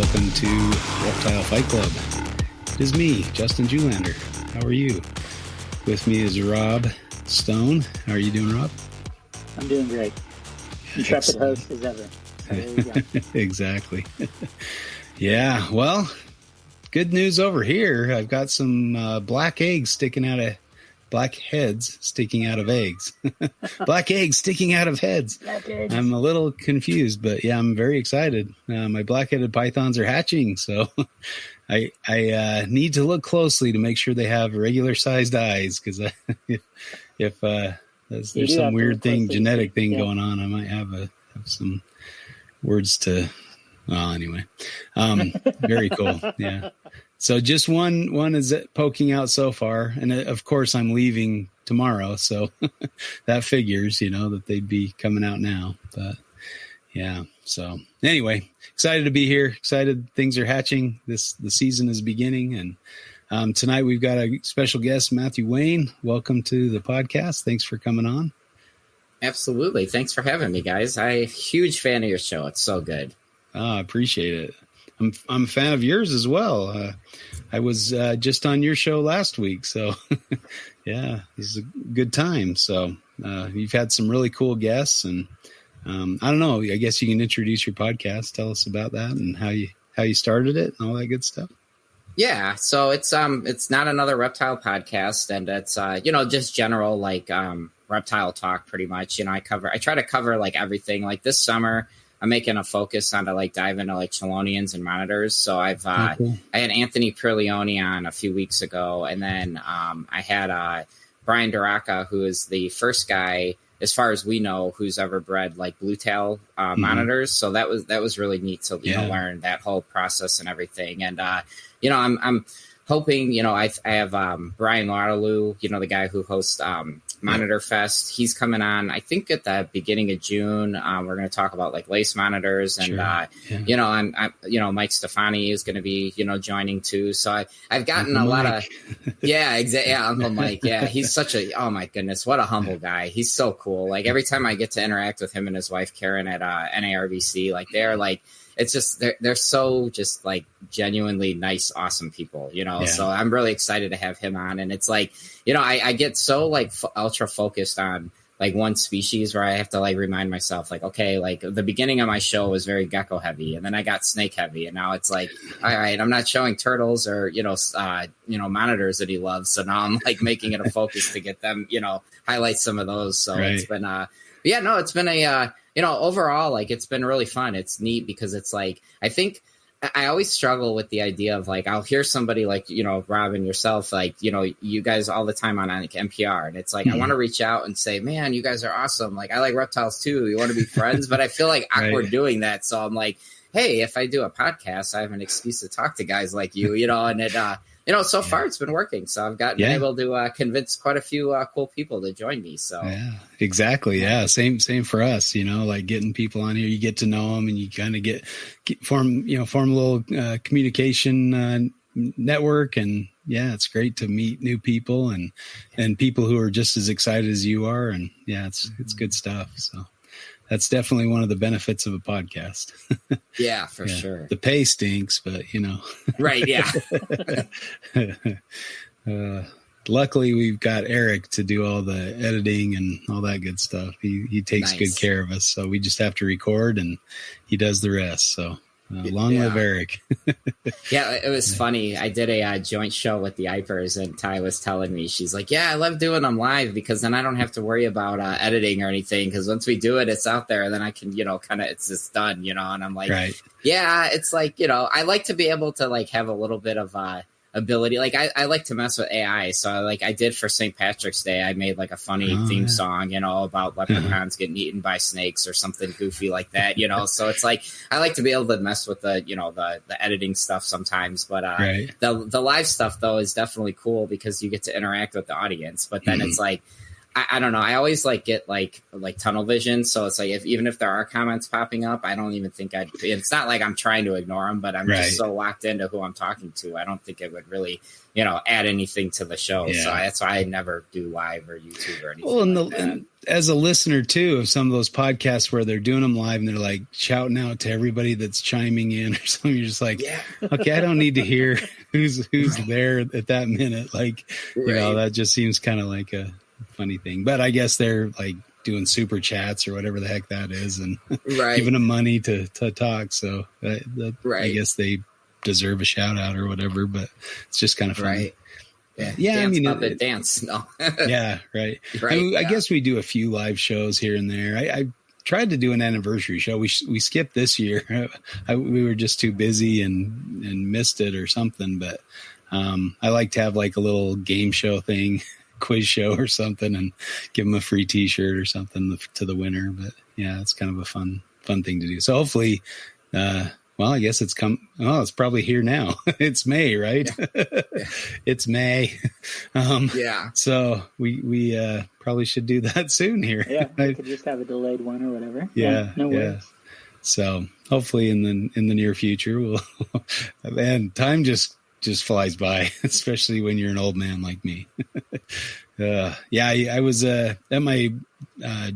welcome to Reptile Fight Club. It is me, Justin Julander. How are you? With me is Rob Stone. How are you doing, Rob? I'm doing great. Intrepid host as ever. So there we go. Exactly. Yeah, well, good news over here. I've got some black heads sticking out of eggs. Black eggs sticking out of heads. I'm a little confused, but yeah, I'm very excited. My black-headed pythons are hatching, so I need to look closely to make sure they have regular-sized eyes, because if there's some weird thing, genetic thing going on, I might have some words to. Well, anyway, very cool. Yeah. So just one is poking out so far. And of course I'm leaving tomorrow. So that figures, that they'd be coming out now, but yeah. So anyway, excited to be here. Excited things are hatching. The season is beginning. And tonight we've got a special guest, Matthew Wayne. Welcome to the podcast. Thanks for coming on. Absolutely. Thanks for having me, guys. I'm a huge fan of your show. It's so good. I appreciate it. I'm a fan of yours as well. I was just on your show last week, so yeah, it's a good time. So you've had some really cool guests, and I don't know. I guess you can introduce your podcast. Tell us about that and how you started it and all that good stuff. Yeah, so it's not another reptile podcast, and it's just general reptile talk pretty much. I try to cover like everything. Like this summer, I'm making a focus on to dive into chelonians and monitors. So I had Anthony Perlioni on a few weeks ago, and then I had Brian Duraca, who is the first guy, as far as we know, who's ever bred blue tail monitors. So that was really neat to learn that whole process and everything. And I'm hoping, I have Brian Waterloo, the guy who hosts Monitor Fest. He's coming on, I think, at the beginning of June. We're going to talk about lace monitors, and I'm Mike Stefani is going to be joining too. So I've gotten Uncle a lot Mike. Uncle Mike. Yeah, he's such oh my goodness, what a humble guy. He's so cool. Every time I get to interact with him and his wife Karen at NARBC, they're it's just they're so just genuinely nice, awesome people, So I'm really excited to have him on. And it's I get so ultra focused on one species where I have to remind myself the beginning of my show was very gecko heavy, and then I got snake heavy, and now it's all right, I'm not showing turtles or monitors that he loves, so now I'm making it a focus to get them highlight some of those. So It's been it's been a overall, it's been really fun. It's neat because it's I think I always struggle with the idea of I'll hear somebody Rob and yourself, you guys all the time on NPR. And it's I want to reach out and say, man, you guys are awesome. I like reptiles too. You want to be friends? But I feel awkward doing that. So I'm hey, if I do a podcast, I have an excuse to talk to guys like you, and it, so far it's been working. So I've been able to convince quite a few cool people to join me. So yeah, exactly. Yeah. Same for us, getting people on here, you get to know them and you kind of form a little communication network. And yeah, it's great to meet new people and people who are just as excited as you are. And yeah, it's good stuff. So that's definitely one of the benefits of a podcast. Yeah, for sure. The pay stinks, but Right. Yeah. Luckily we've got Eric to do all the editing and all that good stuff. He takes good care of us. So we just have to record and he does the rest. So long live Eric. Yeah, it was funny. I did a joint show with the Ipers, and Ty was telling me, she's I love doing them live because then I don't have to worry about editing or anything. Because once we do it, it's out there, and then I can, it's just done, and I'm right. Yeah, it's I like to be able to have a little bit of ability. I like to mess with AI. So I did for St. Patrick's Day, I made a funny theme song, about leprechauns getting eaten by snakes or something goofy like that, so it's I like to be able to mess with the editing stuff sometimes, but the live stuff though is definitely cool because you get to interact with the audience. But then it's I don't know. I always like get like tunnel vision. So it's like even if there are comments popping up, I don't even think it's not like I'm trying to ignore them, but I'm just so locked into who I'm talking to. I don't think it would really, add anything to the show. Yeah. So that's why I never do live or YouTube or anything. Well, and as a listener too of some of those podcasts where they're doing them live and they're like shouting out to everybody that's chiming in or something, you're just like, okay, I don't need to hear who's there at that minute. Like, that just seems kind of like a funny thing. But I guess they're like doing super chats or whatever the heck that is, and giving them money to talk. So I guess they deserve a shout out or whatever. But it's just kind of funny. Yeah, dance, I mean, dance. No. Yeah, right. I guess we do a few live shows here and there. I tried to do an anniversary show. We skipped this year. We were just too busy and missed it or something. But I like to have like a little game show thing, quiz show or something, and give them a free T-shirt or something to the winner. But yeah, it's kind of a fun thing to do. So hopefully, well, I guess it's it's probably here now. It's May, right? Yeah. It's May. So we probably should do that soon here. Yeah, we could just have a delayed one or whatever. Yeah, no worries. So hopefully in the near future, we'll. Man, time just flies by, especially when you're an old man like me. I was at my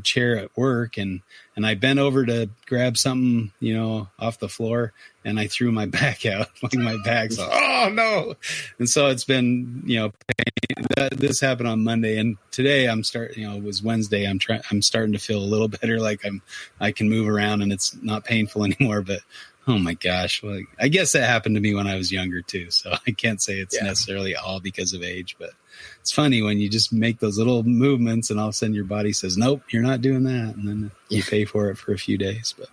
chair at work and I bent over to grab something, off the floor, and I threw my back out. Like my back's like, oh no! And so it's been, pain. This happened on Monday, and today I'm starting. It was Wednesday. I'm starting to feel a little better, like I can move around and it's not painful anymore. But oh my gosh, like I guess that happened to me when I was younger too. So I can't say it's necessarily all because of age, but it's funny when you just make those little movements and all of a sudden your body says, nope, you're not doing that. And then you pay for it for a few days, but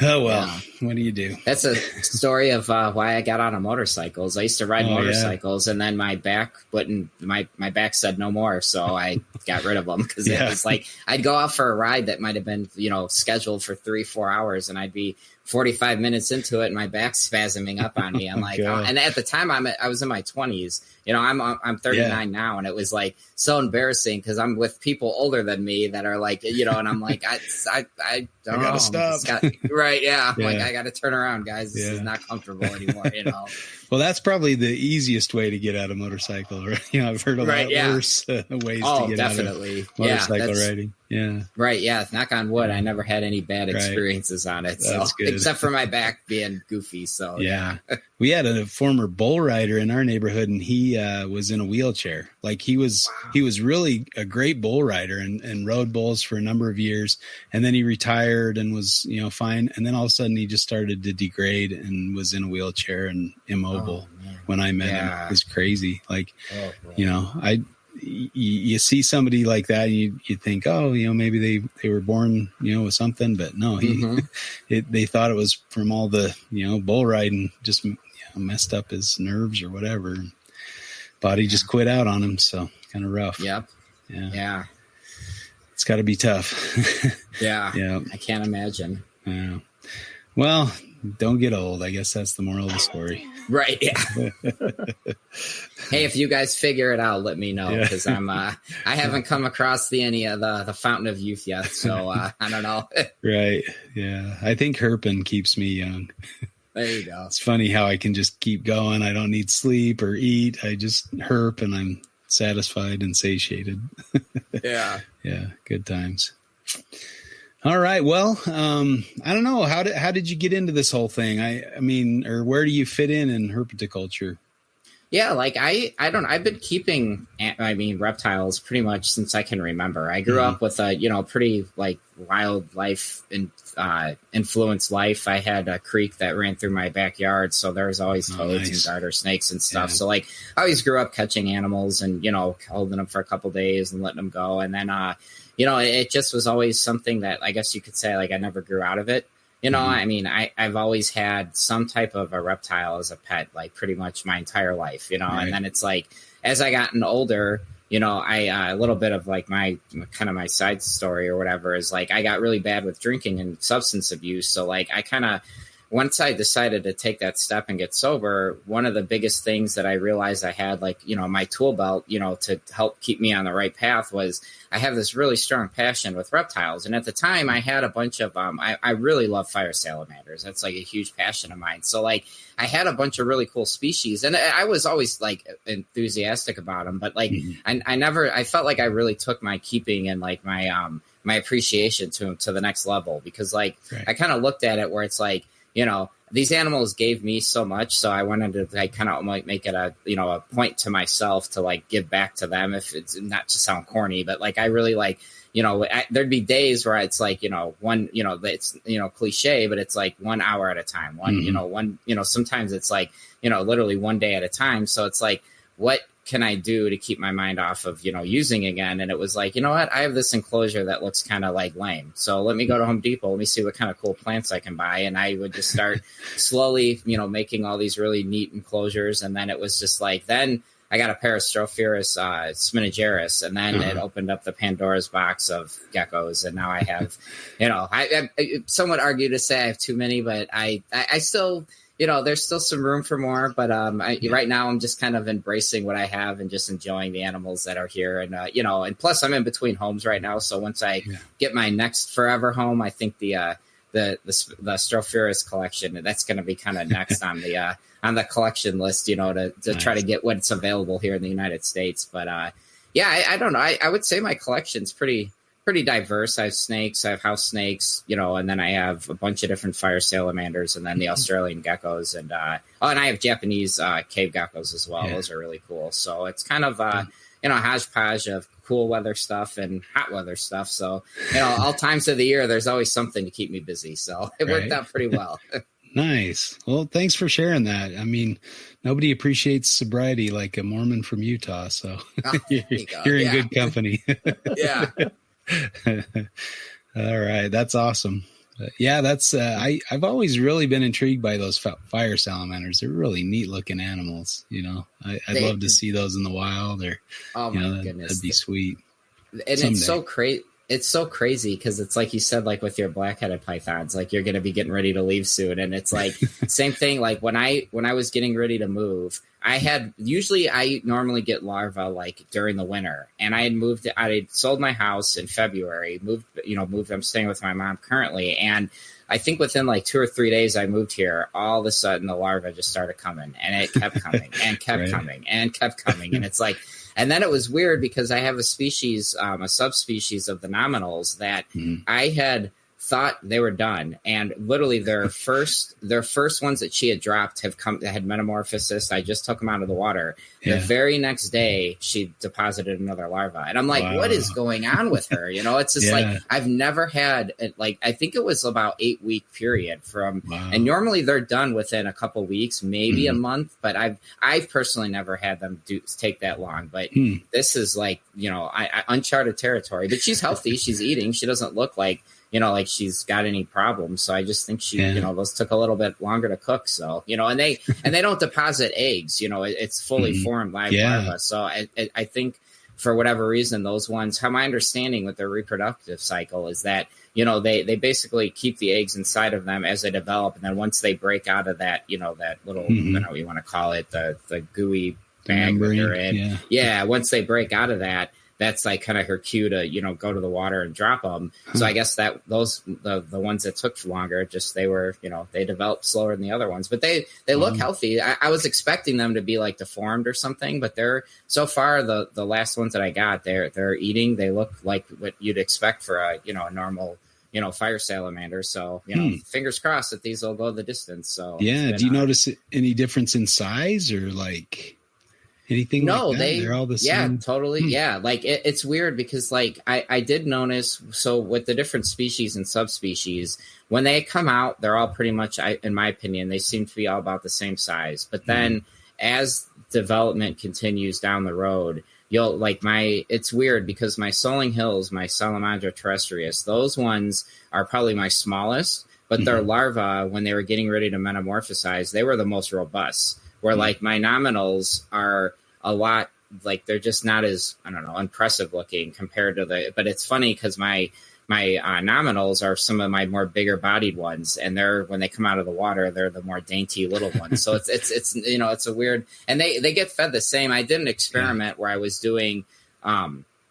what do you do? That's a story of why I got on motorcycles. I used to ride motorcycles and then my back my back said no more. So I got rid of them because it was like, I'd go out for a ride that might've been, scheduled for 3-4 hours and I'd be 45 minutes into it and my back's spasming up on me. I'm like, and at the time I was in my 20s. I'm 39 now, and it was like so embarrassing because I'm with people older than me that are like, and I'm like, I gotta stop. Right? Yeah, like I got to turn around, guys. This is not comfortable anymore. Well, that's probably the easiest way to get out of motorcycle. Right? I've heard a lot worse ways to get out of motorcycle riding. Yeah. Right. Yeah. Knock on wood. I never had any bad experiences on it. So, except for my back being goofy. So yeah. We had a former bull rider in our neighborhood, and he was in a wheelchair. Like he was really a great bull rider and rode bulls for a number of years. And then he retired and was, fine. And then all of a sudden he just started to degrade and was in a wheelchair and immobile when I met him. It was crazy. Like, you see somebody like that, and you think, maybe they were born, with something, but no, they thought it was from all the, bull riding, just messed up his nerves or whatever. Body just quit out on him. So kind of rough. Yep. Yeah. It's gotta be tough. Yeah. I can't imagine. Yeah. Well, don't get old. I guess that's the moral of the story. Right. Yeah. Hey, if you guys figure it out, let me know because I haven't come across any of the fountain of youth yet. So I don't know. Right. Yeah. I think herping keeps me young. There you go. It's funny how I can just keep going. I don't need sleep or eat. I just herp and I'm satisfied and satiated. Yeah. Yeah. Good times. All right. Well, I don't know. How did you get into this whole thing? I mean, or where do you fit in herpetoculture? Yeah, like I've been keeping, reptiles pretty much since I can remember. I grew up with a, pretty like wildlife and influenced life. I had a creek that ran through my backyard. So there was always toads and garter snakes and stuff. Yeah. So like I always grew up catching animals and, holding them for a couple days and letting them go. And then, it just was always something that I guess you could say, like, I never grew out of it. I've always had some type of a reptile as a pet, like pretty much my entire life, and then it's like, as I gotten older, a little bit of like my side story or whatever is like, I got really bad with drinking and substance abuse. So like, I kind of once I decided to take that step and get sober, one of the biggest things that I realized I had, like, my tool belt, to help keep me on the right path was I have this really strong passion with reptiles. And at the time I had a bunch of, I really love fire salamanders. That's like a huge passion of mine. So like I had a bunch of really cool species and I was always like enthusiastic about them, but like I felt like I really took my keeping and like my appreciation to them to the next level, because like I kind of looked at it where it's like, these animals gave me so much. So I wanted to like kind of like make it a point to myself to like give back to them, if it's not to sound corny, but like I really like, there'd be days where it's like, one, it's, cliche, but it's like 1 hour at a time, sometimes it's like, literally one day at a time. So it's like, what can I do to keep my mind off of, using again? And it was like, you know what, I have this enclosure that looks kind of like lame. So let me go to Home Depot. Let me see what kind of cool plants I can buy. And I would just start slowly, making all these really neat enclosures. And then it was just like, then I got a pair of Strophaeus spinageris, and then it opened up the Pandora's box of geckos. And now I have, I some would argue to say I have too many, but I still, there's still some room for more, but right now I'm just kind of embracing what I have and just enjoying the animals that are here. And, and plus I'm in between homes right now. So once I get my next forever home, I think the Strophaeus collection, that's going to be kind of next on the collection list, to try to get what's available here in the United States. But I don't know. I would say my collection's pretty diverse. I have snakes, I have house snakes, and then I have a bunch of different fire salamanders, and then the Australian geckos, and and I have Japanese cave geckos as well. Those are really cool. So it's kind of a hodgepodge of cool weather stuff and hot weather stuff. So all times of the year, there's always something to keep me busy. So it worked out pretty well. Nice. Well, thanks for sharing that. I mean, nobody appreciates sobriety like a Mormon from Utah. So you're in good company. Yeah. All right. That's awesome. That's I've always really been intrigued by those fire salamanders. They're really neat looking animals. I'd love to see those in the wild, or goodness, that'd be sweet. And someday. It's so crazy because it's like you said, like with your black-headed pythons, like you're going to be getting ready to leave soon. And it's like same thing. Like when I was getting ready to move, I normally get larvae like during the winter, and I had sold my house in February, moved, I'm staying with my mom currently. And I think within like 2 or 3 days I moved here, all of a sudden the larvae just started coming, and it kept coming and kept coming and kept coming. And it's like, and then it was weird because I have a species, a subspecies of the nominals that I had thought they were done, and literally their first ones that she had dropped had metamorphosis. I just took them out of the water. The very next day she deposited another larva, and I'm like, what is going on with her? It's just like I've never had I think it was about 8-week period and normally they're done within a couple weeks, maybe a month, but I've personally never had them take that long. But this is like uncharted territory. But she's healthy, she's eating, she doesn't look like like she's got any problems. So I just think those took a little bit longer to cook. So, and they don't deposit eggs, it's fully formed live larvae. So I think for whatever reason, those ones, how my understanding with their reproductive cycle is that, they basically keep the eggs inside of them as they develop. And then once they break out of that, that little, I don't know what you want to call it, the gooey bag that they're in. Once they break out of that, that's like kind of her cue to, go to the water and drop them. So I guess that the ones that took longer, just they were, they developed slower than the other ones, but they look healthy. I was expecting them to be like deformed or something, but they're so far the last ones that I got, they're eating. They look like what you'd expect for a normal, fire salamander. So, fingers crossed that these will go the distance. So do you notice any difference in size or like anything? No, like that? They're all the same. Yeah, totally. Yeah. Like it's weird because like I did notice, so with the different species and subspecies, when they come out, they're all pretty much, in my opinion, they seem to be all about the same size. But then as development continues down the road, it's weird because my Soling Hills, my Salamandra terrestrius, those ones are probably my smallest, but their larvae, when they were getting ready to metamorphosize, they were the most robust. Where like my nominals are a lot, like they're just not as, I don't know, impressive looking compared to but it's funny because my nominals are some of my more bigger bodied ones, and when they come out of the water, they're the more dainty little ones. So it's it's a weird, and they get fed the same. I did an experiment where I was doing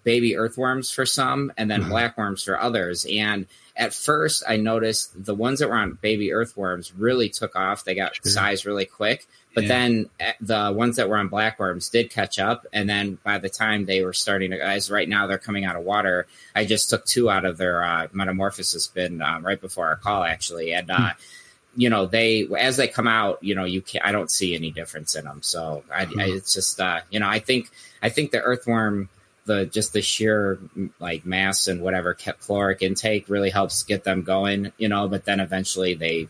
baby earthworms for some, and then blackworms for others. And at first, I noticed the ones that were on baby earthworms really took off. They got size really quick. But then the ones that were on blackworms did catch up. And then by the time they were starting to, as right now they're coming out of water, I just took 2 out of their metamorphosis bin right before our call, actually. And, as they come out, I don't see any difference in them. So it's just, I think the earthworm, the sheer like mass and whatever caloric intake really helps get them going, but then eventually they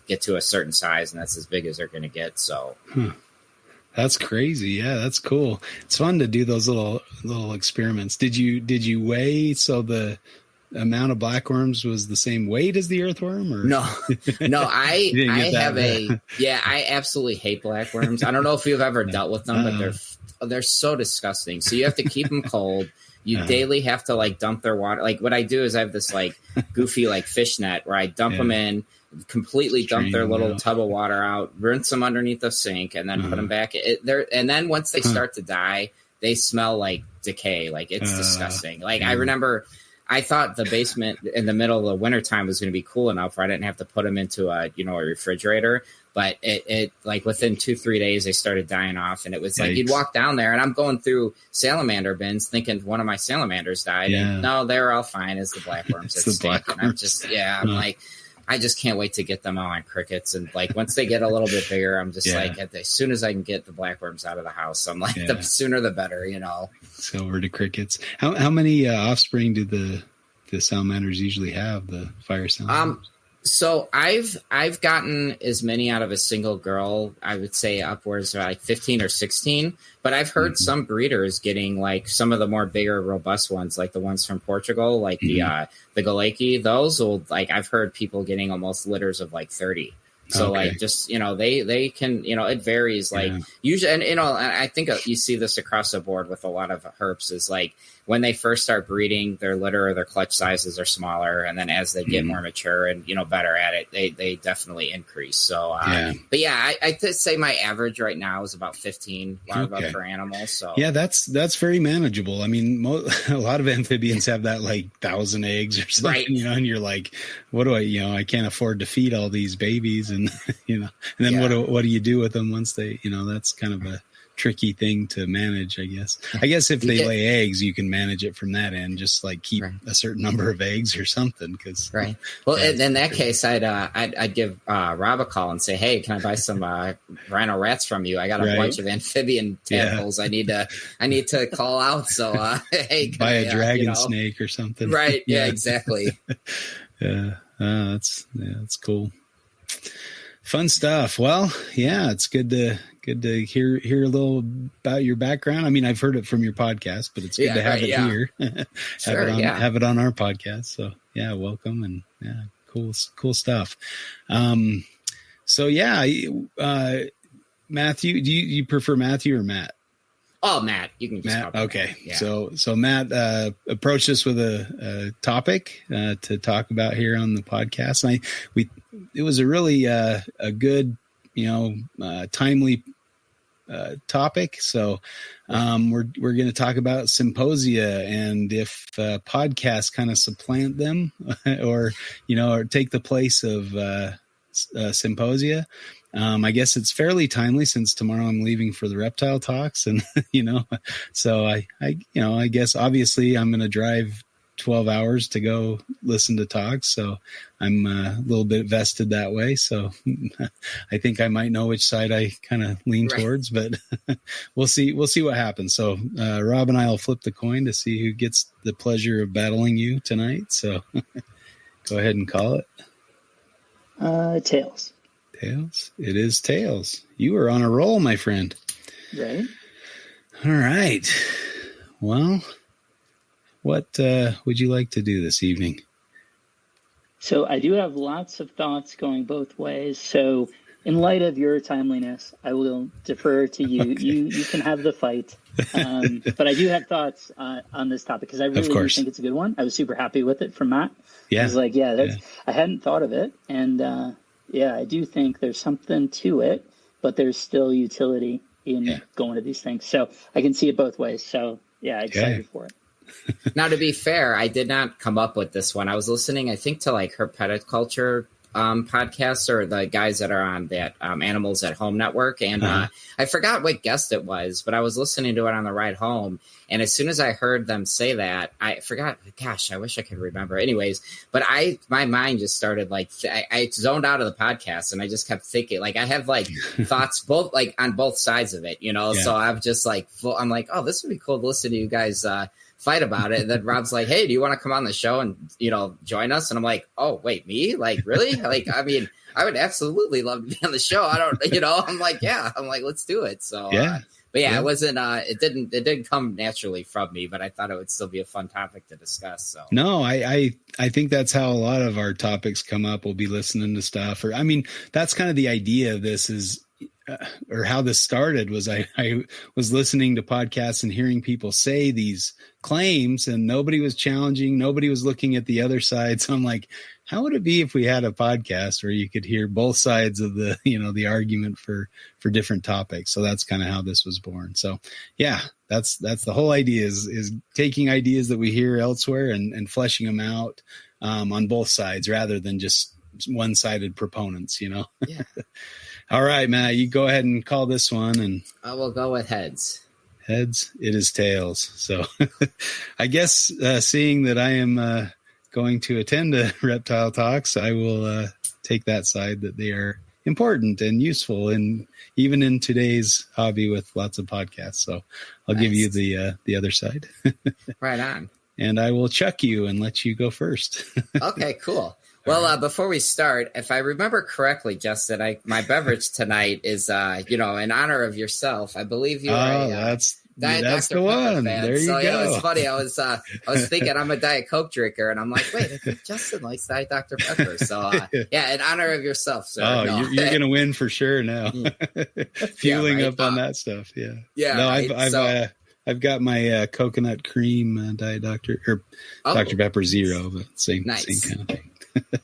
get to a certain size, and that's as big as they're going to get. So that's crazy. Yeah, that's cool. It's fun to do those little experiments. Did you weigh so the amount of blackworms was the same weight as the earthworm, or no, I absolutely hate blackworms. I don't know if you've ever dealt with them, but they're so disgusting. So you have to keep them cold. You daily have to like dump their water. Like what I do is I have this like goofy like fish net where I dump them in, completely dump their little tub of water out, rinse them underneath the sink, and then put them back. And then once they start to die, they smell like decay. Like it's disgusting. Like I remember I thought the basement in the middle of the wintertime was going to be cool enough where I didn't have to put them into a refrigerator. But it like within 2-3 days, they started dying off. And it was like, you'd walk down there and I'm going through salamander bins thinking one of my salamanders died. Yeah. And no, they're all fine. It's the blackworms. It's the blackworms. I'm just, I'm like, I just can't wait to get them all on crickets. And like, once they get a little bit bigger, I'm just like, as soon as I can get the blackworms out of the house, I'm like, the sooner the better, So over to crickets. How many offspring do the salamanders usually have, the fire salamanders? So I've gotten as many out of a single girl, I would say upwards of like 15 or 16, but I've heard some breeders getting like some of the more bigger, robust ones, like the ones from Portugal, like the Galeki, those will like, I've heard people getting almost litters of like 30. So like just, they can, it varies like usually, and, I think you see this across the board with a lot of herps is like when they first start breeding, their litter or their clutch sizes are smaller. And then as they get more mature and, better at it, they definitely increase. So, but I'd say my average right now is about 15 larvae per animal. So that's very manageable. I mean, a lot of amphibians have that like 1,000 eggs or something, and you're like, what do I can't afford to feed all these babies. And, and then what do you do with them once they, that's kind of a tricky thing to manage, I guess. If they lay eggs, you can manage it from that end, just like keep a certain number of eggs or something. Well, in that case, I'd give Rob a call and say, hey, can I buy some rhino rats from you? I got a bunch of amphibian tadpoles. I need to call out. So, hey, buy a dragon snake or something. Right. Yeah, exactly. That's cool. Fun stuff. Well, it's good to hear a little about your background. I mean, I've heard it from your podcast, but it's good to have it here. Have it on our podcast. So welcome, and cool stuff. Matthew, do you prefer Matthew or Matt? Oh, Matt, you can just Matt. Okay. Yeah. So Matt approached us with a topic to talk about here on the podcast. And it was a really a good, timely topic. So we're going to talk about symposia and if podcasts kind of supplant them or take the place of symposia. I guess it's fairly timely since tomorrow I'm leaving for the reptile talks, and so I guess obviously I'm going to drive 12 hours to go listen to talks, so I'm a little bit vested that way. So I think I might know which side I kind of lean towards, but we'll see what happens. So Rob and I will flip the coin to see who gets the pleasure of battling you tonight. So go ahead and call it. Tails. Tails. It is tails. You are on a roll, my friend. Right. All right. Well, what would you like to do this evening? So I do have lots of thoughts going both ways. So in light of your timeliness, I will defer to you. Okay. You can have the fight. But I do have thoughts on this topic because I really do think it's a good one. I was super happy with it from Matt. Yeah. I was like, I hadn't thought of it. And I do think there's something to it, but there's still utility in going to these things. So I can see it both ways. So excited for it. Now, to be fair, I did not come up with this one. I was listening, I think, to like Herpetoculture podcasts, or the guys that are on that Animals at Home network. And I forgot what guest it was, but I was listening to it on the ride home. And as soon as I heard them say that, I forgot, gosh, I wish I could remember. Anyways, but my mind just started like, I zoned out of the podcast and I just kept thinking, like, I have like thoughts both like on both sides of it, you know? Yeah. So I'm just like, I'm like, oh, this would be cool to listen to you guys fight about it. And then Rob's like, hey, do you want to come on the show and, you know, join us? And I'm like, oh, wait, me? Like, really? Like, I mean, I would absolutely love to be on the show. I don't, you know, I'm like, let's do it. So, but it wasn't, it didn't come naturally from me, but I thought it would still be a fun topic to discuss. So, no, I think that's how a lot of our topics come up. We'll be listening to stuff, or, I mean, that's kind of the idea of this is, or how this started was I was listening to podcasts and hearing people say these claims and nobody was challenging. Nobody was looking at the other side. So I'm like, how would it be if we had a podcast where you could hear both sides of the, you know, the argument for different topics? So that's kind of how this was born. So yeah, that's the whole idea is taking ideas that we hear elsewhere and fleshing them out on both sides rather than just one-sided proponents, you know? Yeah. All right, Matt, you go ahead and call this one. And I will go with heads. Heads, it is tails. So I guess seeing that I am going to attend a Reptile Talks, I will take that side that they are important and useful, and even in today's hobby with lots of podcasts. So I'll give you the other side. Right on. And I will chuck you and let you go first. Okay, cool. Well, before we start, if I remember correctly, Justin, my beverage tonight is, in honor of yourself. I believe you are that's Dr. the one. Fan. There you go. Yeah, it was funny. I was thinking I'm a Diet Coke drinker, and I'm like, wait, I think Justin likes Diet Dr. Pepper. So, in honor of yourself, sir. Oh, no. You're going to win for sure now. Fueling up on that stuff. Yeah. Yeah. No, right. I've got my coconut cream Diet Dr. or Dr. Pepper Zero, but same kind of thing.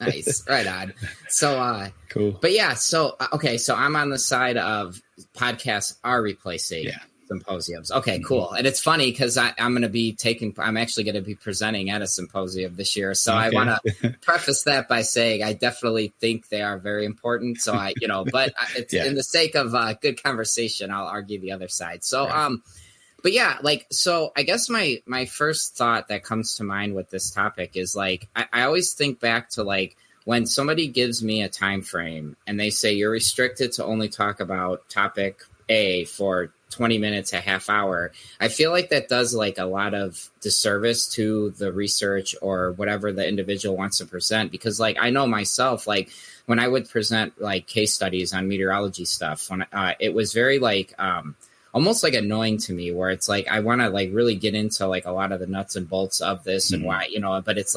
Nice. Right on. So, cool. But yeah, so I'm on the side of podcasts are replacing symposiums. Okay, cool. And it's funny because I'm actually going to be presenting at a symposium this year. So I want to preface that by saying I definitely think they are very important. So but it's in the sake of good conversation, I'll argue the other side. So, but yeah, so I guess my first thought that comes to mind with this topic is I always think back to when somebody gives me a time frame and they say you're restricted to only talk about topic A for 20 minutes, a half hour. I feel like that does a lot of disservice to the research or whatever the individual wants to present, because I know myself, when I would present case studies on meteorology stuff, when it was very almost annoying to me, where it's I want to really get into a lot of the nuts and bolts of this and why, but it's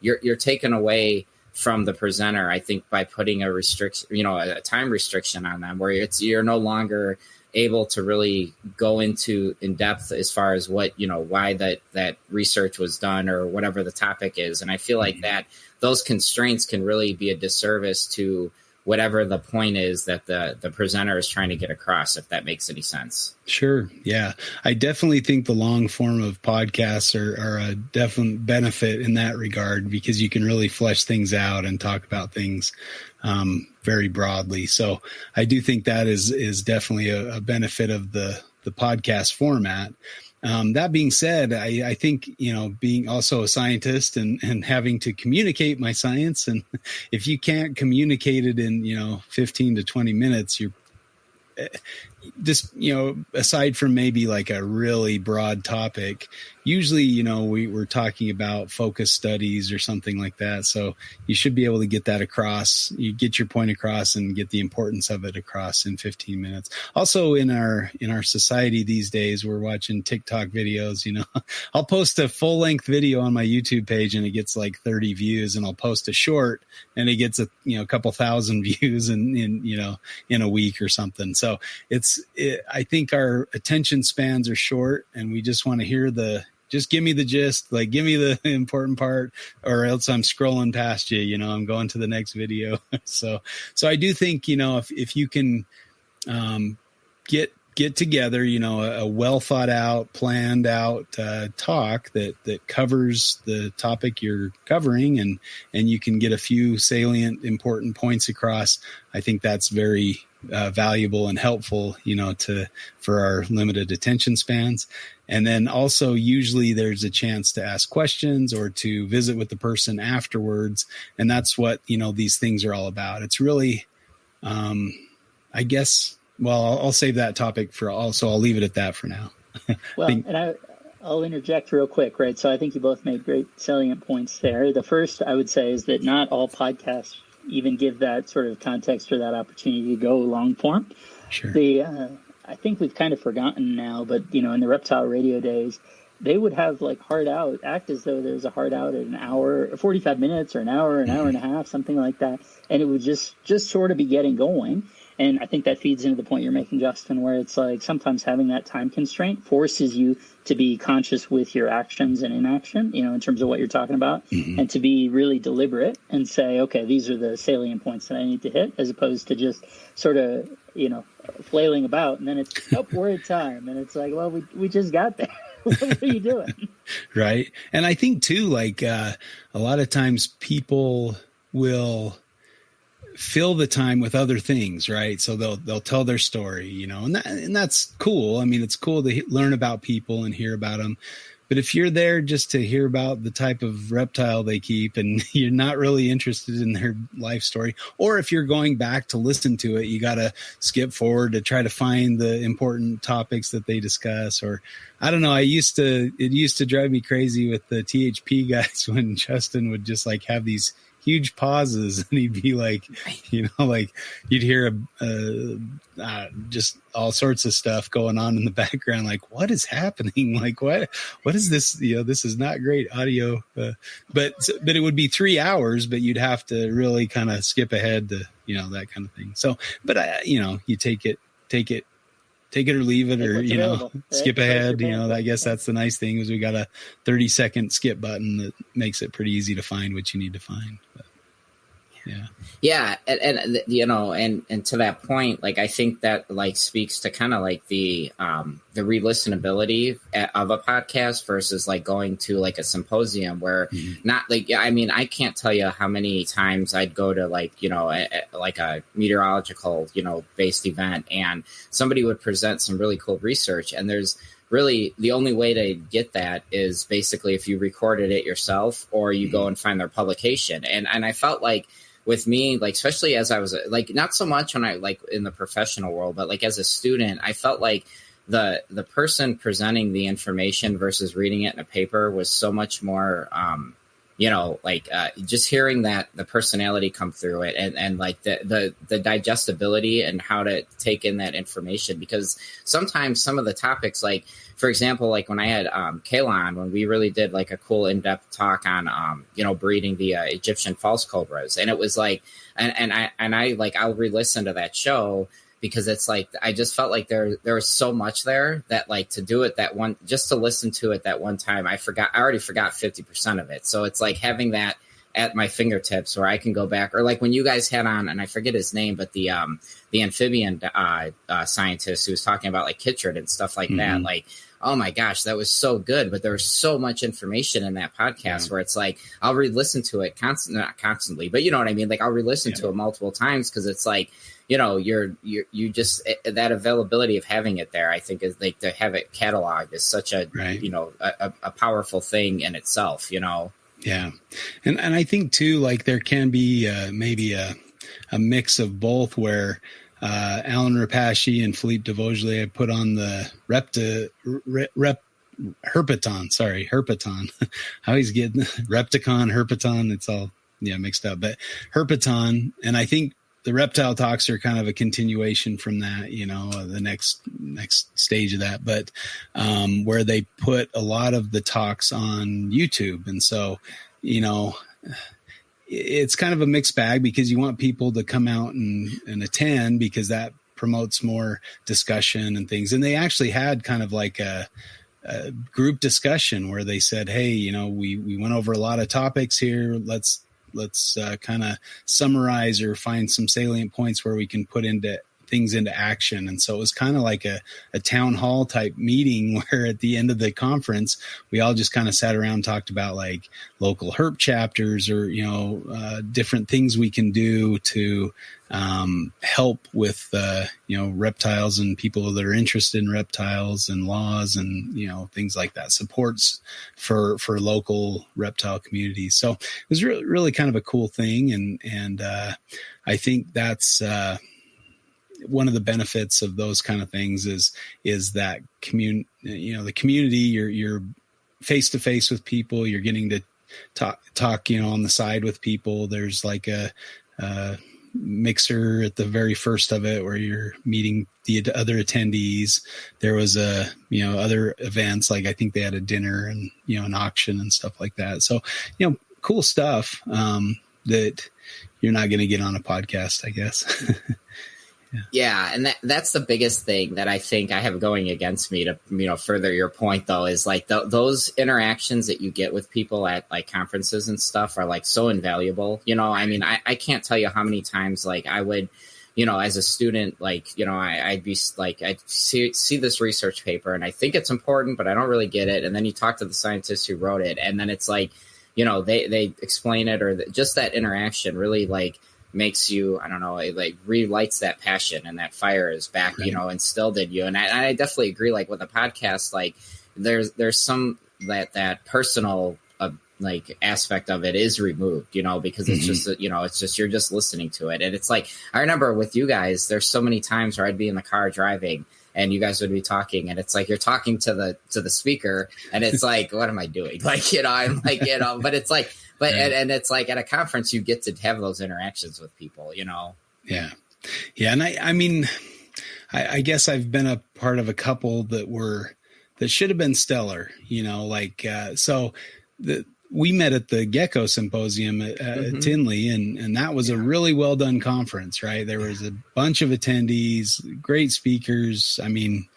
you're taken away from the presenter, I think, by putting a time restriction on them, where you're no longer able to really go into in depth as far as what, why that research was done or whatever the topic is. And I feel like that those constraints can really be a disservice to whatever the point is that the presenter is trying to get across, if that makes any sense. Sure. Yeah. I definitely think the long form of podcasts are a definite benefit in that regard, because you can really flesh things out and talk about things very broadly. So I do think that is definitely a benefit of the podcast format. That being said, I think, being also a scientist and having to communicate my science, and if you can't communicate it in, 15 to 20 minutes, you're just, aside from maybe a really broad topic, usually, we're talking about focus studies or something like that. So you should be able to get that across. You get your point across and get the importance of it across in 15 minutes. Also in our society these days, we're watching TikTok videos, I'll post a full length video on my YouTube page and it gets like 30 views, and I'll post a short and it gets a couple thousand views in a week or something. So I think our attention spans are short, and we just want to hear just give me the gist, like give me the important part, or else I'm scrolling past you, I'm going to the next video. So I do think, if you can get together, a well thought out, planned out talk that covers the topic you're covering, and you can get a few salient, important points across, I think that's very valuable and helpful, for our limited attention spans. And then also usually there's a chance to ask questions or to visit with the person afterwards. And that's what, these things are all about. It's really, I guess, well, I'll save that topic so I'll leave it at that for now. Well, and I'll interject real quick, right? So I think you both made great salient points there. The first I would say is that not all podcasts even give that sort of context or that opportunity to go long form. Sure. I think we've kind of forgotten now, but in the reptile radio days, they would have like act as though there's a hard out at an hour, 45 minutes or an hour and a half, something like that. And it would just sort of be getting going. And I think that feeds into the point you're making, Justin, where it's like sometimes having that time constraint forces you to be conscious with your actions and inaction, in terms of what you're talking about, and to be really deliberate and say, okay, these are the salient points that I need to hit, as opposed to just sort of, flailing about. And then it's, we're at time. And it's like, well, we just got there. What are you doing? Right. And I think too, like a lot of times people will fill the time with other things, right? So they'll tell their story, and that's cool. I mean, it's cool to learn about people and hear about them. But if you're there just to hear about the type of reptile they keep and you're not really interested in their life story, or if you're going back to listen to it, you got to skip forward to try to find the important topics that they discuss. Or I don't know. It used to drive me crazy with the THP guys when Justin would just like have these huge pauses and he'd be like, like you'd hear just all sorts of stuff going on in the background. Like, what is happening? Like, what is this? This is not great audio, but it would be 3 hours, but you'd have to really kind of skip ahead to, that kind of thing. So, but you take it or leave it, or, skip ahead. I guess that's the nice thing is we got a 30-second skip button that makes it pretty easy to find what you need to find. But, yeah. Yeah. And to that point, like, I think that like speaks to kind of like the re-listenability of a podcast versus like going to like a symposium where not like, I mean, I can't tell you how many times I'd go to like, like a meteorological, based event, and somebody would present some really cool research. And there's really the only way to get that is basically if you recorded it yourself or you go and find their publication. And I felt like, with me, like, especially as I was like, not so much when I like in the professional world, but like as a student, I felt like the person presenting the information versus reading it in a paper was so much more, just hearing that the personality come through it and like the digestibility and how to take in that information. Because sometimes some of the topics, like, for example, like when I had Kayla, when we really did like a cool in-depth talk on, breeding the Egyptian false cobras. And it was like, and I like, I'll re-listen to that show because it's like, I just felt like there was so much there that like to do it just to listen to it that one time, I already forgot 50% of it. So it's like having that at my fingertips where I can go back, or like when you guys had on, and I forget his name, but the amphibian scientist who was talking about like chytrid and stuff like that. Like, oh my gosh, that was so good. But there was so much information in that podcast where it's like, I'll re-listen to it not constantly, but you know what I mean? Like I'll re-listen to it multiple times. Cause it's like, you just, that availability of having it there, I think is like to have it cataloged is such a, a powerful thing in itself, Yeah. And I think too, like there can be maybe a mix of both where Alan Rapace and Philippe de Vogelier put on the Herpeton. I always get Repticon, Herpeton. It's all mixed up, but Herpeton. And I think the reptile talks are kind of a continuation from that, the next stage of that, but where they put a lot of the talks on YouTube. And so, it's kind of a mixed bag because you want people to come out and attend because that promotes more discussion and things. And they actually had kind of like a group discussion where they said, hey, we went over a lot of topics here. Let's kind of summarize or find some salient points where we can put things into action. And so it was kind of like a town hall type meeting where at the end of the conference, we all just kind of sat around and talked about like local herp chapters or, different things we can do to help with, reptiles and people that are interested in reptiles and laws and, things like that, supports for local reptile communities. So it was really, really kind of a cool thing. And I think that's, one of the benefits of those kind of things is that the community, you're face to face with people, you're getting to talk, on the side with people. There's like a mixer at the very first of it where you're meeting the other attendees. There was other events, like I think they had a dinner and, an auction and stuff like that. So, cool stuff, that you're not going to get on a podcast, I guess. Yeah, and that's the biggest thing that I think I have going against me to further your point though is like those interactions that you get with people at like conferences and stuff are like so invaluable. I can't tell you how many times like I would, as a student, like I'd be like I'd see this research paper and I think it's important, but I don't really get it. And then you talk to the scientists who wrote it, and then it's like they explain it, or just that interaction really like makes you, I don't know, it like relights that passion and that fire is back, right. Instilled in you. And I definitely agree. Like with a podcast, like there's some that personal like aspect of it is removed, because it's just, it's just, you're just listening to it. And it's like, I remember with you guys, there's so many times where I'd be in the car driving and you guys would be talking and it's like, you're talking to the speaker and it's like, what am I doing? Like, I'm like, but it's like, but and it's like at a conference, you get to have those interactions with people, Yeah. Yeah. And I mean, I guess I've been a part of a couple that should have been stellar, so we met at the Gecko Symposium at Tinley, and that was a really well done conference, right? There was a bunch of attendees, great speakers. I mean,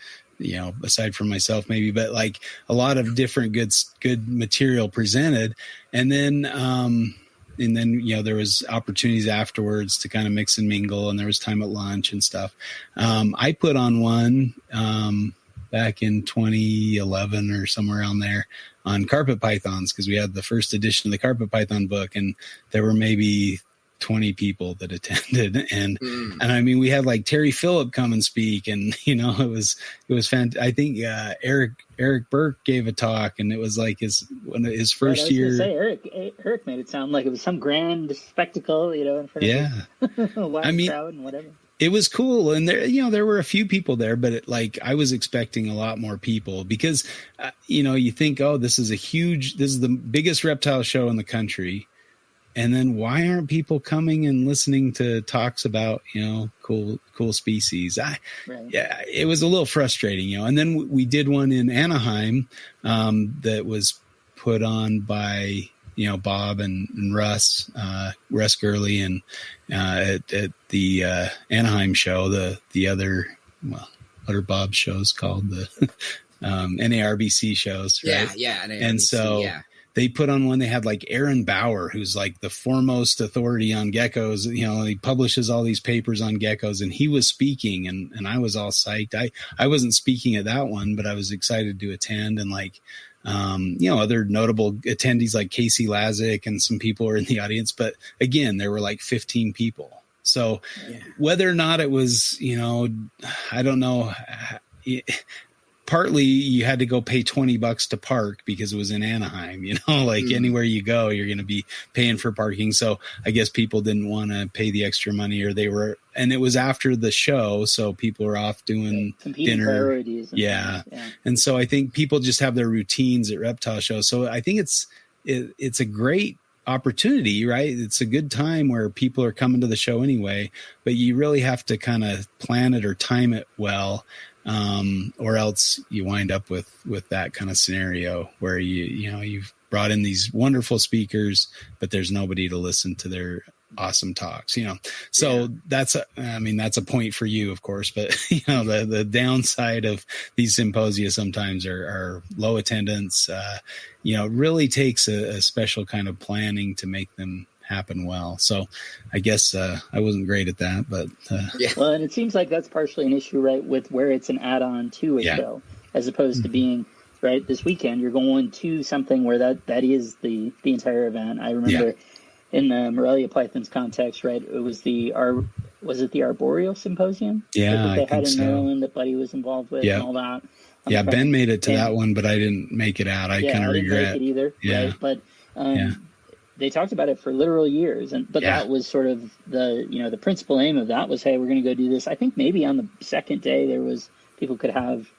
aside from myself maybe, but like a lot of different good material presented. And then there was opportunities afterwards to kind of mix and mingle, and there was time at lunch and stuff. I put on one back in 2011 or somewhere around there on carpet pythons, because we had the first edition of the carpet python book, and there were maybe 20 people that attended. And I mean, we had like Terry Phillip come and speak, and, it was fantastic. I think Eric Burke gave a talk, and it was like his first year. Eric made it sound like it was some grand spectacle, in front of a large crowd and whatever. It was cool. And there were a few people there, but I was expecting a lot more people because, you think, oh, this is the biggest reptile show in the country. And then why aren't people coming and listening to talks about, cool species? Yeah, it was a little frustrating, And then we did one in Anaheim that was put on by, Bob and Russ Gurley, and at the Anaheim show, the other, what are Bob's shows called? The NARBC shows, right? Yeah. NARBC, and so they put on one. They had like Aaron Bauer, who's like the foremost authority on geckos. He publishes all these papers on geckos, and he was speaking, and I was all psyched. I wasn't speaking at that one, but I was excited to attend, and other notable attendees like Casey Lazick and some people were in the audience. But again, there were like 15 people. So whether or not it was, I don't know. partly you had to go pay $20 to park because it was in Anaheim, like anywhere you go, you're going to be paying for parking. So I guess people didn't want to pay the extra money, or and it was after the show. So people were off doing competing dinner. Priorities. Yeah. And so I think people just have their routines at reptile shows. So I think it's a great opportunity, right? It's a good time where people are coming to the show anyway, but you really have to kind of plan it or time it well. Or else you wind up with that kind of scenario where you've brought in these wonderful speakers, but there's nobody to listen to their awesome talks, So that's a point for you, of course, but the downside of these symposia sometimes are low attendance. It really takes a special kind of planning to make them happen well. So I guess I wasn't great at that, but well, and it seems like that's partially an issue, right, with where it's an add-on to a show, as opposed to being right this weekend. You're going to something where that is the entire event. I remember in the Morelia Pythons context, right, it was the Arboreal Symposium that they had in Maryland that Buddy was involved with and all that. Ben made it to that one, but I didn't make it out. I kind of regret it either. Yeah. Right? But they talked about it for literal years, but that was sort of the principal aim of that was, hey, we're going to go do this. I think maybe on the second day people could have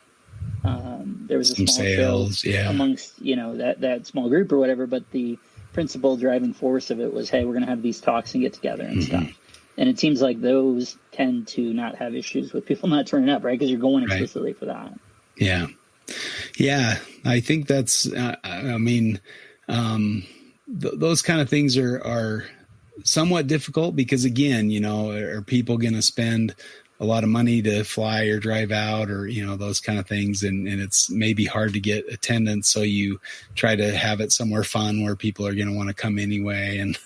there was a some small sales, show amongst that small group or whatever. But the principal driving force of it was, hey, we're going to have these talks and get together and stuff. And it seems like those tend to not have issues with people not turning up, right? Because you're going explicitly for that. Yeah. I think that's. Those kind of things are somewhat difficult because, again, are people going to spend a lot of money to fly or drive out or, those kind of things. And it's maybe hard to get attendance. So you try to have it somewhere fun where people are going to want to come anyway and,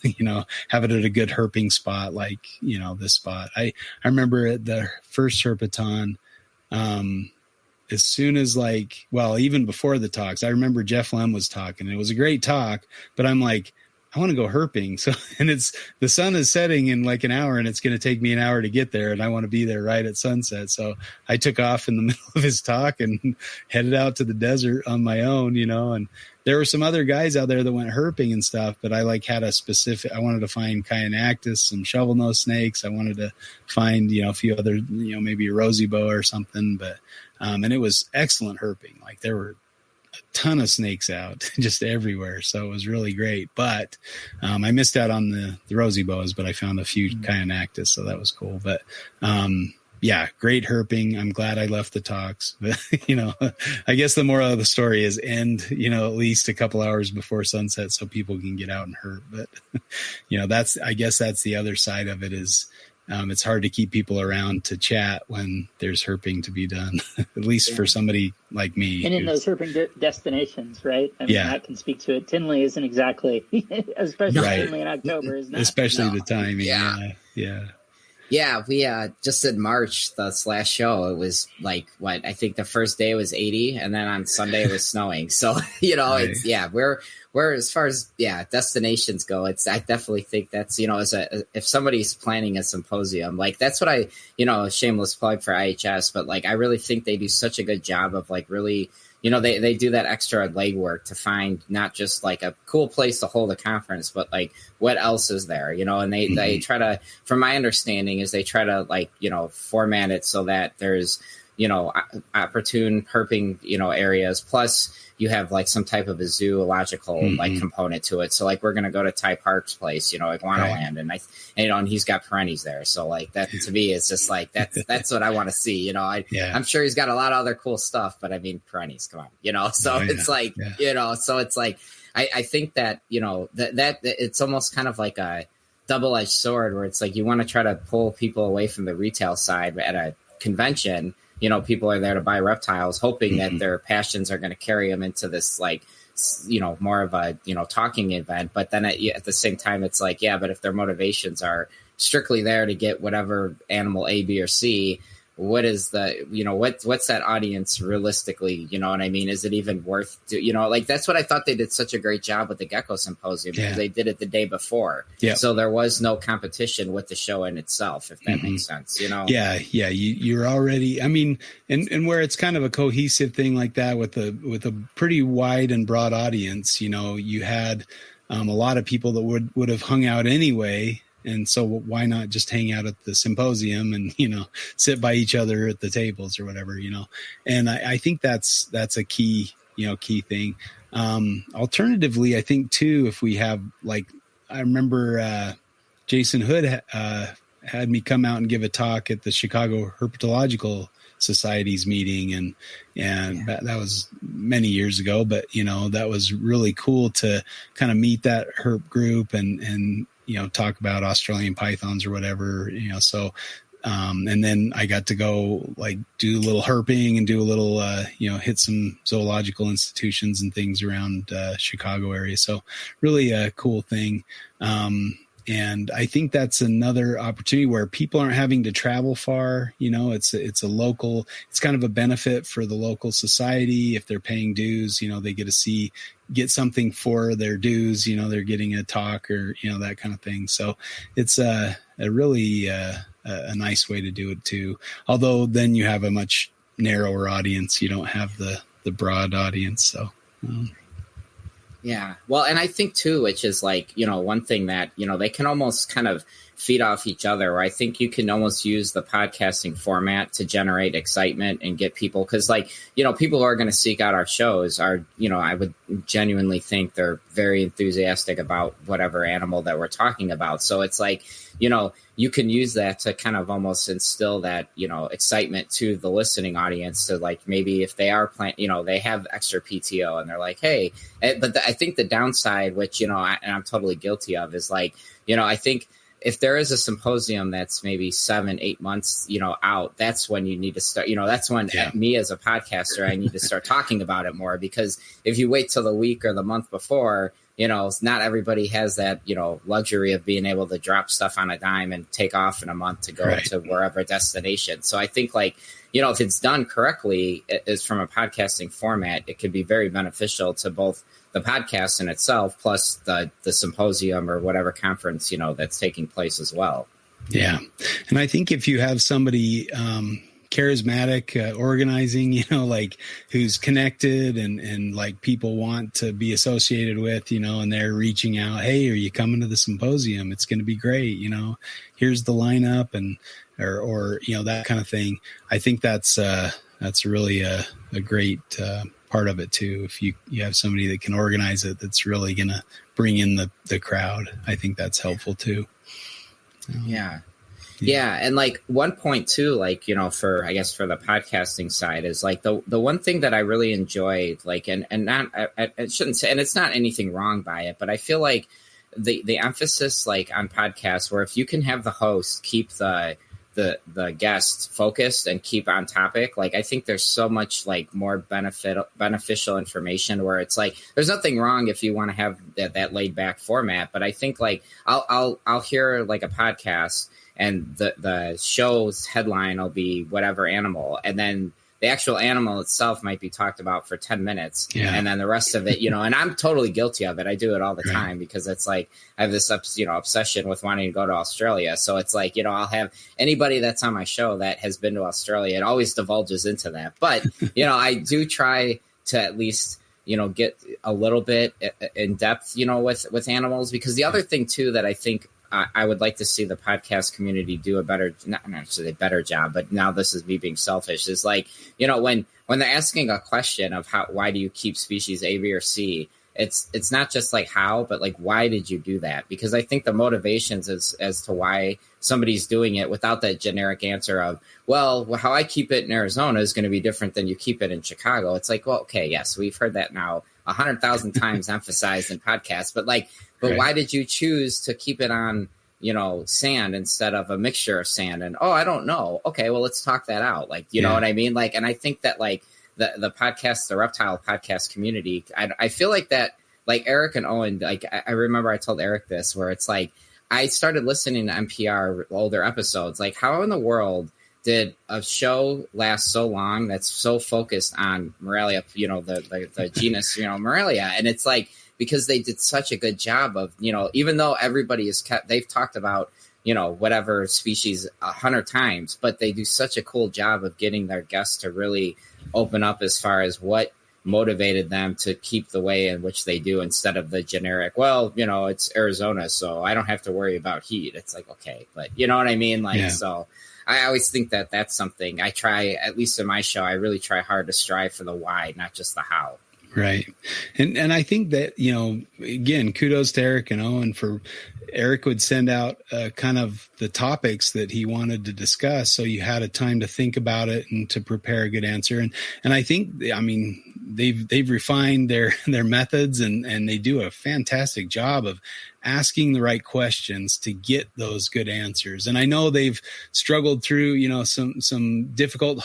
have it at a good herping spot like, this spot. I remember at the first Herpaton, as soon as even before the talks, I remember Jeff Lem was talking. It was a great talk, but I'm like, I want to go herping. So, and the sun is setting in like an hour and it's going to take me an hour to get there. And I want to be there right at sunset. So I took off in the middle of his talk and headed out to the desert on my own, and there were some other guys out there that went herping and stuff, but I had I wanted to find Cyanactis, some shovel nose snakes. I wanted to find, a few other, maybe a rosy boa or something, but, and it was excellent herping. Like there were a ton of snakes out just everywhere. So it was really great, but, I missed out on the rosy boas, but I found a few Cyanactis. So that was cool. But, great herping. I'm glad I left the talks, but I guess the moral of the story is end, at least a couple hours before sunset so people can get out and herp. But, I guess that's the other side of it is, it's hard to keep people around to chat when there's herping to be done, at least for somebody like me. And in those herping destinations, right? I mean, that can speak to it. Tinley isn't exactly, especially Tinley in October, is not. Especially the timing. Yeah, we just in March, this last show, it was I think the first day was 80 and then on Sunday it was snowing. So, it's, we're as far as, destinations go, I definitely think that's, if somebody's planning a symposium, that's what shameless plug for IHS, but I really think they do such a good job of really, they do that extra legwork to find not just a cool place to hold a conference, but what else is there, and they try to, from my understanding is they try to format it so that there's, opportune herping, areas. Plus you have some type of a zoological component to it. So we're going to go to Ty Park's place, Iguanaland, and he's got perennies there. So that to me, it's just that's what I want to see. I'm sure he's got a lot of other cool stuff, but I mean, perennies, come on, so it's so it's I think that, that it's almost kind of like a double-edged sword where it's you want to try to pull people away from the retail side at a convention. People are there to buy reptiles, hoping that their passions are going to carry them into this, more of a, talking event. But then at the same time, it's but if their motivations are strictly there to get whatever animal A, B, or C, what is the, what's that audience realistically? You know what I mean? Is it even worth, like that's what I thought they did such a great job with the Gecko Symposium because they did it the day before. Yeah. So there was no competition with the show in itself, if that makes sense, Yeah. You're already, I mean, and where it's kind of a cohesive thing like that with a pretty wide and broad audience, you had a lot of people that would have hung out anyway. And so why not just hang out at the symposium and, sit by each other at the tables or whatever, and I think that's a key thing. Alternatively, I think too, if we have I remember Jason Hood had me come out and give a talk at the Chicago Herpetological Society's meeting. And that was many years ago, but that was really cool to kind of meet that herp group and talk about Australian pythons or whatever, so, and then I got to go do a little herping and do a little, hit some zoological institutions and things around Chicago area. So really a cool thing. And I think that's another opportunity where people aren't having to travel far. It's a local, it's kind of a benefit for the local society. If they're paying dues, they get something for their dues, they're getting a talk or, that kind of thing. So it's a really a nice way to do it too. Although then you have a much narrower audience. You don't have the broad audience. So, yeah. Well, and I think too, which is one thing that, they can almost kind of feed off each other. Or I think you can almost use the podcasting format to generate excitement and get people. Cause people who are going to seek out our shows are, I would genuinely think they're very enthusiastic about whatever animal that we're talking about. So it's you can use that to kind of almost instill that, excitement to the listening audience to maybe if they are they have extra PTO and they're like, hey, but I think the downside, which, and I'm totally guilty of is I think if there is a symposium that's maybe 7-8 months, out, that's when you need to start, that's when me as a podcaster, I need to start talking about it more, because if you wait till the week or the month before, not everybody has that, luxury of being able to drop stuff on a dime and take off in a month to go to wherever destination. So I think if it's done correctly, is from a podcasting format, it could be very beneficial to both the podcast in itself, plus the symposium or whatever conference, that's taking place as well. Yeah. And I think if you have somebody charismatic, organizing, who's connected and people want to be associated with, and they're reaching out, hey, are you coming to the symposium? It's going to be great. Here's the lineup or that kind of thing. I think that's really a great, part of it too. If you have somebody that can organize it, that's really going to bring in the crowd. I think that's helpful too. Yeah. And one point too, for the podcasting side is the one thing that I really enjoyed, and not, I shouldn't say, and it's not anything wrong by it, but I feel like the emphasis on podcasts where if you can have the host keep the guest focused and keep on topic, I think there's so much more beneficial information where it's there's nothing wrong if you want to have that laid back format, but I think I'll hear a podcast and the show's headline will be whatever animal, and then the actual animal itself might be talked about for 10 minutes. Yeah. And then the rest of it, and I'm totally guilty of it. I do it all the time because it's I have this, obsession with wanting to go to Australia. So it's I'll have anybody that's on my show that has been to Australia. It always divulges into that. But, I do try to at least, get a little bit in depth, with animals, because the other thing too, that I think I would like to see the podcast community do a better, not necessarily a better job, but now this is me being selfish, is when they're asking a question of why do you keep species A, B, or C, it's not just how, but why did you do that? Because I think the motivations as to why somebody's doing it without that generic answer of, well, how I keep it in Arizona is going to be different than you keep it in Chicago. It's well, okay, yes, we've heard that now 100,000 times emphasized in podcasts, but why did you choose to keep it on, sand instead of a mixture of sand? And, I don't know. Okay, well, let's talk that out. You know what I mean? And I think that the podcast, the reptile podcast community, I feel that Eric and Owen, I remember I told Eric this, where it's I started listening to NPR older episodes. How in the world did a show last so long that's so focused on Morelia, you know, the genus, you know, Morelia. And it's like, because they did such a good job of, you know, even though everybody is they've talked about, you know, whatever species 100 times, but they do such a cool job of getting their guests to really open up as far as what motivated them to keep the way in which they do, instead of the generic, well, you know, it's Arizona, so I don't have to worry about heat. It's like, okay, but you know what I mean? Like, so I always think that that's something I try, at least in my show, I really try hard to strive for the why, not just the how. Right. And I think that, you know, again, kudos to Eric and Owen for Eric would send out kind of the topics that he wanted to discuss. So you had a time to think about it and to prepare a good answer. And I think, I mean, they've refined their methods and they do a fantastic job of asking the right questions to get those good answers. And I know they've struggled through, you know, some difficult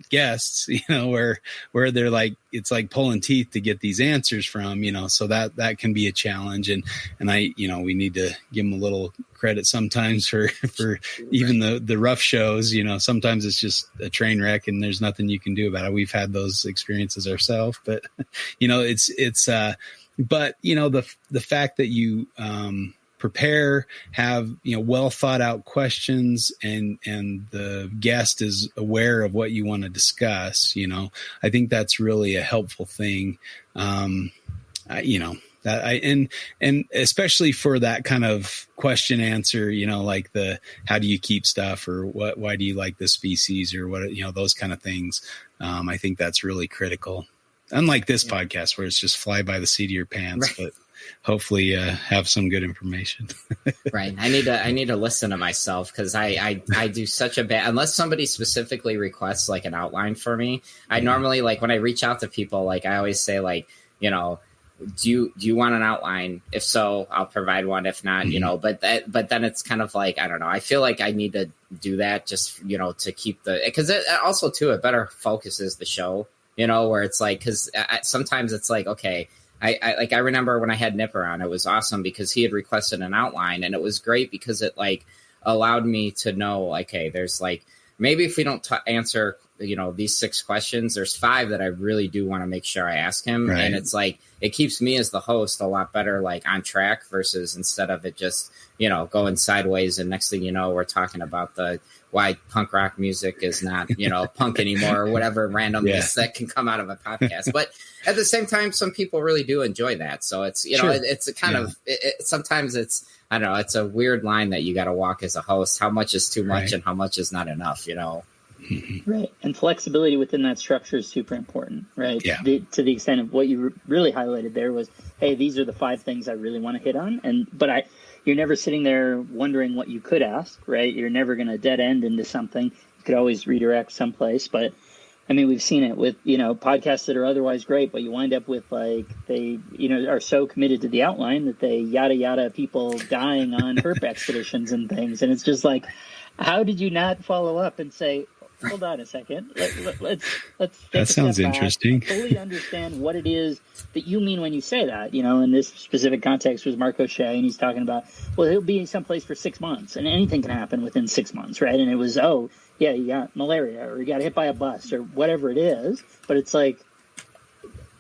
guests, you know, where they're like, it's like pulling teeth to get these answers from, you know, so that can be a challenge. And I, you know, we need to give them a little credit sometimes for even the rough shows, you know, sometimes it's just a train wreck and there's nothing you can do about it. We've had those experiences ourselves, but you know, but you know, the fact that you prepare, have, you know, well thought out questions, and the guest is aware of what you want to discuss, you know, I think that's really a helpful thing. You know, that and especially for that kind of question answer, you know, like how do you keep stuff, or why do you like this species, or what, you know, those kind of things. I think that's really critical. Unlike this podcast where it's just fly by the seat of your pants, right. But hopefully have some good information. Right. I need to listen to myself, because I do such a bad, unless somebody specifically requests like an outline for me. I normally, like, when I reach out to people, like I always say, like, you know, do you want an outline? If so, I'll provide one. If not, you know, but then it's kind of like, I don't know. I feel like I need to do that just, you know, to keep because it also too, it better focuses the show. You know, where it's like, because sometimes it's like, okay, I remember when I had Nipper on, it was awesome because he had requested an outline, and it was great because it like allowed me to know, okay, there's like, maybe if we don't answer, you know, these 6 questions, there's 5 that I really do want to make sure I ask him. Right. And it's like, it keeps me as the host a lot better, like on track, versus instead of it just, you know, going sideways. And next thing you know, we're talking about why punk rock music is not, you know, punk anymore, or whatever randomness that can come out of a podcast. But at the same time, some people really do enjoy that. So it's, you know, it's a kind of, sometimes it's, I don't know, it's a weird line that you got to walk as a host. How much is too much and how much is not enough, you know? Right. And flexibility within that structure is super important, right? Yeah. To the extent of what you really highlighted there was, hey, these are the 5 things I really want to hit on. But you're never sitting there wondering what you could ask, right? You're never going to dead end into something. You could always redirect someplace. But I mean, we've seen it with, you know, podcasts that are otherwise great, but you wind up with like, they, you know, are so committed to the outline that they yada yada people dying on herp expeditions and things. And it's just like, how did you not follow up and say, hold on a second. Let's that sounds interesting. Fully understand what it is that you mean when you say that. You know, in this specific context was Mark O'Shea, and he's talking about, well, he'll be someplace for 6 months, and anything can happen within 6 months, right? And it was, oh, yeah, you got malaria, or you got hit by a bus, or whatever it is. But it's like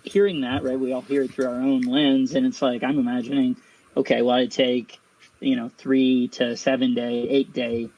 hearing that, right? We all hear it through our own lens, and it's like I'm imagining, okay, well, I take, you know, 3 to 7 day, 8 day.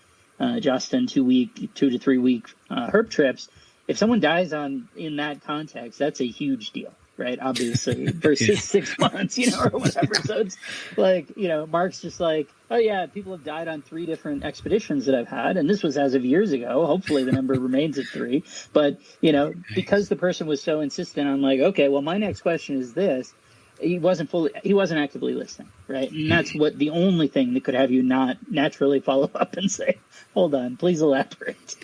Justin 2 to 3 week herp trips. If someone dies in that context, that's a huge deal, right? Obviously, versus 6 months, you know, or whatever. So it's like, you know, Mark's just like, oh yeah, people have died on 3 different expeditions that I've had, and this was as of years ago. Hopefully, the number remains at 3. But you know, because the person was so insistent on like, okay, well, my next question is this. He wasn't actively listening, right? And that's what the only thing that could have you not naturally follow up and say, hold on, please elaborate.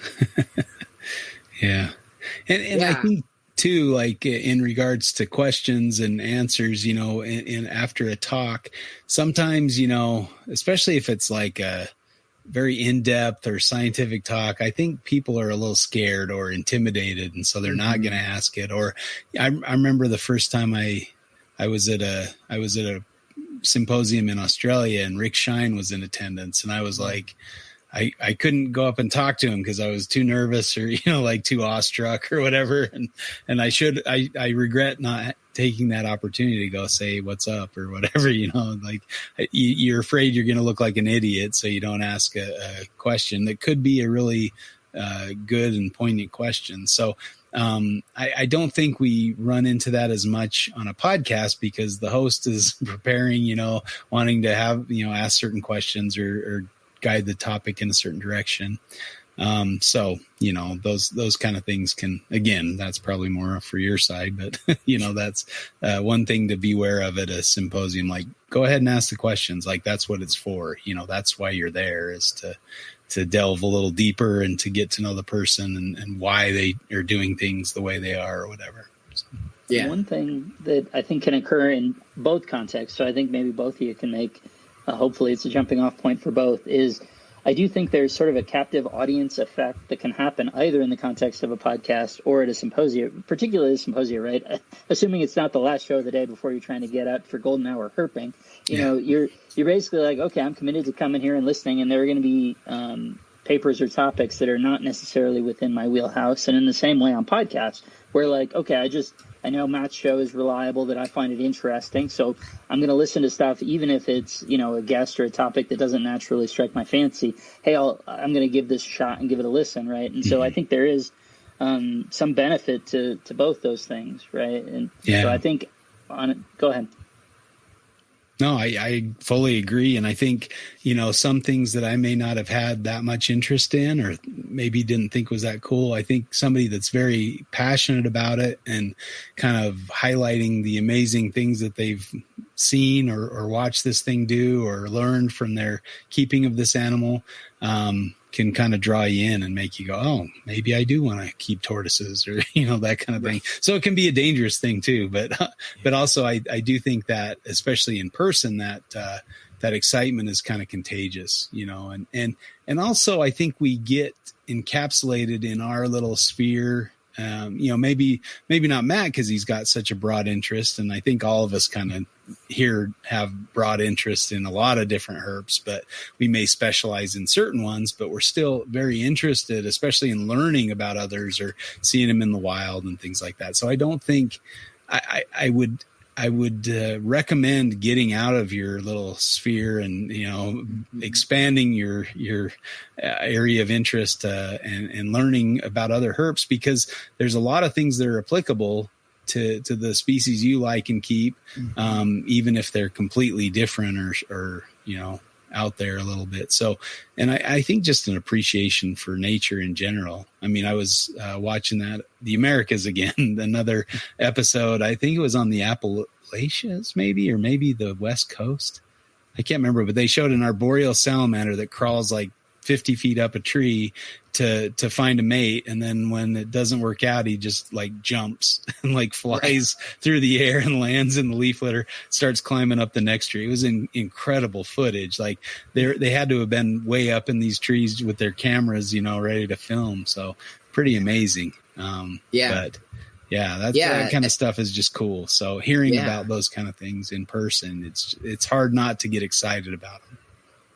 Yeah. And I think too, like in regards to questions and answers, you know, in after a talk, sometimes, you know, especially if it's like a very in-depth or scientific talk, I think people are a little scared or intimidated. And so they're not going to ask it. Or I remember the first time I was at a symposium in Australia, and Rick Shine was in attendance, and I was like, I couldn't go up and talk to him because I was too nervous or, like too awestruck or whatever. And I regret not taking that opportunity to go say what's up or whatever, like you're afraid you're going to look like an idiot. So you don't ask a question that could be a really good and poignant question. So I don't think we run into that as much on a podcast because the host is preparing, wanting to have, ask certain questions or guide the topic in a certain direction. So, those kind of things can, again, that's probably more for your side, but that's one thing to beware of at a symposium. Like, go ahead and ask the questions. Like, that's what it's for. That's why you're there, is to delve a little deeper and to get to know the person and why they are doing things the way they are or whatever. So, yeah. One thing that I think can occur in both contexts, so I think maybe both of you can make, hopefully it's a jumping off point for both, is I do think there's sort of a captive audience effect that can happen either in the context of a podcast or at a symposium, particularly a symposium, right? Assuming it's not the last show of the day before you're trying to get out for golden hour herping. You're basically like, okay, I'm committed to coming here and listening, and there are going to be papers or topics that are not necessarily within my wheelhouse. And in the same way on podcasts, where like, okay, I know Matt's show is reliable, that I find it interesting, so I'm going to listen to stuff, even if it's, a guest or a topic that doesn't naturally strike my fancy. Hey, I'm going to give this a shot and give it a listen, right? And so I think there is some benefit to both those things, right? And so I think go ahead. No, I fully agree. And I think, some things that I may not have had that much interest in or maybe didn't think was that cool. I think somebody that's very passionate about it and kind of highlighting the amazing things that they've seen or watched this thing do or learned from their keeping of this animal can kind of draw you in and make you go, oh, maybe I do want to keep tortoises or, that kind of thing. So it can be a dangerous thing too. But also I do think that, especially in person, that excitement is kind of contagious, and also I think we get encapsulated in our little sphere. Maybe not Matt, because he's got such a broad interest. And I think all of us kind of here have broad interest in a lot of different herps, but we may specialize in certain ones, but we're still very interested, especially in learning about others or seeing them in the wild and things like that. So I don't think I would recommend getting out of your little sphere and, expanding your area of interest and learning about other herps, because there's a lot of things that are applicable to the species you like and keep, even if they're completely different or out there a little bit. So, and I think just an appreciation for nature in general. I mean, I was watching the Americas again, another episode. I think it was on the Appalachians, maybe the West Coast. I can't remember, but they showed an arboreal salamander that crawls like 50 feet up a tree to find a mate. And then when it doesn't work out, he just like jumps and like flies through the air and lands in the leaf litter, starts climbing up the next tree. It was incredible footage. Like they had to have been way up in these trees with their cameras, ready to film. So pretty amazing. That kind of stuff is just cool. So hearing about those kind of things in person, it's hard not to get excited about them.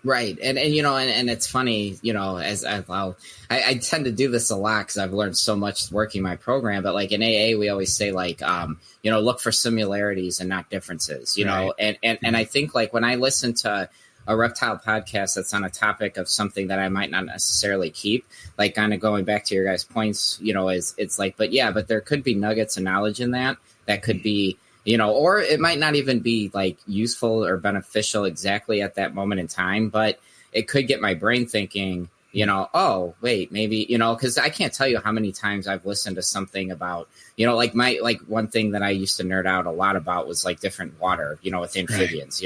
Right. And it's funny, as I tend to do this a lot because I've learned so much working my program. But like in AA, we always say like, look for similarities and not differences, know, and I think like when I listen to a reptile podcast that's on a topic of something that I might not necessarily keep, like kind of going back to your guys' points, it's like, but there could be nuggets of knowledge in that could be, or it might not even be like useful or beneficial exactly at that moment in time, but it could get my brain thinking, oh, wait, maybe, because I can't tell you how many times I've listened to something about, like one thing that I used to nerd out a lot about was like different water, with amphibians,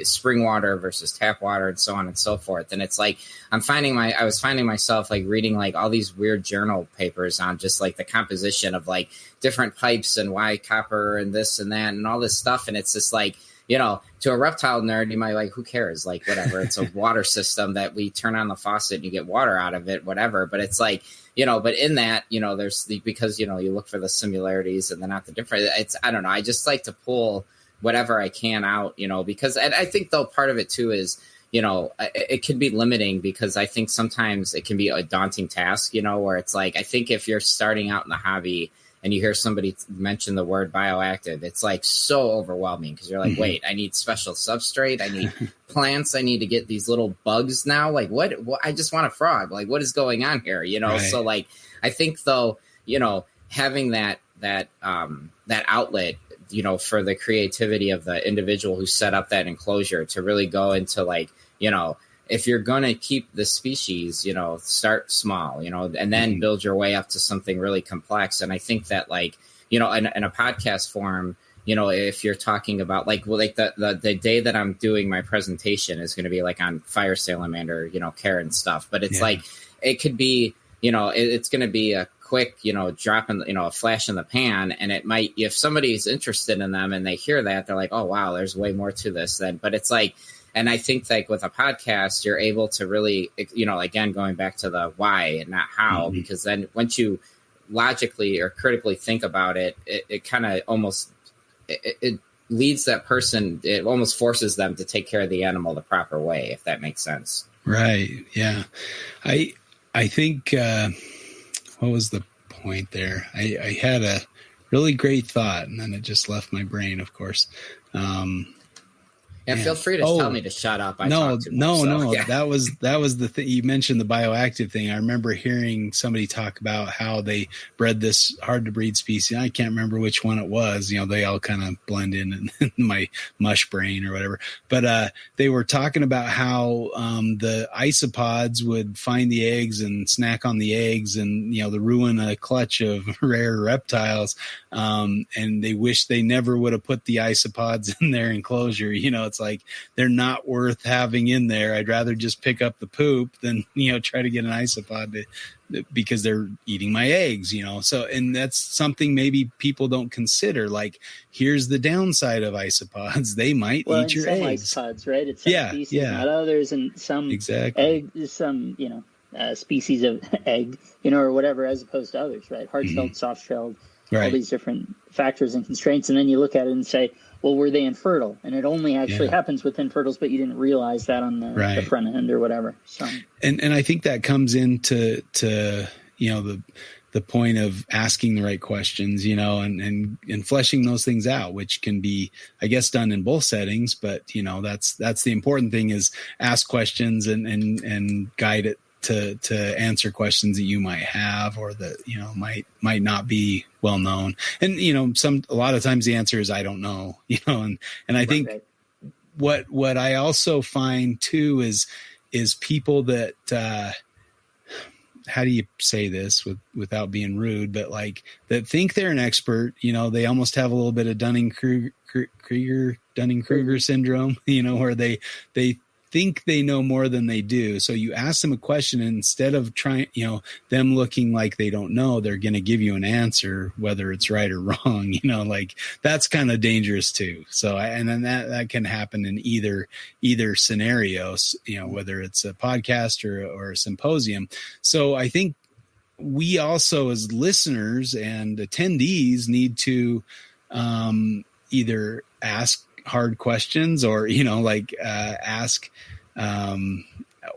spring water versus tap water and so on and so forth. And it's like, I was finding myself like reading like all these weird journal papers on just like the composition of like different pipes and why copper and this and that and all this stuff. And it's just like, to a reptile nerd, you might like, who cares? Like, whatever. It's a water system that we turn on the faucet and you get water out of it, whatever. But it's like, but in that, there's because, you look for the similarities and then not the different. I don't know. I just like to pull whatever I can out, because and I think though part of it too is, it could be limiting, because I think sometimes it can be a daunting task, where it's like, I think if you're starting out in the hobby and you hear somebody mention the word bioactive, it's like so overwhelming, because you're like, wait, I need special substrate. I need plants. I need to get these little bugs now. Like what I just want a frog. Like, what is going on here? Right. So like, I think though, having that outlet, for the creativity of the individual who set up that enclosure to really go into like, if you're going to keep the species, start small, and then build your way up to something really complex. And I think that like, in a podcast form, if you're talking about like, well, like the day that I'm doing my presentation is going to be like on fire salamander, care and stuff. But it's like, it could be, it's going to be a quick, drop in, a flash in the pan. And it might, if somebody's interested in them and they hear that, they're like, oh, wow, there's way more to this then. But it's like, and I think like with a podcast, you're able to really, again, going back to the why and not how, because then once you logically or critically think about it, it kind of almost, it leads that person, it almost forces them to take care of the animal the proper way, if that makes sense. Right. Yeah. I think, what was the point there? I had a really great thought, and then it just left my brain, of course. And feel free to tell me to shut up. No. Yeah. That was the thing. You mentioned the bioactive thing. I remember hearing somebody talk about how they bred this hard to breed species. I can't remember which one it was. They all kind of blend in my mush brain or whatever. But they were talking about how the isopods would find the eggs and snack on the eggs, and the ruin a clutch of rare reptiles. And they wish they never would have put the isopods in their enclosure. It's like, they're not worth having in there. I'd rather just pick up the poop than, try to get an isopod because they're eating my eggs, So, and that's something maybe people don't consider. Like, here's the downside of isopods. They might eat your eggs. Isopods, right? It's some species, not others. And some egg, some, species of egg, or whatever, as opposed to others, right? Hard-shelled, soft-shelled, all these different factors and constraints. And then you look at it and say, well, were they infertile? And it only actually happens with infertiles, but you didn't realize that on the front end or whatever. So, and I think that comes into the point of asking the right questions, and fleshing those things out, which can be, I guess, done in both settings. But that's the important thing, is ask questions and guide it to answer questions that you might have, or that might not be well known. And a lot of times the answer is I don't know. And I think what I also find too is people that how do you say this without being rude, but like, that think they're an expert. They almost have a little bit of Dunning-Kruger syndrome, where they think they know more than they do. So you ask them a question, and instead of trying, them looking like they don't know, they're going to give you an answer, whether it's right or wrong, like, that's kind of dangerous too. So, and then that can happen in either scenarios, whether it's a podcast or a symposium. So I think we also, as listeners and attendees, need to either ask hard questions, or ask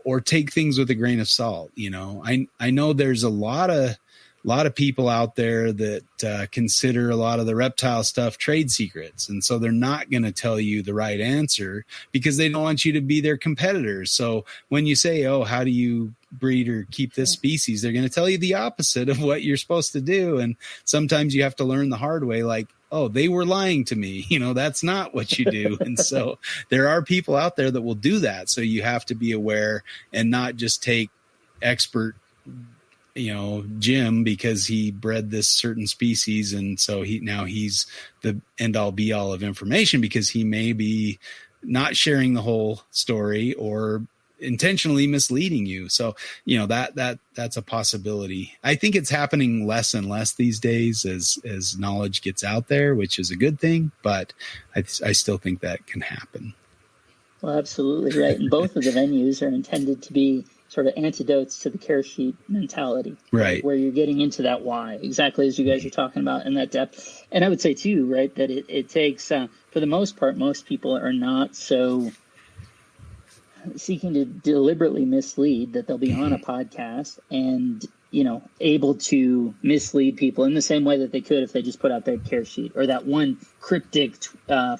or take things with a grain of salt. I know there's a lot of people out there that consider a lot of the reptile stuff trade secrets, and so they're not going to tell you the right answer because they don't want you to be their competitors. So when you say, oh, how do you breed or keep this species, they're going to tell you the opposite of what you're supposed to do. And sometimes you have to learn the hard way, like, oh, they were lying to me. That's not what you do. And so there are people out there that will do that. So you have to be aware and not just take expert, Jim, because he bred this certain species. And so he's the end all be all of information, because he may be not sharing the whole story or intentionally misleading you. So, that's a possibility. I think it's happening less and less these days as knowledge gets out there, which is a good thing, but I still think that can happen. Well, absolutely right. And both of the venues are intended to be sort of antidotes to the care sheet mentality, right? Where you're getting into that why, exactly as you guys are talking about, in that depth. And I would say too, right, that it takes, for the most part, most people are not so, seeking to deliberately mislead, that they'll be on a podcast and, able to mislead people in the same way that they could if they just put out their care sheet or that one cryptic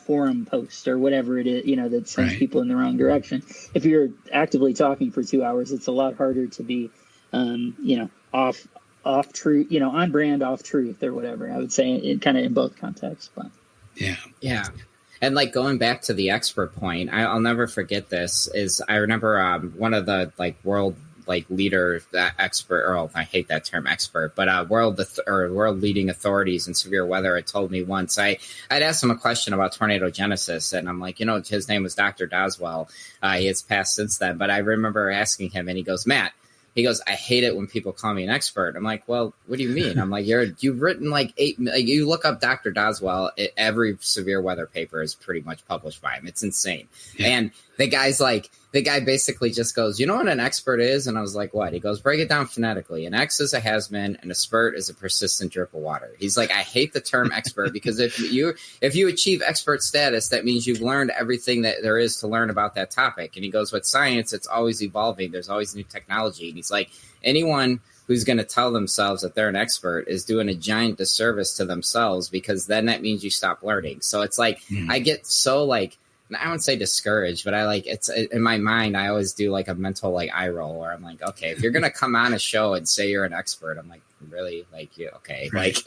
forum post or whatever it is, that sends people in the wrong direction. If you're actively talking for 2 hours, it's a lot harder to be, off truth, on brand, off truth or whatever. I would say it kind of in both contexts, but yeah. And like going back to the expert point, I'll never forget this. Is I remember one of the world leader expert, or I hate that term expert, but world leading authorities in severe weather had told me once. I'd asked him a question about tornado genesis, and I'm like, his name was Dr. Doswell. He has passed since then, but I remember asking him, and he goes, Matt. He goes, I hate it when people call me an expert. I'm like, well, what do you mean? I'm like, you've written you look up Dr. Doswell, every severe weather paper is pretty much published by him. It's insane. Yeah. And the guy basically just goes, you know what an expert is? And I was like, what? He goes, break it down phonetically. An X is a has-been and a spurt is a persistent drip of water. He's like, I hate the term expert because if you achieve expert status, that means you've learned everything that there is to learn about that topic. And he goes, with science, it's always evolving. There's always new technology. And he's like, anyone who's going to tell themselves that they're an expert is doing a giant disservice to themselves, because then that means you stop learning. So it's like, I get so I wouldn't say discouraged, but it's in my mind, I always do a mental eye roll where I'm like, okay, if you're going to come on a show and say you're an expert, I'm like, really? Okay. Right.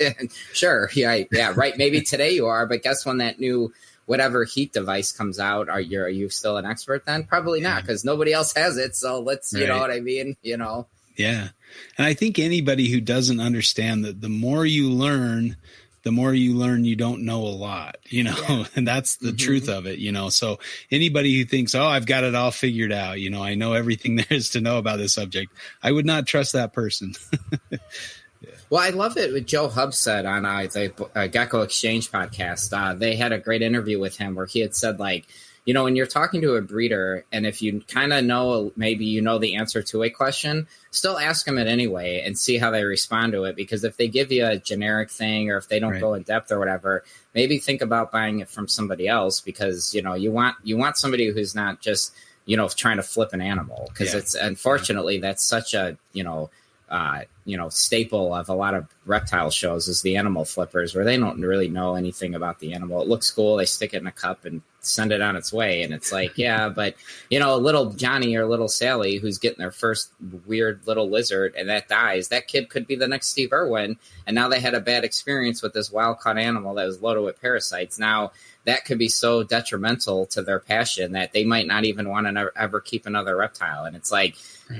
Sure. Yeah. Right. Maybe today you are, but guess when that new whatever heat device comes out, are you still an expert then? Probably not, because nobody else has it. So let's, you know what I mean? Yeah. And I think anybody who doesn't understand that the more you learn you don't know a lot, and that's the truth of it, So anybody who thinks, oh, I've got it all figured out, I know everything there is to know about this subject, I would not trust that person. Well, I love it what Joe Hubbs said on the Gecko Exchange podcast. They had a great interview with him where he had said, when you're talking to a breeder, and if you kind of know, maybe the answer to a question, still ask them it anyway and see how they respond to it. Because if they give you a generic thing, or if they don't go in depth or whatever, maybe think about buying it from somebody else, because, you want somebody who's not just, trying to flip an animal, because it's unfortunately that's such a, staple of a lot of reptile shows is the animal flippers, where they don't really know anything about the animal. It looks cool. They stick it in a cup and send it on its way. And it's like, yeah, but little Johnny or little Sally, who's getting their first weird little lizard and that dies, that kid could be the next Steve Irwin. And now they had a bad experience with this wild caught animal that was loaded with parasites. Now that could be so detrimental to their passion that they might not even want to ever keep another reptile. And it's like,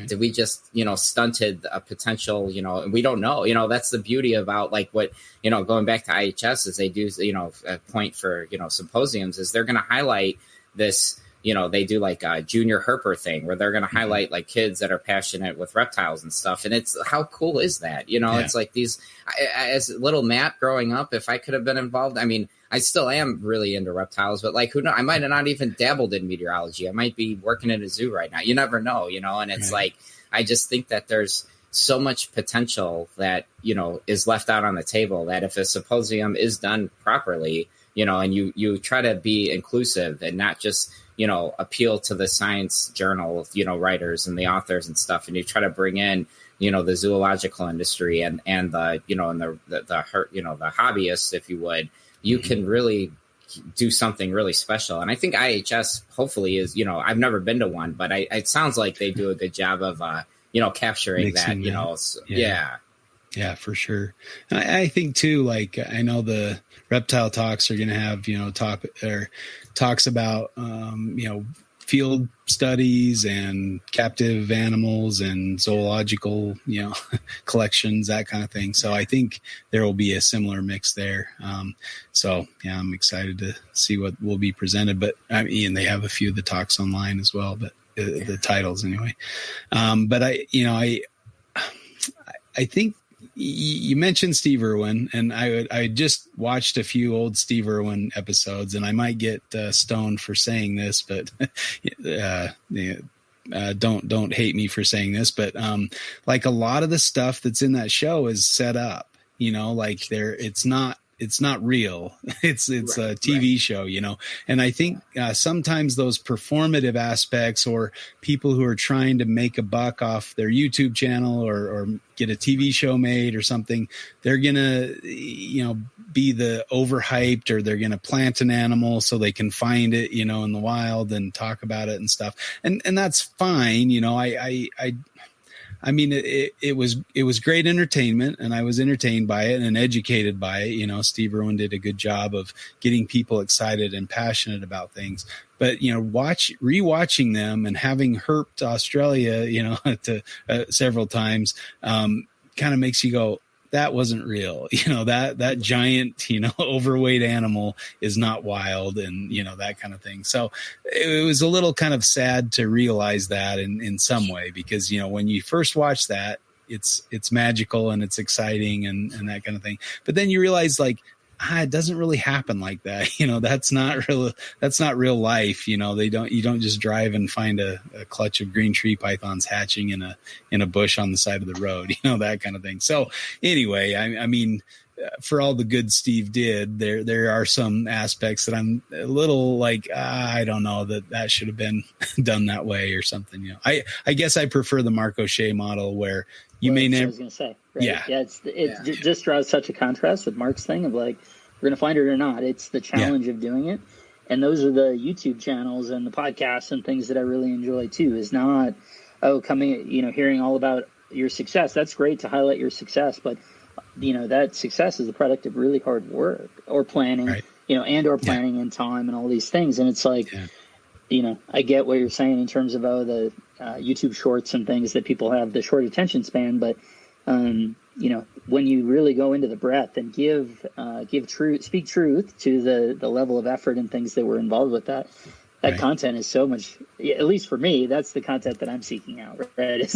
did we just, stunted a potential, and we don't know, that's the beauty about what, going back to IHS is they do, a point for, symposiums is they're going to highlight this, they do a junior herper thing where they're going to highlight kids that are passionate with reptiles and stuff. And it's, how cool is that? It's like these, as little Matt growing up, if I could have been involved, I mean, I still am really into reptiles, but who knows? I might have not even dabbled in meteorology. I might be working in a zoo right now. You never know, and it's I just think that there's so much potential that, is left out on the table, that if a symposium is done properly, and you try to be inclusive and not just, appeal to the science journal, writers and the authors and stuff. And you try to bring in, the zoological industry and the, and the hobbyists, if you would, you can really do something really special. And I think IHS hopefully is, I've never been to one, but it sounds like they do a good job of, capturing mixing that, Yeah, for sure. And I think too, I know the reptile talks are going to have, talks about, field studies and captive animals and zoological, collections, that kind of thing. So I think there will be a similar mix there. I'm excited to see what will be presented, but they have a few of the talks online as well, but the titles anyway. But I think you mentioned Steve Irwin, and I just watched a few old Steve Irwin episodes, and I might get stoned for saying this, but don't hate me for saying this, but a lot of the stuff that's in that show is set up, it's it's not real. It's a TV show, you know? And I think sometimes those performative aspects, or people who are trying to make a buck off their YouTube channel or get a TV show made or something, they're going to, you know, be the overhyped, or they're going to plant an animal so they can find it, you know, in the wild and talk about it and stuff. And that's fine. You know, I mean, it was great entertainment, and I was entertained by it and educated by it. You know, Steve Irwin did a good job of getting people excited and passionate about things. But, you know, rewatching them and having herped Australia, you know, to several times, kind of makes you go, that wasn't real. You know, that giant, you know, overweight animal is not wild, and, you know, that kind of thing. So it was a little kind of sad to realize that in some way, because, you know, when you first watch that, it's magical and it's exciting and that kind of thing. But then you realize, like, it doesn't really happen like that. You know, that's not real life. You know, you don't just drive and find a clutch of green tree pythons hatching in a bush on the side of the road, you know, that kind of thing. So anyway, I mean, for all the good Steve did, there are some aspects that I'm a little like, I don't know that should have been done that way or something. You know, I guess I prefer the Mark O'Shea model, where you may never. I was going to say, right? Yeah, it just draws such a contrast with Mark's thing of like, we're going to find it or not. It's the challenge of doing it. And those are the YouTube channels and the podcasts and things that I really enjoy too, is not, hearing all about your success. That's great to highlight your success, but, you know, that success is the product of really hard work or planning, you know, and or planning in time and all these things. And it's like, you know, I get what you're saying in terms of the YouTube shorts and things that people have the short attention span, but, you know, when you really go into the breadth and speak truth to the level of effort and things that were involved with that content is so much, at least for me, that's the content that I'm seeking out, right?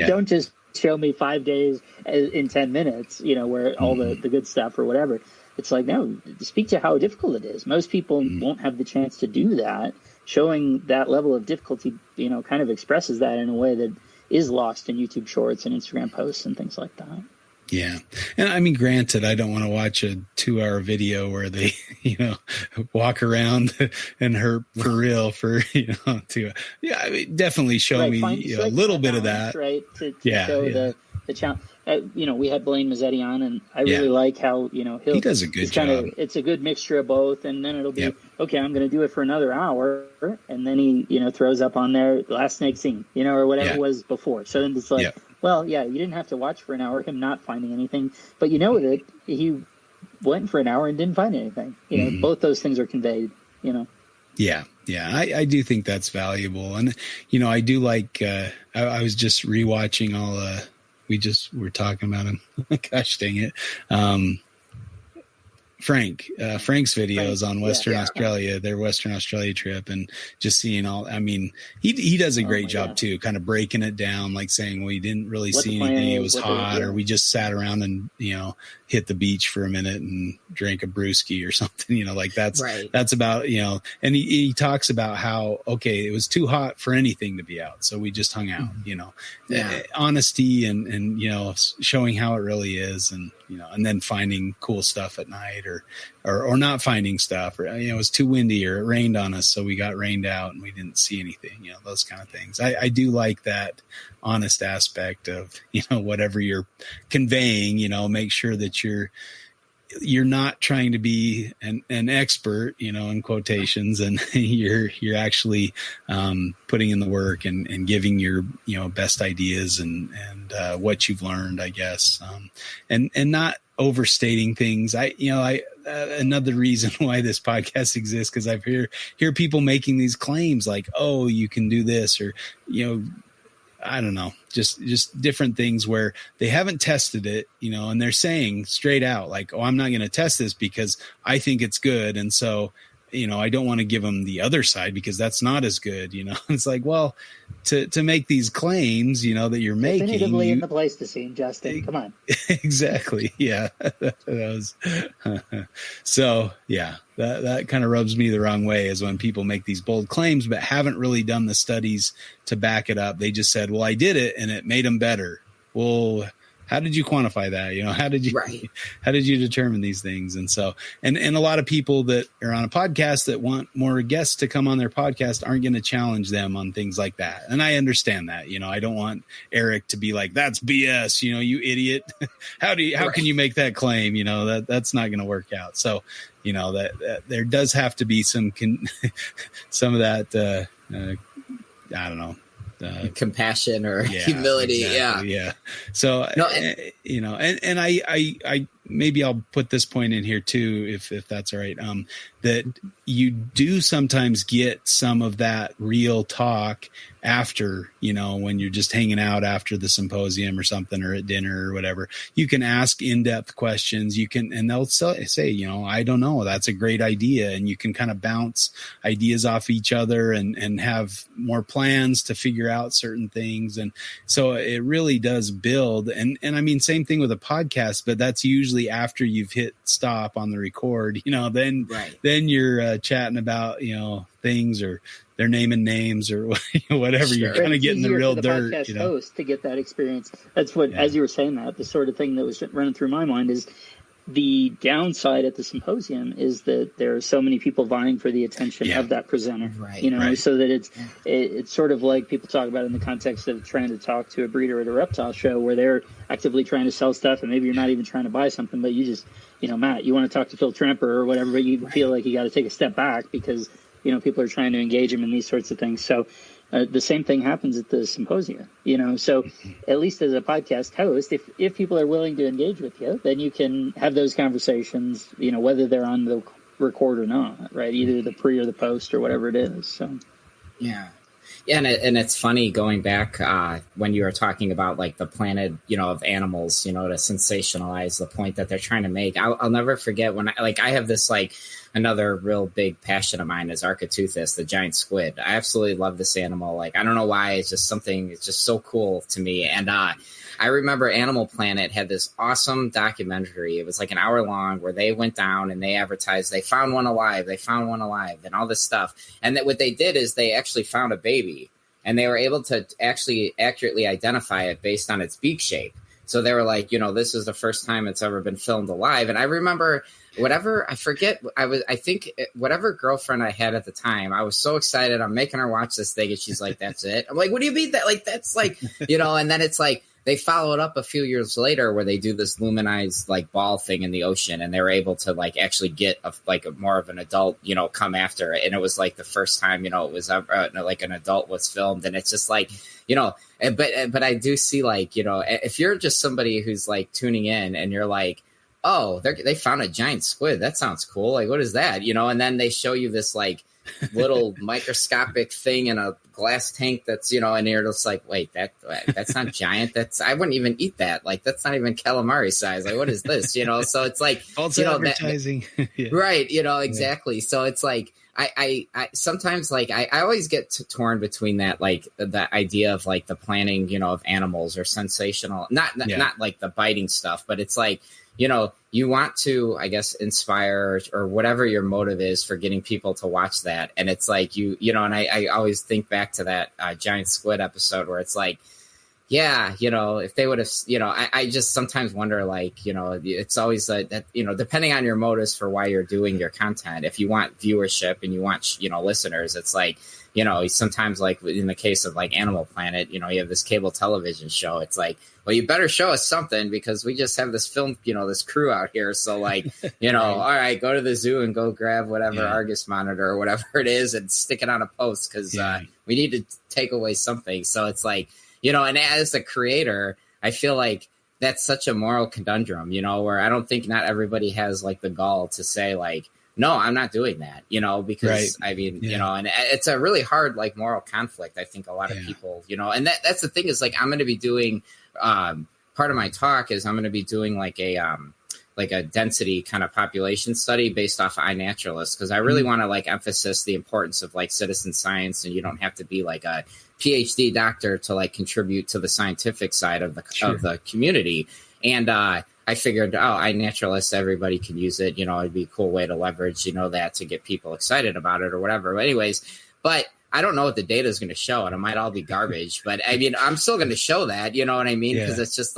Don't just show me 5 days in 10 minutes, you know, where all the good stuff or whatever. It's like, no, speak to how difficult it is. Most people won't have the chance to do that. Showing that level of difficulty, you know, kind of expresses that in a way that is lost in YouTube shorts and Instagram posts and things like that. Yeah. And I mean, granted, I don't want to watch a 2-hour video where they, you know, walk around and herp for real for, you know, I mean, definitely show me a little bit of that. Right. To show the challenge. You know, we had Blaine Mazzetti on, and I really like how, you know, he does a good job. It's a good mixture of both. And then it'll be, okay, I'm going to do it for another hour. And then he, you know, throws up on there the last snake scene, you know, or whatever it was before. So then it's like, well, you didn't have to watch for an hour, him not finding anything, but you know that he went for an hour and didn't find anything. You know, both those things are conveyed, you know. Yeah. I do think that's valuable. And, you know, I do like, I was just rewatching all, we're talking about him. Gosh dang it. Frank's videos on Western Australia, their Western Australia trip, and just seeing he does a great job too, kind of breaking it down, like saying, we didn't really see anything. It was hot, or we just sat around and, you know, hit the beach for a minute and drank a brewski or something, you know, like that's about, you know, and he talks about how, okay, it was too hot for anything to be out. So we just hung out, you know, honesty and, you know, showing how it really is. And, you know, and then finding cool stuff at night or not finding stuff, or, you know, it was too windy or it rained on us, so we got rained out and we didn't see anything, you know, those kind of things. I do like that honest aspect of, you know, whatever you're conveying, you know, make sure that you're not trying to be an expert, you know, in quotations, and you're actually putting in the work and giving your, you know, best ideas and what you've learned, I guess, and not overstating things. Another reason why this podcast exists, because I hear people making these claims like, oh, you can do this, or, you know, I don't know, just different things where they haven't tested it, you know, and they're saying straight out like, oh, I'm not going to test this because I think it's good. And so, you know, I don't want to give them the other side because that's not as good, you know. It's like, well, to make these claims, you know, that you're making. Definitively in the Pleistocene, Justin. Come on. Exactly. Yeah. That was, so yeah, that kind of rubs me the wrong way, is when people make these bold claims, but haven't really done the studies to back it up. They just said, well, I did it and it made them better. Well, how did you quantify that? How did you determine these things? And so, and a lot of people that are on a podcast that want more guests to come on their podcast aren't going to challenge them on things like that. And I understand that. I don't want Eric to be like, that's BS, you idiot. How can you make that claim? That's not going to work out. So, that there does have to be some of that, I don't know, compassion or humility. Exactly, yeah. So, no, and I maybe I'll put this point in here too, if that's all right. That you do sometimes get some of that real talk after, when you're just hanging out after the symposium or something, or at dinner or whatever. You can ask in-depth questions. And they'll say, I don't know, that's a great idea. And you can kind of bounce ideas off each other and have more plans to figure out certain things. And so it really does build. And I mean, same thing with a podcast, but that's usually after you've hit stop on the record, then you're chatting about, things, or they're naming names or whatever. Sure. You're kind of getting the real dirt. Podcast host to get that experience. That's what, as you were saying that, the sort of thing that was running through my mind is the downside at the symposium is that there are so many people vying for the attention of that presenter, so that it's sort of like people talk about in the context of trying to talk to a breeder at a reptile show where they're actively trying to sell stuff, and maybe you're not even trying to buy something, but you just, Matt, you want to talk to Phil Tramper or whatever, but you feel like you got to take a step back because, people are trying to engage him in these sorts of things. So the same thing happens at the symposia, so at least as a podcast host, if people are willing to engage with you, then you can have those conversations, whether they're on the record or not, right? Either the pre or the post or whatever it is. So, yeah. Yeah, and it's funny going back when you were talking about like the planet, of animals, to sensationalize the point that they're trying to make. I'll never forget when I have this another real big passion of mine is Architeuthis, the giant squid. I absolutely love this animal. I don't know why. It's just something. It's just so cool to me. And I remember Animal Planet had this awesome documentary. It was like an hour long where they went down and they advertised they found one alive, and all this stuff. And that what they did is they actually found a baby, and they were able to actually accurately identify it based on its beak shape. So they were like, this is the first time it's ever been filmed alive. And I remember whatever girlfriend I had at the time, I was so excited. I'm making her watch this thing, and she's like, that's it. I'm like, what do you mean that? That's and then it's like, they follow it up a few years later where they do this luminized ball thing in the ocean, and they were able to actually get a more of an adult, come after it. And it was the first time, it was ever, an adult was filmed. And it's just but I do see if you're just somebody who's tuning in and you're like, oh, they found a giant squid. That sounds cool. What is that? And then they show you this little microscopic thing in a glass tank that's and you're just like, wait, that's not giant. I wouldn't even eat that. That's not even calamari size. What is this? So it's false advertising. Right, exactly. Yeah. So it's I sometimes I always get torn between that the idea of the planning of animals or sensational, not the biting stuff, but it's you want to, I guess, inspire or whatever your motive is for getting people to watch that. And it's and I always think back to that giant squid episode where it's if they would have, I just sometimes wonder, it's always that, depending on your motives for why you're doing your content, if you want viewership and you want, listeners, it's sometimes in the case of Animal Planet, you have this cable television show. It's well, you better show us something because we just have this film, this crew out here. So all right, go to the zoo and go grab whatever Argus monitor or whatever it is and stick it on a post because we need to take away something. So it's and as a creator, I feel that's such a moral conundrum, where I don't think not everybody has the gall to say no, I'm not doing that, because I mean, and it's a really hard, moral conflict. I think a lot of people, and that's the thing is I'm going to be doing, part of my talk is I'm going to be doing a density kind of population study based off of iNaturalist, because I really want to emphasize the importance of citizen science, and you don't have to be a PhD doctor to contribute to the scientific side of the community. And I figured, iNaturalist, everybody can use it. It'd be a cool way to leverage, that to get people excited about it or whatever. But anyways, I don't know what the data is going to show, and it might all be garbage. But I mean, I'm still going to show that, you know what I mean? Because it's just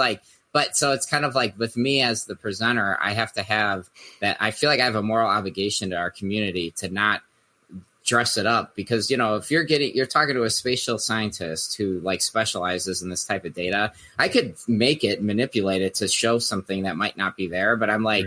But so it's kind of like with me as the presenter, I have to have that. I feel like I have a moral obligation to our community to not dress it up, because, you know, if you're talking to a spatial scientist who like specializes in this type of data, I could make it, manipulate it to show something that might not be there. But I'm like,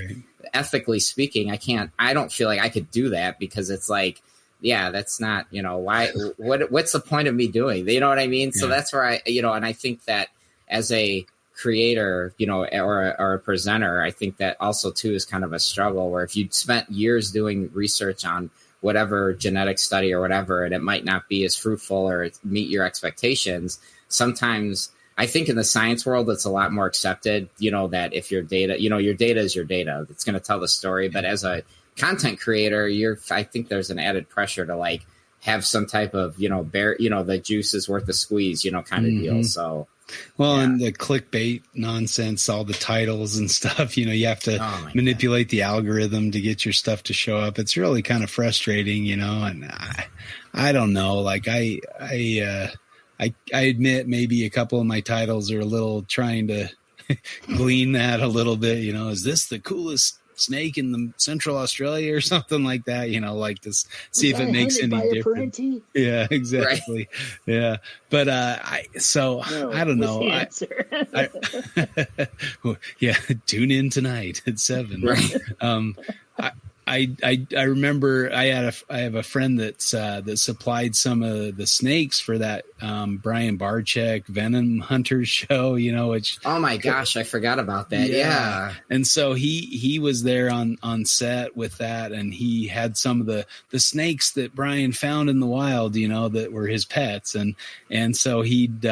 ethically speaking, I don't feel like I could do that, because it's like, yeah, that's not, you know, what's the point of me doing? You know what I mean? Yeah. So that's where and I think that as a creator, you know, or a presenter, I think that also too is kind of a struggle, where if you spent years doing research on whatever genetic study or whatever, and it might not be as fruitful or meet your expectations, sometimes I think in the science world, it's a lot more accepted, you know, that if your data, you know, your data is your data, it's going to tell the story. But as a content creator, I think there's an added pressure to like have some type of, you know, the juice is worth the squeeze, you know, kind of deal. So, well, and the clickbait nonsense, all the titles and stuff, you know, you have to manipulate the algorithm to get your stuff to show up. It's really kind of frustrating, you know, and I don't know, like I admit maybe a couple of my titles are a little trying to glean that a little bit, you know, is this the coolest snake in the Central Australia or something like that, you know, like to see if it makes any difference. Yeah, exactly. Right. Yeah. But I don't know. Yeah, tune in tonight at 7. Right. I remember I have a friend that supplied some of the snakes for that Brian Barczyk Venom Hunters show, you know, which, oh my gosh, I forgot about that. Yeah. And so he was there on set with that, and he had some of the snakes that Brian found in the wild, you know, that were his pets, and so he'd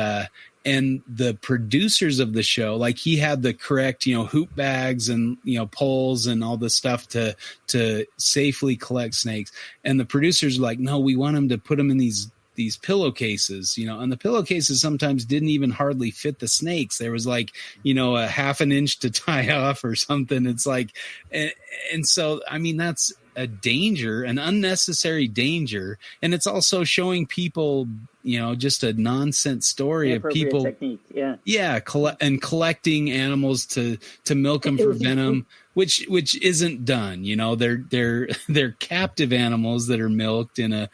and the producers of the show, like he had the correct, you know, hoop bags and, you know, poles and all this stuff to safely collect snakes. And the producers were like, no, we want them to put them in these pillowcases, you know, and the pillowcases sometimes didn't even hardly fit the snakes. There was like, you know, a half an inch to tie off or something. It's like, and so, I mean, that's a danger, an unnecessary danger. And it's also showing people, you know, just a nonsense story of people technique. Collecting animals to milk them for venom, which isn't done. You know, they're captive animals that are milked in a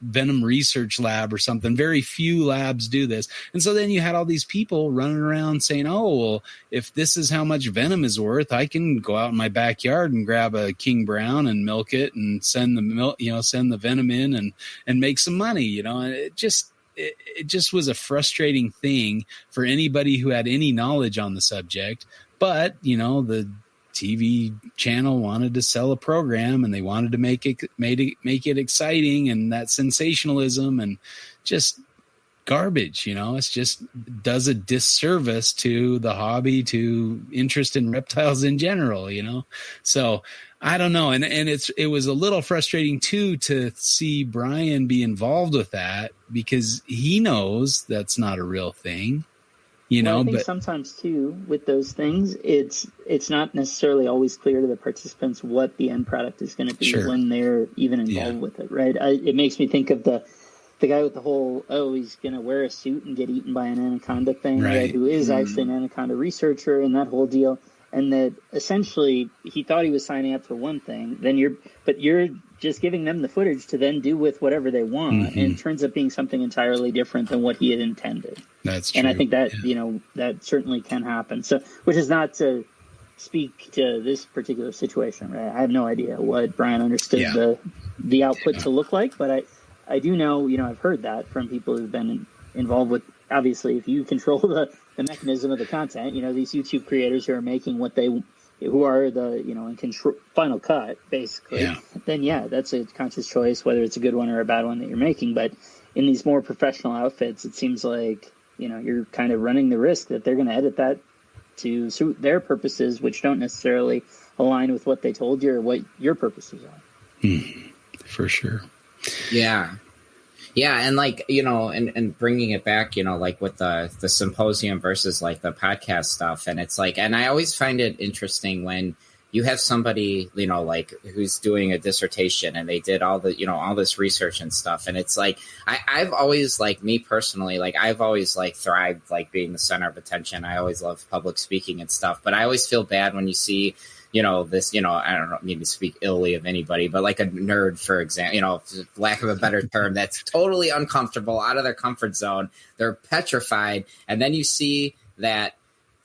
venom research lab or something. Very few labs do this. And so then you had all these people running around saying, oh, well, if this is how much venom is worth, I can go out in my backyard and grab a King Brown and milk it and send the venom in and make some money, you know. And it just was a frustrating thing for anybody who had any knowledge on the subject. But, you know, the TV channel wanted to sell a program, and they wanted to make it exciting, and that sensationalism, and just garbage, you know. It's just does a disservice to the hobby, to interest in reptiles in general, you know. So I don't know. And it was a little frustrating too to see Brian be involved with that, because he knows that's not a real thing, you know. I think sometimes too with those things, it's not necessarily always clear to the participants what the end product is going to be when they're even involved with it, right? It makes me think of the guy with the whole, he's going to wear a suit and get eaten by an anaconda thing, right? Who is actually an anaconda researcher, and that whole deal. And that essentially he thought he was signing up for one thing, but you're just giving them the footage to then do with whatever they want, and it turns up being something entirely different than what he had intended. That's true. And I think that, you know, that certainly can happen. So, which is not to speak to this particular situation, right? I have no idea what Brian understood the output to look like, but I do know, you know, I've heard that from people who've been involved with, obviously, if you control the mechanism of the content, you know, these YouTube creators who are making who are the, you know, in control, final cut, basically, then that's a conscious choice, whether it's a good one or a bad one that you're making. But in these more professional outfits, it seems like, you know, you're kind of running the risk that they're going to edit that to suit their purposes, which don't necessarily align with what they told you or what your purposes are. For sure. Yeah. Yeah, and like, you know, and bringing it back, you know, like with the symposium versus like the podcast stuff, and it's like, and I always find it interesting when, you have somebody, like who's doing a dissertation and they did all the, all this research and stuff. And it's like, I've always, like, me personally, like, I've always, like, thrived, like, being the center of attention. I always love public speaking and stuff, but I always feel bad when you see, this, I don't mean to speak illy of anybody, but like a nerd, for example, lack of a better term, that's totally uncomfortable, out of their comfort zone. They're petrified. And then you see that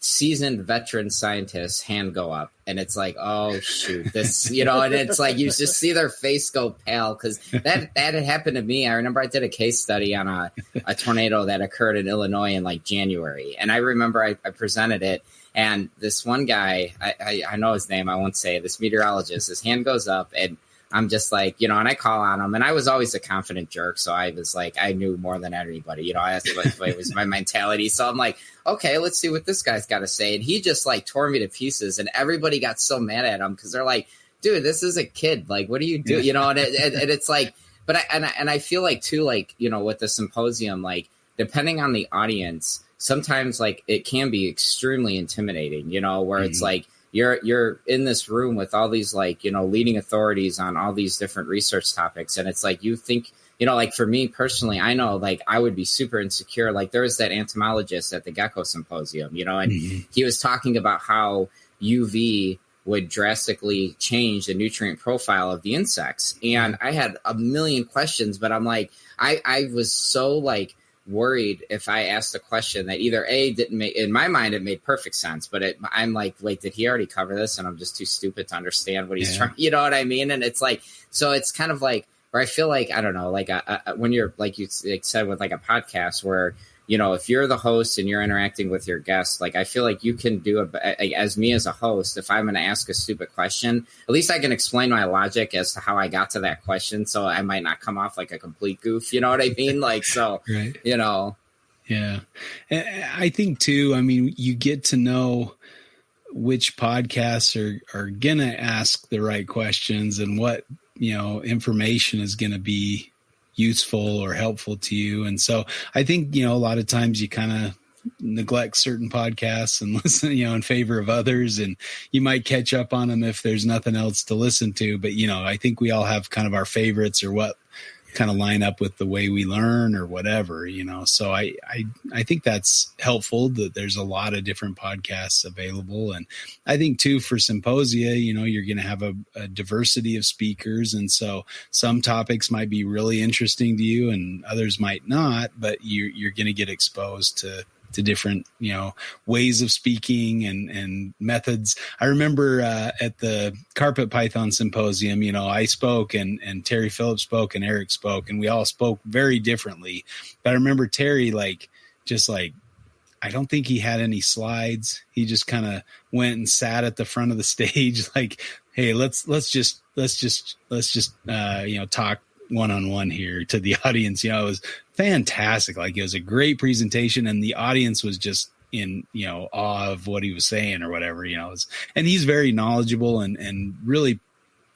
seasoned veteran scientist's hand go up and it's like, oh shoot, this, and it's like, you just see their face go pale. Cause that had happened to me. I remember I did a case study on a tornado that occurred in Illinois in like January. And I remember I presented it, and this one guy, I know his name, I won't say it, this meteorologist, his hand goes up and I'm just like, and I call on him, and I was always a confident jerk. So I was like, I knew more than everybody, that's what it was my mentality. So I'm like, okay, let's see what this guy's got to say. And he just like tore me to pieces, and everybody got so mad at him because they're like, dude, this is a kid. Like, what do you do? And it's like, but I feel like too, like, with the symposium, like depending on the audience, sometimes like it can be extremely intimidating, where it's like, you're in this room with all these like, leading authorities on all these different research topics. And it's like, you think, like for me personally, I know like I would be super insecure. Like there was that entomologist at the Gecko Symposium, and he was talking about how UV would drastically change the nutrient profile of the insects. And I had a million questions, but I'm like, I was so like worried if I asked a question that either didn't make, in my mind it made perfect sense, but I'm like, wait, did he already cover this and I'm just too stupid to understand what he's trying, you know what I mean? And it's like, so it's kind of like, where I feel like, I don't know, like when you're like you said with like a podcast where, if you're the host and you're interacting with your guests, like I feel like you can do as me as a host, if I'm going to ask a stupid question, at least I can explain my logic as to how I got to that question. So I might not come off like a complete goof. You know what I mean? Like, so, right. Yeah. I think too, I mean, you get to know which podcasts are going to ask the right questions and what, information is going to be useful or helpful to you. And so I think, a lot of times you kind of neglect certain podcasts and listen, in favor of others, and you might catch up on them if there's nothing else to listen to. But, I think we all have kind of our favorites or what kind of line up with the way we learn or whatever, so I think that's helpful that there's a lot of different podcasts available. And I think too, for Symposia, you're going to have a diversity of speakers. And so some topics might be really interesting to you and others might not, but you're going to get exposed to different, ways of speaking and methods. I remember at the Carpet Python Symposium, I spoke and Terry Phillips spoke and Eric spoke, and we all spoke very differently. But I remember Terry, I don't think he had any slides. He just kind of went and sat at the front of the stage, like, hey, let's just talk one-on-one here to the audience. It was fantastic. Like, it was a great presentation, and the audience was just in, awe of what he was saying or whatever, and he's very knowledgeable and really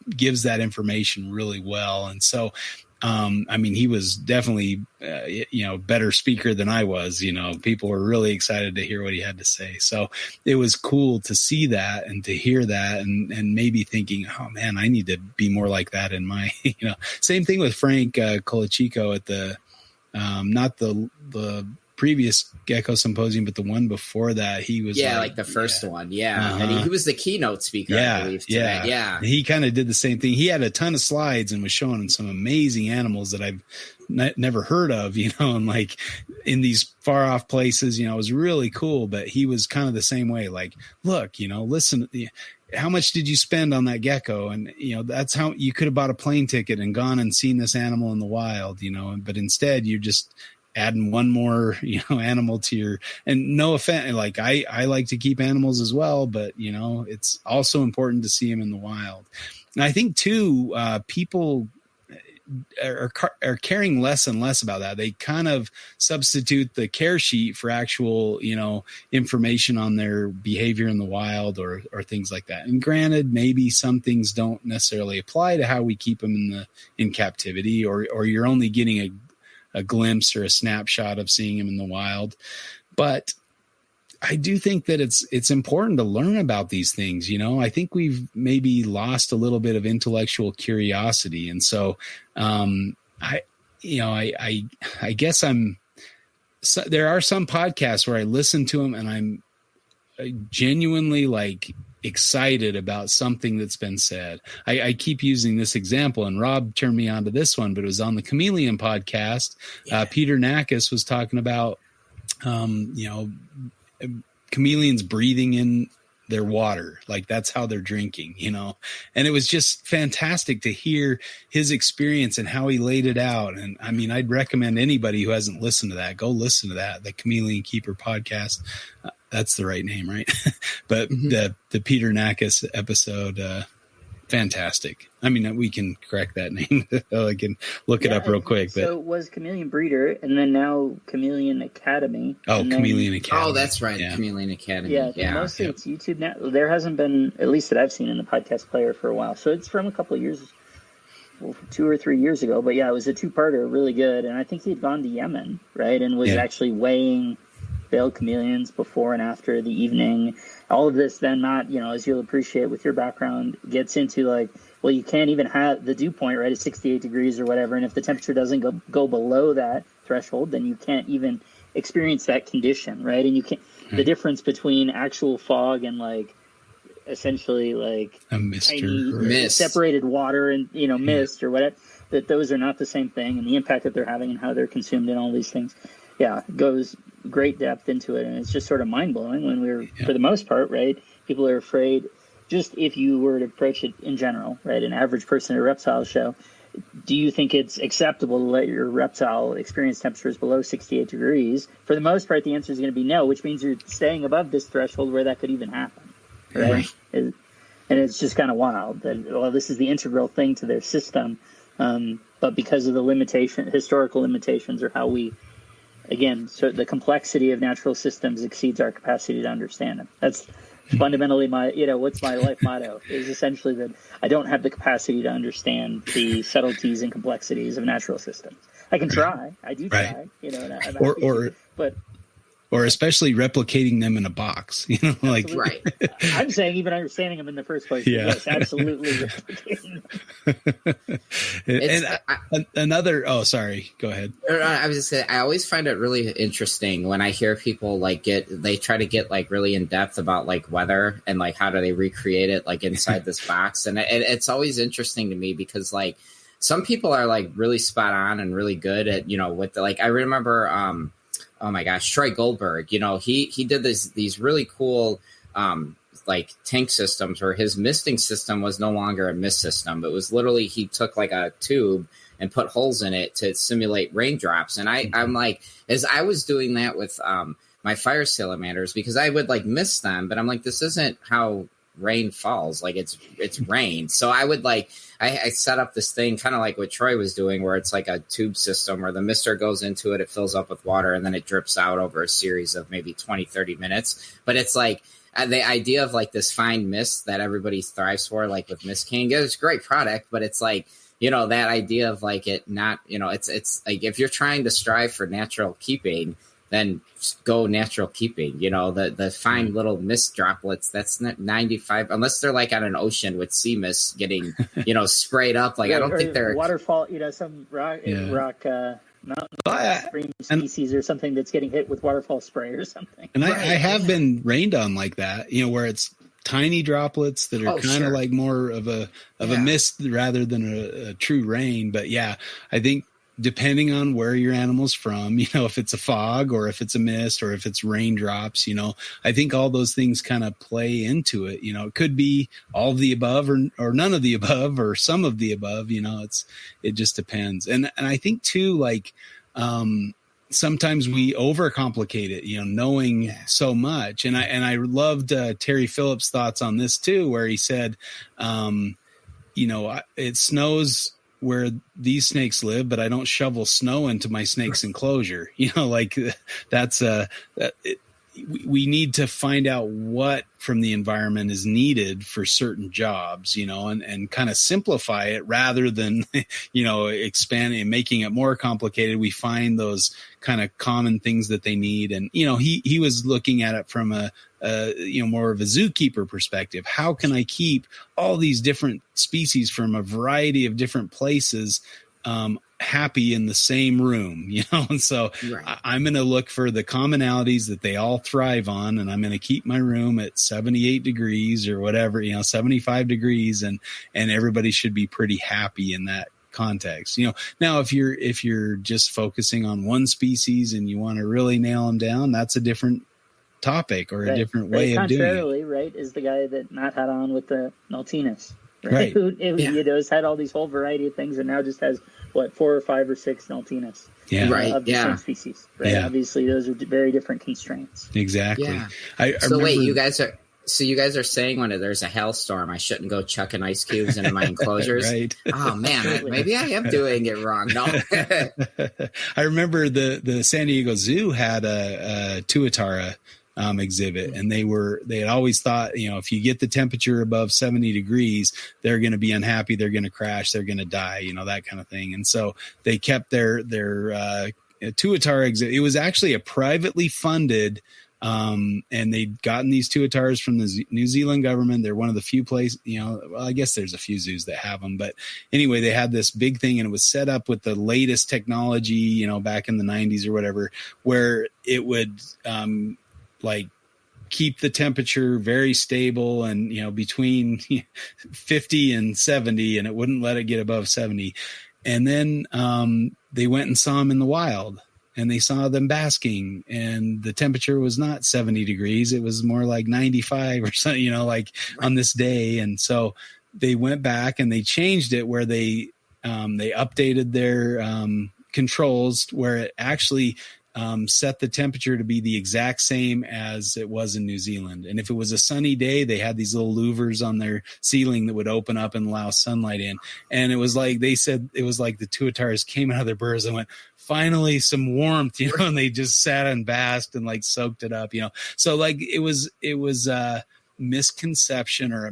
gives that information really well. And so, he was definitely, better speaker than I was. People were really excited to hear what he had to say. So it was cool to see that and to hear that and maybe thinking, oh man, I need to be more like that in my, same thing with Frank Colachico at the, not the previous Gecko Symposium, but the one before that. He was like the first one. Yeah. And he was the keynote speaker, I believe. Yeah. He kind of did the same thing. He had a ton of slides and was showing some amazing animals that I've never heard of, and like in these far off places, it was really cool. But he was kind of the same way. Like, look, listen, how much did you spend on that gecko? And, that's how you could have bought a plane ticket and gone and seen this animal in the wild, but instead you're just adding one more, animal to your, and no offense, like I like to keep animals as well, but it's also important to see them in the wild. And I think too, people are caring less and less about that. They kind of substitute the care sheet for actual, information on their behavior in the wild or things like that. And granted, maybe some things don't necessarily apply to how we keep them in captivity, or you're only getting a glimpse or a snapshot of seeing him in the wild. But I do think that it's important to learn about these things. I think we've maybe lost a little bit of intellectual curiosity. And so, I guess there are some podcasts where I listen to them and I'm genuinely like excited about something that's been said. I keep using this example, and Rob turned me on to this one, but it was on the Chameleon podcast. Peter Nackis was talking about, chameleons breathing in their water, like that's how they're drinking, and it was just fantastic to hear his experience and how he laid it out. And I mean, I'd recommend anybody who hasn't listened to that, go listen to that, the Chameleon Keeper podcast. That's the right name, right? But the Peter Nackis episode, fantastic. I mean, we can correct that name. I can look it up real quick. So it was Chameleon Breeder, and then now Chameleon Academy. Oh, Chameleon Academy. Oh, that's right, Chameleon Academy. Yeah, mostly it's YouTube now. There hasn't been, at least that I've seen in the podcast player for a while. So it's from a couple of years, 2 or 3 years ago. But yeah, it was a 2-parter, really good. And I think he had gone to Yemen, right, and was actually weighing veiled chameleons before and after the evening. All of this then not, as you'll appreciate with your background, gets into like, well, you can't even have the dew point, right, at 68 degrees or whatever. And if the temperature doesn't go below that threshold, then you can't even experience that condition, right? And you can't, the difference between actual fog and like essentially like a mist, separated water and, mist or whatever, that those are not the same thing. And the impact that they're having and how they're consumed and all these things. Yeah, goes great depth into it, and it's just sort of mind-blowing when we're, for the most part, right, people are afraid, just if you were to approach it in general, right, an average person at a reptile show, do you think it's acceptable to let your reptile experience temperatures below 68 degrees? For the most part, the answer is going to be no, which means you're staying above this threshold where that could even happen, right? And it's just kind of wild that, well, this is the integral thing to their system, but because of the historical limitations or how we, again, so the complexity of natural systems exceeds our capacity to understand them. That's fundamentally my, what's my life motto is essentially that I don't have the capacity to understand the subtleties and complexities of natural systems. I can try. I do try, but or especially replicating them in a box, like right. I'm saying even understanding them in the first place. Yeah. Yes, absolutely. Replicating them. And sorry, go ahead. I was just saying, I always find it really interesting when I hear people they try to get like really in depth about like weather and like how do they recreate it like inside this box, and it's always interesting to me because like some people are like really spot on and really good at with the, like I remember oh my gosh, Troy Goldberg, he did these really cool like tank systems where his misting system was no longer a mist system. It was literally, he took like a tube and put holes in it to simulate raindrops. And I'm like, as I was doing that with my fire salamanders, because I would like miss them, but I'm like, this isn't how rain falls. Like it's rain. So I would like, I set up this thing kind of like what Troy was doing, where it's like a tube system where the mister goes into it, it fills up with water, and then it drips out over a series of maybe 20, 30 minutes. But it's like the idea of like this fine mist that everybody thrives for, like with Mist King, it's a great product, but it's like, that idea of like it not, it's like if you're trying to strive for natural keeping, then go natural keeping, the fine little mist droplets, that's not 95, unless they're like on an ocean with sea mist getting, sprayed up. Like, I don't think they're waterfall, some rock mountain stream species or something that's getting hit with waterfall spray or something. And I have been rained on like that, where it's tiny droplets that are kind of like more of a mist rather than a true rain. But yeah, I think depending on where your animal's from, if it's a fog or if it's a mist or if it's raindrops, I think all those things kind of play into it. It could be all of the above or none of the above or some of the above, it just depends. And I think too, like, sometimes we overcomplicate it, knowing so much. And I loved Terry Phillips' thoughts on this too, where he said, it snows where these snakes live, but I don't shovel snow into my snake's enclosure. Like that's we need to find out what from the environment is needed for certain jobs, and kind of simplify it rather than, expanding and making it more complicated. We find those kind of common things that they need. And, he was looking at it from more of a zookeeper perspective. How can I keep all these different species from a variety of different places, happy in the same room, and so right. I'm going to look for the commonalities that they all thrive on, and I'm going to keep my room at 78 degrees or whatever, 75 degrees, and everybody should be pretty happy in that context. Now if you're just focusing on one species and you want to really nail them down, that's a different topic or a different way of doing it. Contrarily, right, is the guy that Matt had on with the Maltinus, right? Who has had all these whole variety of things and now just has 4 or 5 or 6 Maltinus of the same species, right? Yeah. Obviously, those are very different constraints. Exactly. Yeah. I remember... Wait, you guys are saying when there's a hailstorm, I shouldn't go chucking ice cubes into my enclosures? Right. Oh man, maybe I am doing it wrong. No. I remember the San Diego Zoo had a tuatara exhibit, and they had always thought, if you get the temperature above 70 degrees, they're going to be unhappy, they're going to crash, they're going to die, that kind of thing. And so they kept their tuatara exhibit. It was actually a privately funded, and they'd gotten these tuataras from the New Zealand government. They're one of the few places, I guess there's a few zoos that have them, but anyway, they had this big thing, and it was set up with the latest technology, back in the 90s or whatever, where it would, keep the temperature very stable and, between 50 and 70, and it wouldn't let it get above 70. And then they went and saw them in the wild, and they saw them basking, and the temperature was not 70 degrees. It was more like 95 or something, on this day. And so they went back and they changed it where they updated their controls where it actually set the temperature to be the exact same as it was in New Zealand. And if it was a sunny day, they had these little louvers on their ceiling that would open up and allow sunlight in. And it was like, they said it was like the tuataras came out of their burrows and went, finally some warmth, and they just sat and basked and soaked it up, So it was a misconception or,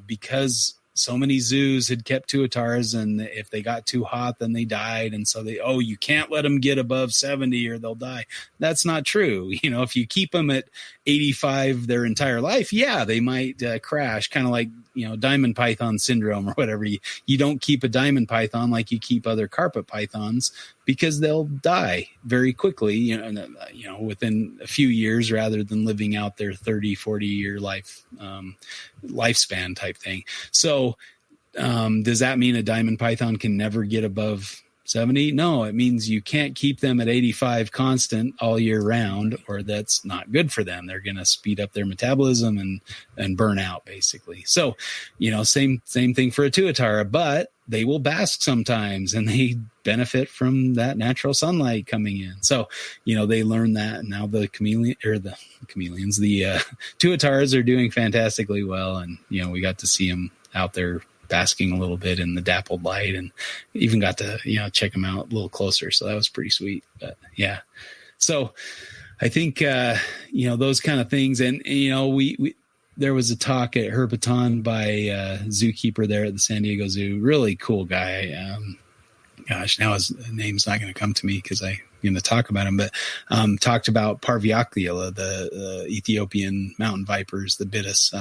because so many zoos had kept tuataras, and if they got too hot, then they died. And so you can't let them get above 70 or they'll die. That's not true. If you keep them at 85 their entire life, they might crash, kind of like, diamond python syndrome or whatever. You don't keep a diamond python like you keep other carpet pythons, because they'll die very quickly, within a few years, rather than living out their 30, 40-year lifespan type thing. So does that mean a diamond python can never get above 70? No, it means you can't keep them at 85 constant all year round, or that's not good for them. They're going to speed up their metabolism and burn out, basically. So, same thing for a tuatara, but they will bask sometimes, and they benefit from that natural sunlight coming in. So, they learn that, and now the tuataras are doing fantastically well. And, we got to see them out there basking a little bit in the dappled light, and even got to, check them out a little closer. So that was pretty sweet. But yeah, so I think, those kind of things. And, we there was a talk at Herpeton by a zookeeper there at the San Diego Zoo. Really cool guy. Gosh, now his name's not going to come to me because I'm going to talk about him, but talked about Parviacula, the Ethiopian mountain vipers that bit us.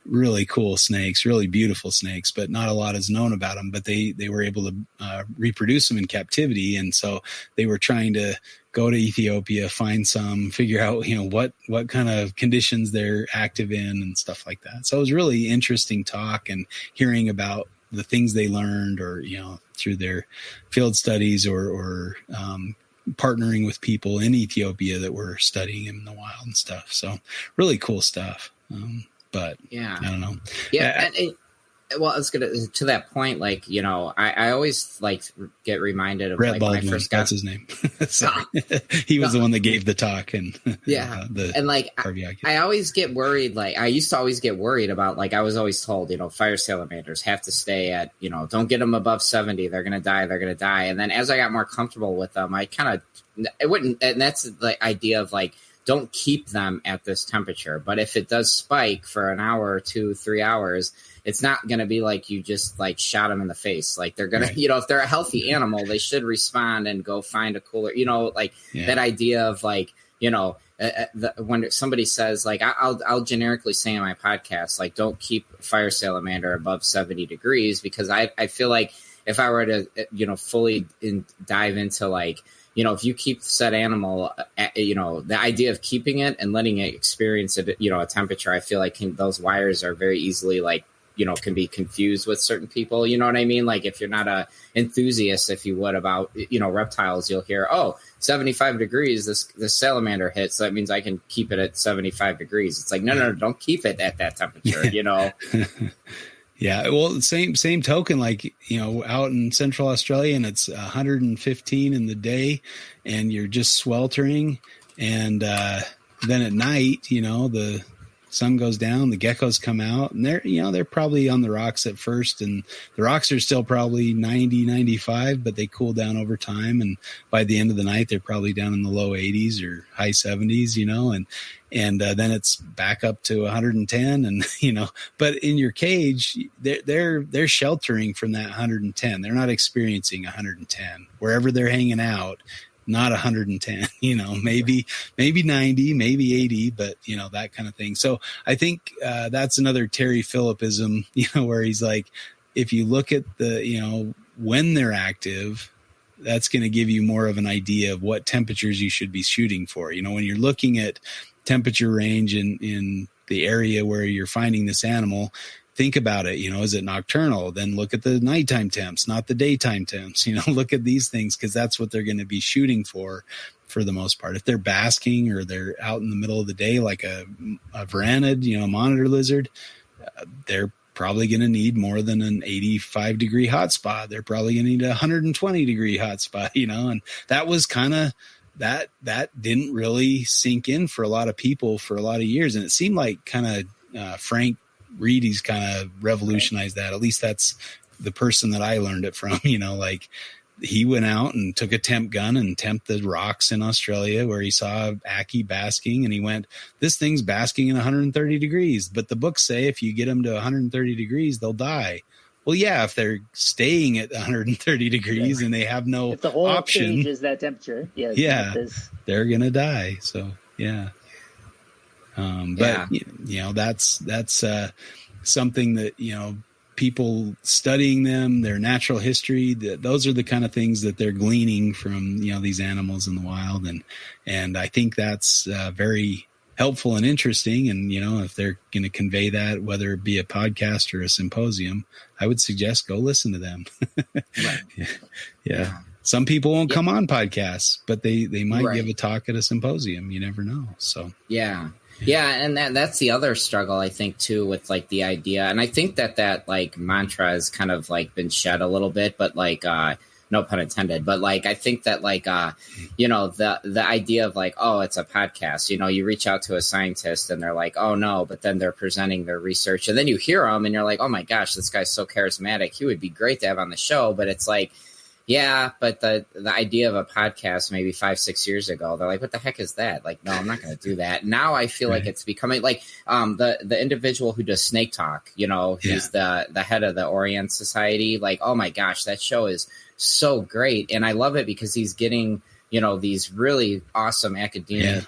Really cool snakes, really beautiful snakes, but not a lot is known about them. But they were able to reproduce them in captivity, and so they were trying to go to Ethiopia, find some, figure out what kind of conditions they're active in and stuff like that. So it was really interesting talk, and hearing about the things they learned, or through their field studies, or partnering with people in Ethiopia that were studying them in the wild and stuff. So really cool stuff. But yeah, I don't know. Yeah. Well, I was gonna, to that point, I always get reminded of Brett Baldwin, when I first got, that's his name. He was the one that gave the talk, and I always get worried. I used to always get worried about, I was always told, fire salamanders have to stay at, don't get them above 70. They're gonna die. And then as I got more comfortable with them, I kind of, it wouldn't, and that's the idea of don't keep them at this temperature. But if it does spike for an hour, 2, 3 hours, it's not going to be like you just like shot them in the face. Like they're going to, if they're a healthy animal, they should respond and go find a cooler, that idea of like, when somebody says like, I'll generically say in my podcast, like, don't keep fire salamander above 70 degrees, because I feel like if I were to, fully dive into like, if you keep said animal, the idea of keeping it and letting it experience it, a temperature, I feel like those wires are very easily like, can be confused with certain people. You know what I mean? Like if you're not a enthusiast, if you would, about, reptiles, you'll hear, 75 degrees, this salamander hits. So that means I can keep it at 75 degrees. It's like, no, don't keep it at that temperature, Yeah. Well, same token, like, out in Central Australia and it's 115 in the day and you're just sweltering. And then at night, the sun goes down, the geckos come out, and they're probably on the rocks at first, and the rocks are still probably 90, 95, but they cool down over time. And by the end of the night, they're probably down in the low 80s or high 70s, and then it's back up to 110. And, but in your cage, they're sheltering from that 110. They're not experiencing 110 wherever they're hanging out. Not 110, maybe 90, maybe 80, but that kind of thing. So I think that's another Terry Phillipism, where he's like, if you look at the, when they're active, that's going to give you more of an idea of what temperatures you should be shooting for. When you're looking at temperature range in the area where you're finding this animal, think about it, is it nocturnal? Then look at the nighttime temps, not the daytime temps, look at these things, because that's what they're going to be shooting for the most part. If they're basking or they're out in the middle of the day, like a varanid, monitor lizard, they're probably going to need more than an 85 degree hotspot. They're probably going to need a 120 degree hotspot, and that was kind of, that didn't really sink in for a lot of people for a lot of years. And it seemed like kind of Frank Reedy's kind of revolutionized that. At least that's the person that I learned it from, like he went out and took a temp gun and temped the rocks in Australia where he saw Aki basking, and he went, this thing's basking in 130 degrees. But the books say if you get them to 130 degrees, they'll die. Well, yeah, if they're staying at 130 degrees and they have no if the whole option, cage is that temperature, they're going to die. So, yeah. But that's something that, people studying them, their natural history, those are the kind of things that they're gleaning from, these animals in the wild. And I think that's very helpful and interesting. And, if they're going to convey that, whether it be a podcast or a symposium, I would suggest go listen to them. Right. Yeah. Some people won't come on podcasts, but they might give a talk at a symposium. You never know. So, yeah. Yeah, and that's the other struggle, I think, too, with like the idea. And I think that like mantra has kind of like been shed a little bit, but like no pun intended. But like I think that like the idea of like, oh, it's a podcast. You reach out to a scientist and they're like, oh no, but then they're presenting their research, and then you hear them and you're like, oh my gosh, this guy's so charismatic. He would be great to have on the show. But it's like, yeah, but the idea of a podcast maybe 5-6 years ago, they're like, what the heck is that? Like, no, I'm not going to do that. Now I feel like it's becoming like the individual who does Snake Talk, he's the head of the Orient Society. Like, oh my gosh, that show is so great. And I love it because he's getting, these really awesome academic,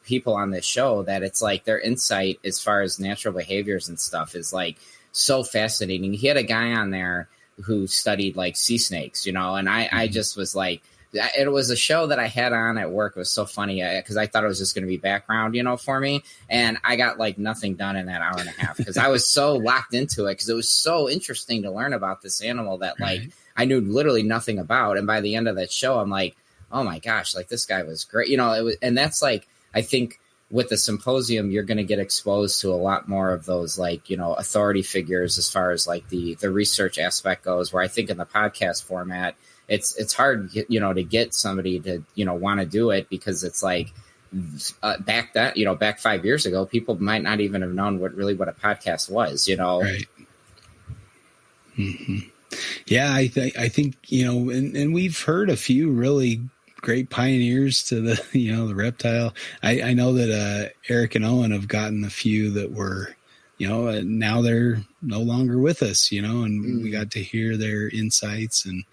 people on this show that it's like their insight as far as natural behaviors and stuff is like so fascinating. He had a guy on there who studied like sea snakes, and I just was like, it was a show that I had on at work. It was so funny because I thought it was just going to be background, for me. And I got like nothing done in that hour and a half because I was so locked into it because it was so interesting to learn about this animal that like I knew literally nothing about. And by the end of that show, I'm like, oh my gosh, like this guy was great. It was, and that's like, I think with the symposium, you're going to get exposed to a lot more of those, like, authority figures as far as like the research aspect goes, where I think in the podcast format, it's hard, to get somebody to, want to do it because it's like back 5 years ago, people might not even have known what a podcast was, Right. Mm-hmm. Yeah. I think, and we've heard a few really great pioneers to the, the reptile. I know that Eric and Owen have gotten a few that were, now they're no longer with us, and we got to hear their insights. And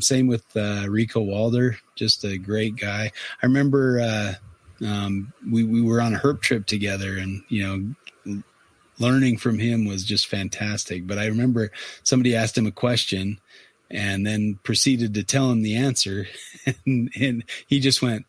same with Rico Walder, just a great guy. I remember we were on a herp trip together, and, learning from him was just fantastic. But I remember somebody asked him a question and then proceeded to tell him the answer. And he just went,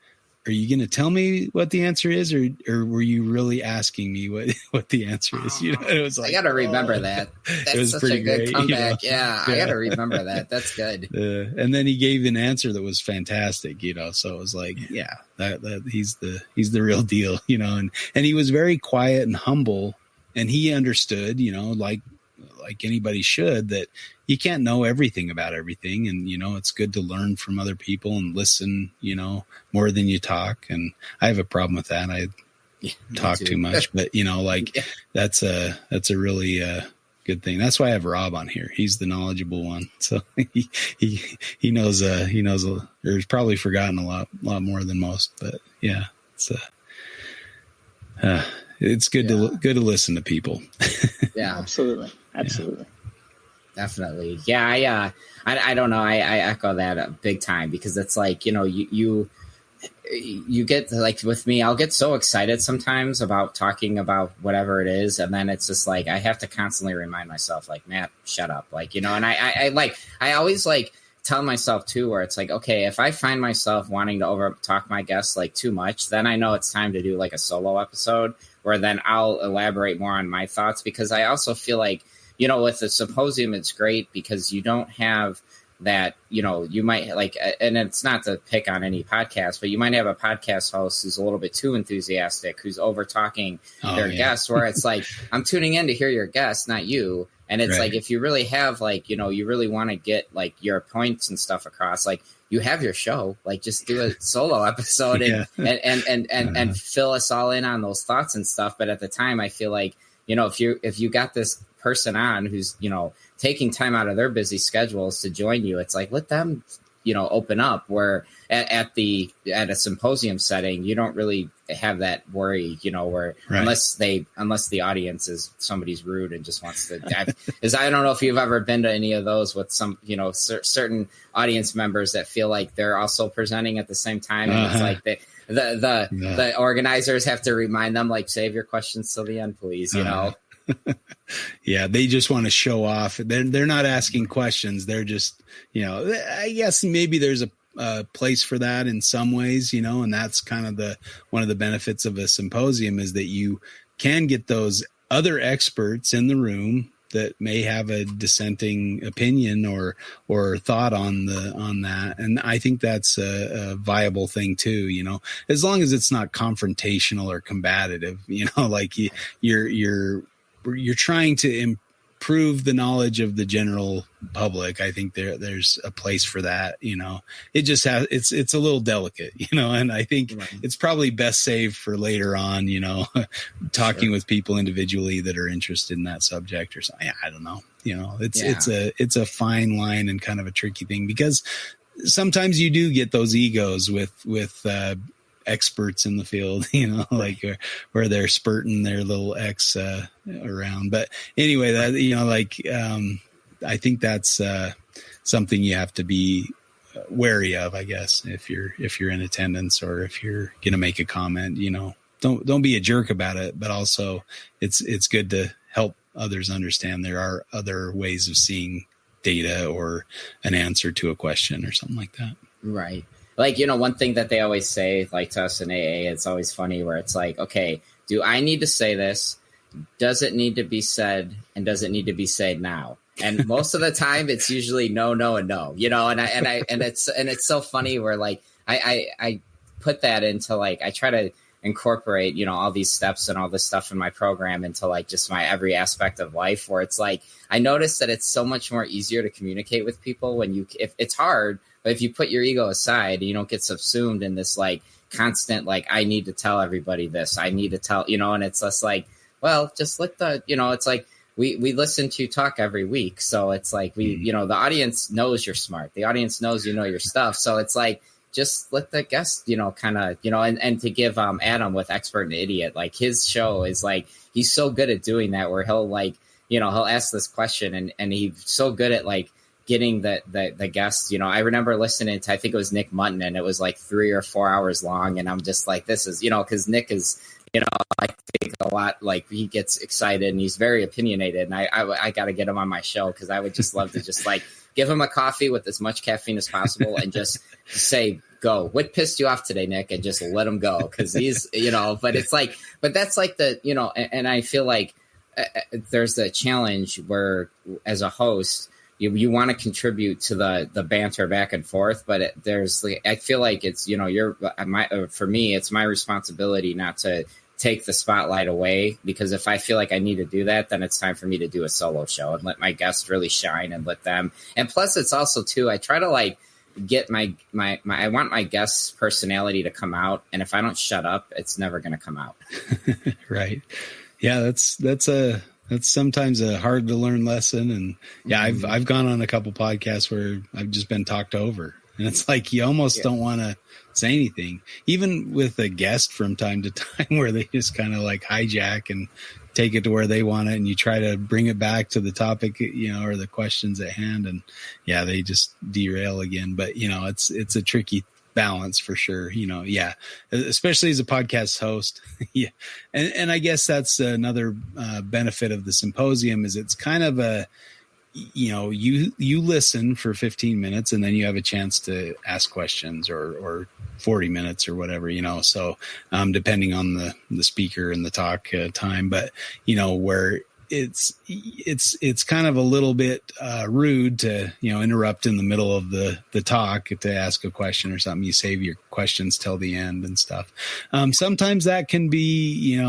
"Are you going to tell me what the answer is, or were you really asking me what the answer is?" It was like, I got to remember that. That's such a good comeback. Yeah, I got to remember that. That's good. And then he gave an answer that was fantastic, so it was like, yeah, that he's the real deal, and he was very quiet and humble, and he understood, like anybody should, that you can't know everything about everything. And, it's good to learn from other people and listen, more than you talk. And I have a problem with that. I talk too much, but that's a really good thing. That's why I have Rob on here. He's the knowledgeable one. So he knows, or he's probably forgotten a lot more than most, but yeah, it's good to listen to people. Yeah, absolutely. Yeah. Definitely. Yeah. I don't know. I echo that big time, because it's like, you get, like, with me, I'll get so excited sometimes about talking about whatever it is. And then it's just like, I have to constantly remind myself, like, Matt, shut up. Like, and I always like tell myself too, where it's like, okay, if I find myself wanting to over talk my guests like too much, then I know it's time to do like a solo episode, where then I'll elaborate more on my thoughts. Because I also feel like, with the symposium, it's great because you don't have that, you might like, and it's not to pick on any podcast, but you might have a podcast host who's a little bit too enthusiastic, who's over talking their guests, where it's like, I'm tuning in to hear your guests, not you. And it's like, if you really have like, you really want to get like your points and stuff across, like you have your show, like just do a solo episode and fill us all in on those thoughts and stuff. But at the time, I feel like, if you got this person on who's, taking time out of their busy schedules to join you, it's like, let them, open up, where at a symposium setting, you don't really have that worry, where unless the audience is somebody's rude and just wants to dive. I don't know if you've ever been to any of those with some, certain audience members that feel like they're also presenting at the same time. And it's like the organizers have to remind them, like, save your questions till the end, please, Yeah, they just want to show off. They're not asking questions. They're just, I guess maybe there's a place for that in some ways, and that's kind of one of the benefits of a symposium, is that you can get those other experts in the room that may have a dissenting opinion or thought on that. And I think that's a viable thing too, as long as it's not confrontational or combative, like you're trying to improve the knowledge of the general public. I think there's a place for that. It just it's a little delicate, and I think it's probably best saved for later on, talking with people individually that are interested in that subject or something. I don't know. It's a fine line and kind of a tricky thing, because sometimes you do get those egos with experts in the field, like where they're spurting their little X around. But anyway, that I think that's something you have to be wary of, I guess, if you're in attendance or if you're going to make a comment. Don't be a jerk about it, but also it's good to help others understand there are other ways of seeing data or an answer to a question or something like that. Right. Like, one thing that they always say, like to us in AA, it's always funny, where it's like, okay, do I need to say this? Does it need to be said? And does it need to be said now? And most of the time it's usually no, and no, and it's so funny where like, I put that into like, I try to incorporate, all these steps and all this stuff in my program into like just my every aspect of life, where it's like, I noticed that it's so much more easier to communicate with people if it's hard. But if you put your ego aside, you don't get subsumed in this like constant, like, I need to tell everybody this, I need to tell, and it's just like, well, just let it's like we listen to you talk every week. So it's like the audience knows you're smart. The audience knows your stuff. So it's like, just let the guest, kind of, and to give Adam with Expert and Idiot, like his show is like, he's so good at doing that where he'll like, he'll ask this question and he's so good at like getting the guests, I remember listening to, I think it was Nick Mutton, and it was like 3 or 4 hours long. And I'm just like, this is, because Nick is, I think a lot, like he gets excited and he's very opinionated, and I got to get him on my show, because I would just love to just like give him a coffee with as much caffeine as possible and just say, go, what pissed you off today, Nick? And just let him go. Cause he's, but it's like, but that's like the, and I feel like there's the challenge where as a host, you want to contribute to the banter back and forth, but I feel like it's, for me, it's my responsibility not to take the spotlight away, because if I feel like I need to do that, then it's time for me to do a solo show and let my guests really shine and let them. And plus it's also too, I try to like get my I want my guest's personality to come out. And if I don't shut up, it's never going to come out. Right. Yeah. That's sometimes a hard to learn lesson. And yeah, I've gone on a couple podcasts where I've just been talked over, and it's like, you almost don't want to say anything, even with a guest from time to time, where they just kind of like hijack and take it to where they want it. And you try to bring it back to the topic, or the questions at hand. And yeah, they just derail again. But it's a tricky balance for sure. Especially as a podcast host. Yeah. And I guess that's another benefit of the symposium, is it's kind of a, you listen for 15 minutes and then you have a chance to ask questions, or 40 minutes or whatever, so depending on the speaker and the talk time, but where it's kind of a little bit rude to interrupt in the middle of the talk to ask a question or something. You save your questions till the end and stuff. Sometimes that can be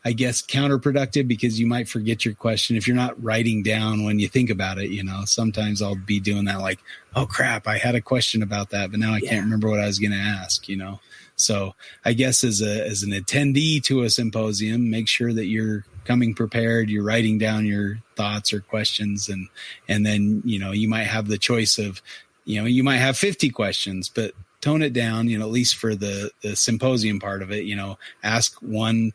I guess counterproductive, because you might forget your question if you're not writing down when you think about it. Sometimes I'll be doing that, like, oh crap, I had a question about that, but now I can't remember what I was going to ask. So I guess as an attendee to a symposium, make sure that you're coming prepared, you're writing down your thoughts or questions, and then, you might have the choice of, you might have 50 questions, but tone it down, at least for the symposium part of it, ask one,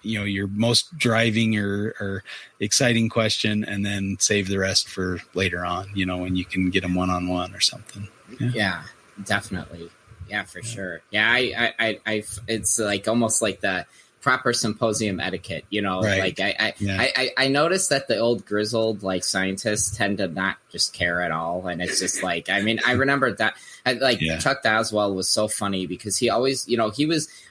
your most driving or exciting question, and then save the rest for later on, when you can get them one-on-one or something. Yeah, definitely. Yeah, for sure. Yeah. I it's like almost like the proper symposium etiquette, right. Like I noticed that the old grizzled like scientists tend to not just care at all. And it's just like, I mean, I remember that Chuck Doswell was so funny, because he always,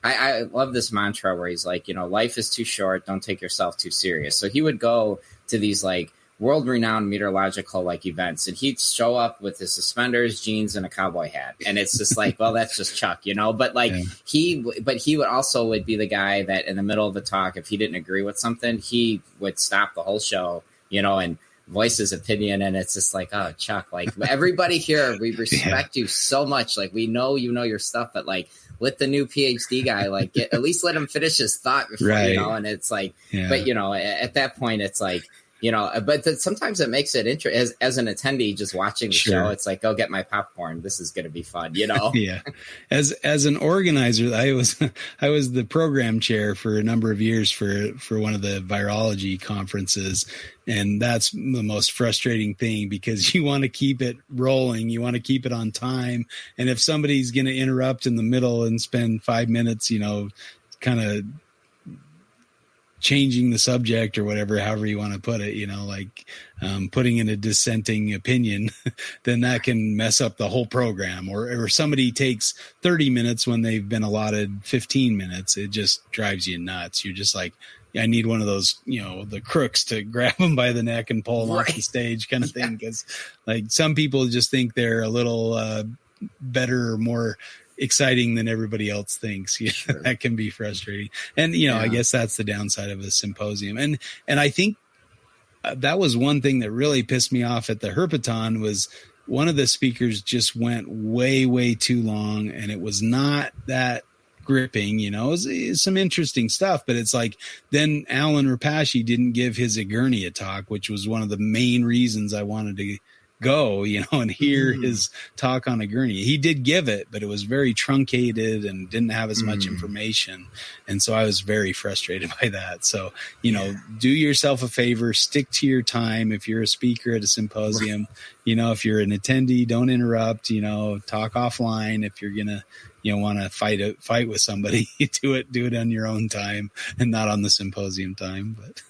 I love this mantra where he's like, life is too short. Don't take yourself too serious. So he would go to these like world-renowned meteorological like events, and he'd show up with his suspenders, jeans, and a cowboy hat, and it's just like, well, that's just Chuck, but like he would be the guy that in the middle of the talk, if he didn't agree with something, he would stop the whole show, and voice his opinion. And it's just like, oh, Chuck, like everybody here, we respect you so much, like we know your stuff, but like let the new PhD guy like at least let him finish his thought before, and it's like, but at that point it's like, but sometimes it makes it interesting as an attendee just watching the show. It's like, go get my popcorn. This is going to be fun, Yeah. As an organizer, I was the program chair for a number of years for one of the virology conferences. And that's the most frustrating thing, because you want to keep it rolling. You want to keep it on time. And if somebody's going to interrupt in the middle and spend 5 minutes, kind of changing the subject or whatever, however you want to put it, putting in a dissenting opinion, then that can mess up the whole program. Or somebody takes 30 minutes when they've been allotted 15 minutes. It just drives you nuts. You're just like, I need one of those, the crooks to grab them by the neck and pull them off the stage kind of thing. Because like some people just think they're a little better or more exciting than everybody else thinks. That can be frustrating. And, I guess that's the downside of a symposium. And I think that was one thing that really pissed me off at the Herpaton, was one of the speakers just went way, way too long, and it was not that gripping, it was some interesting stuff, but it's like, then Alan Rapace didn't give his Agurnia talk, which was one of the main reasons I wanted to go, and hear his talk on a gurney. He did give it, but it was very truncated and didn't have as much information. And so I was very frustrated by that. So, do yourself a favor, stick to your time. If you're a speaker at a symposium, if you're an attendee, don't interrupt, talk offline. If you're going to, want to fight with somebody, do it on your own time and not on the symposium time. But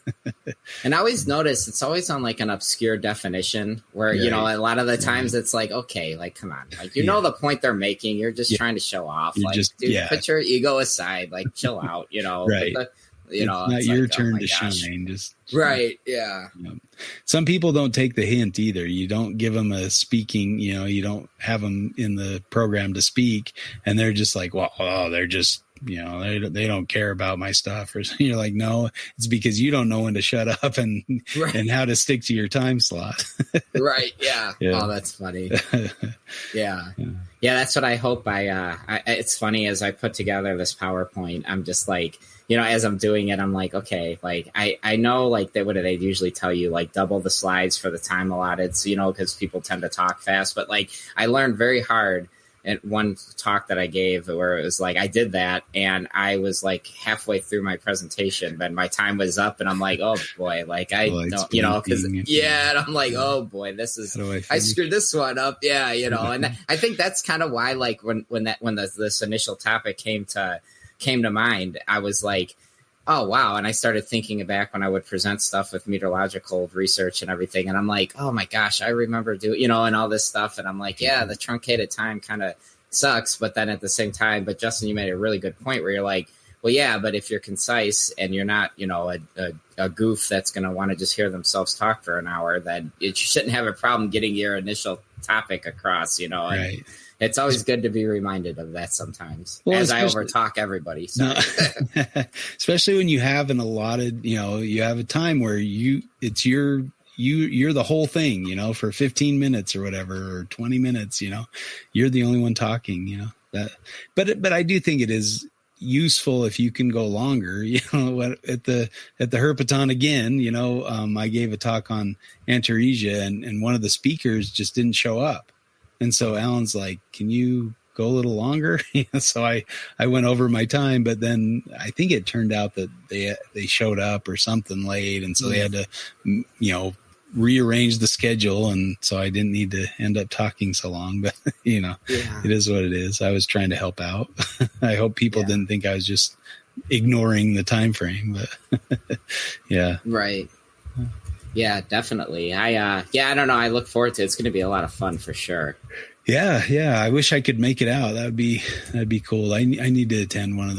and I always notice it's always on like an obscure definition where, a lot of the times it's like, okay, like, come on, like, know the point they're making. You're just trying to show off. You're dude, put your ego aside, like chill out, right. It's not your turn to shine. Just right. Yeah. Some people don't take the hint either. You don't give them a speaking, you don't have them in the program to speak, and they're just like, well, they're just, they don't care about my stuff. Or you're like, no, it's because you don't know when to shut up and how to stick to your time slot. Right. Yeah. Oh, that's funny. Yeah. That's what I hope. It's funny as I put together this PowerPoint, I'm just like, as I'm doing it, I'm like, okay, like I know like what do they usually tell you, like double the slides for the time allotted, so, because people tend to talk fast. But like I learned very hard at one talk that I gave where it was like I did that and I was like halfway through my presentation, but my time was up and I'm like, oh boy, like I don't, because and I'm like, oh boy, I screwed this one up, and I think that's kind of why, like when this initial topic came to mind, I was like, oh, wow. And I started thinking back when I would present stuff with meteorological research and everything. And I'm like, oh, my gosh, I remember doing, and all this stuff. And I'm like, yeah, the truncated time kind of sucks. But then at the same time, but Justin, you made a really good point where you're like, well, yeah, but if you're concise and you're not, a goof that's going to want to just hear themselves talk for an hour, then you shouldn't have a problem getting your initial topic across, Right. It's always good to be reminded of that sometimes, as I overtalk everybody. So. No, especially when you have an allotted, you have a time where you're the whole thing, for 15 minutes or whatever, or 20 minutes, you're the only one talking, but I do think it is useful if you can go longer, at the Herpeton again, I gave a talk on Antaresia and one of the speakers just didn't show up. And so Alan's like, can you go a little longer? So I went over my time, but then I think it turned out that they showed up or something late. And so they had to, rearrange the schedule. And so I didn't need to end up talking so long, but it is what it is. I was trying to help out. I hope people didn't think I was just ignoring the time frame, but yeah. Right. Yeah, definitely. I don't know. I look forward to it. It's going to be a lot of fun for sure. Yeah. I wish I could make it out. That'd be cool. I need to attend one of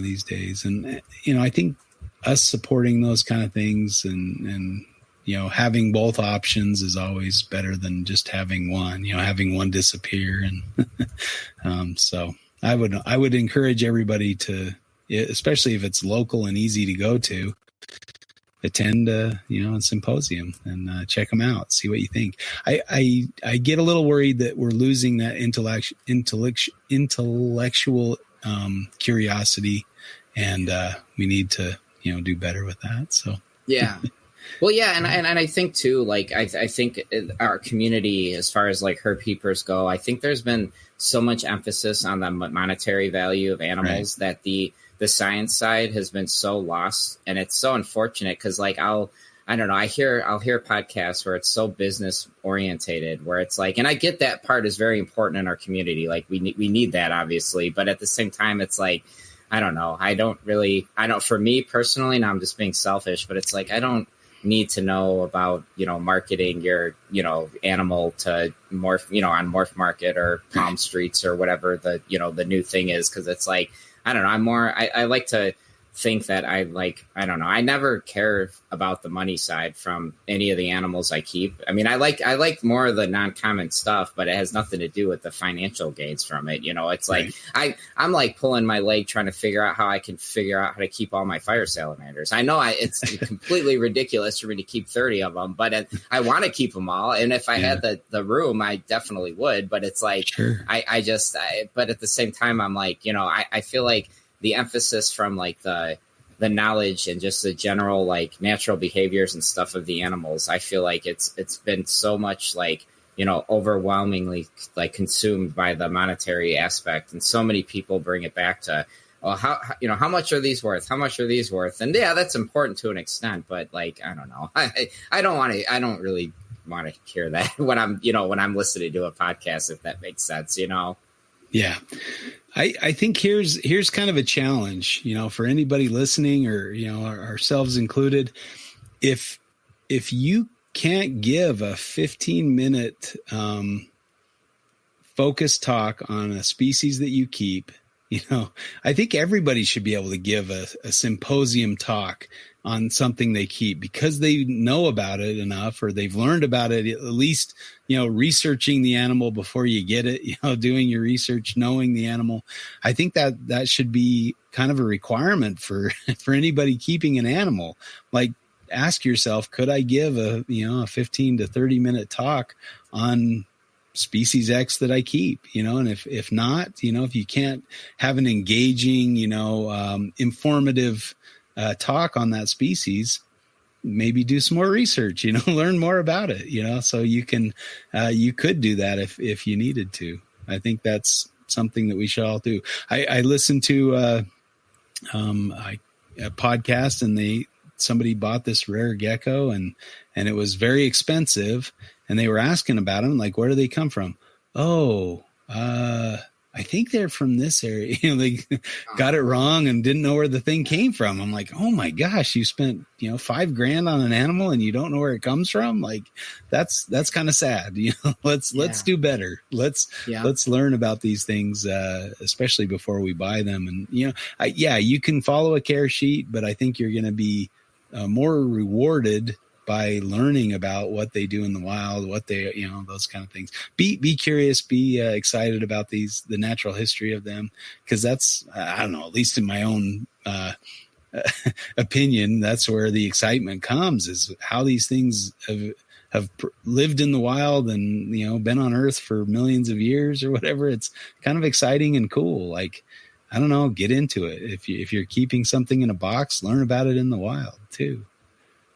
these days. And, I think us supporting those kind of things and having both options is always better than just having one, having one disappear. And, so I would encourage everybody to, especially if it's local and easy to go to, attend a symposium and check them out, see what you think. I get a little worried that we're losing that intellectual curiosity, and we need to do better with that. So yeah. Well, yeah, and I think too, like I think our community, as far as like herp peepers go, I think there's been so much emphasis on the monetary value of animals that the science side has been so lost, and it's so unfortunate because like I'll hear podcasts where it's so business orientated, where it's like, and I get that part is very important in our community, like we need that obviously, but at the same time it's like, I don't know, for me personally, now I'm just being selfish, but it's like I don't need to know about marketing your animal to morph on Morph Market or Palm Streets or whatever the new thing is, because it's like, I don't know, I like to think that I never care about the money side from any of the animals I keep. I mean, I like more of the non-common stuff, but it has nothing to do with the financial gains from it. It's like, I'm like pulling my leg trying to figure out how I can figure out how to keep all my fire salamanders. I know it's completely ridiculous for me to keep 30 of them, but I want to keep them all. And if I had the room, I definitely would, but it's like, but at the same time, I'm like, I feel like the emphasis from like the knowledge and just the general like natural behaviors and stuff of the animals, I feel like it's been so much like, overwhelmingly like consumed by the monetary aspect. And so many people bring it back to, well, how much are these worth? How much are these worth? And yeah, that's important to an extent, but like, I don't know. I don't really want to hear that when I'm listening to a podcast, if that makes sense, Yeah. I think here's kind of a challenge, for anybody listening or, ourselves included. If you can't give a 15-minute focused talk on a species that you keep, I think everybody should be able to give a symposium talk on something they keep because they know about it enough, or they've learned about it, at least, researching the animal before you get it, doing your research, knowing the animal. I think that should be kind of a requirement for anybody keeping an animal. Like, ask yourself, could I give a 15 to 30 minute talk on species X that I keep, and if not, if you can't have an engaging, informative talk on that species, maybe do some more research, learn more about it, so you could do that if you needed to. I think that's something that we should all do. I listened to a podcast, and somebody bought this rare gecko, and it was very expensive. And they were asking about them, like, where do they come from? Oh, I think they're from this area. They got it wrong and didn't know where the thing came from. I'm like, oh my gosh, you spent, $5,000 on an animal and you don't know where it comes from. Like, that's kind of sad. Let's do better. Let's learn about these things, especially before we buy them. And, you can follow a care sheet, but I think you're going to be more rewarded by learning about what they do in the wild, what they, those kind of things. Be curious, be excited about the natural history of them. Cause that's, I don't know, at least in my own opinion, that's where the excitement comes, is how these things have lived in the wild and, been on Earth for millions of years or whatever. It's kind of exciting and cool. Like, I don't know, get into it. If you're keeping something in a box, learn about it in the wild too.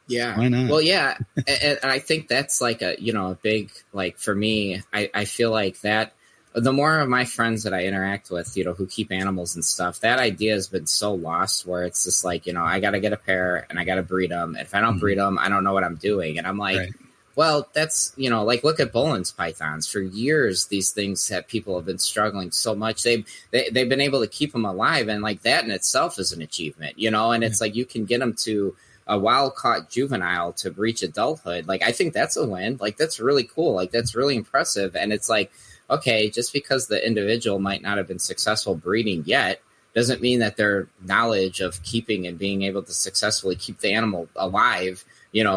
Yeah. Why not? Well, yeah. And I think that's like a big, like, for me, I feel like that the more of my friends that I interact with, who keep animals and stuff, that idea has been so lost, where it's just like, I got to get a pair and I got to breed them. If I don't breed them, I don't know what I'm doing. And I'm like, right. Well, that's, like, look at Boland's pythons. For years, these things that people have been struggling so much. They've been able to keep them alive. And like that in itself is an achievement, and it's like, you can get them to a wild caught juvenile to reach adulthood. Like, I think that's a win. Like, that's really cool. Like, that's really impressive. And it's like, okay, just because the individual might not have been successful breeding yet doesn't mean that their knowledge of keeping and being able to successfully keep the animal alive,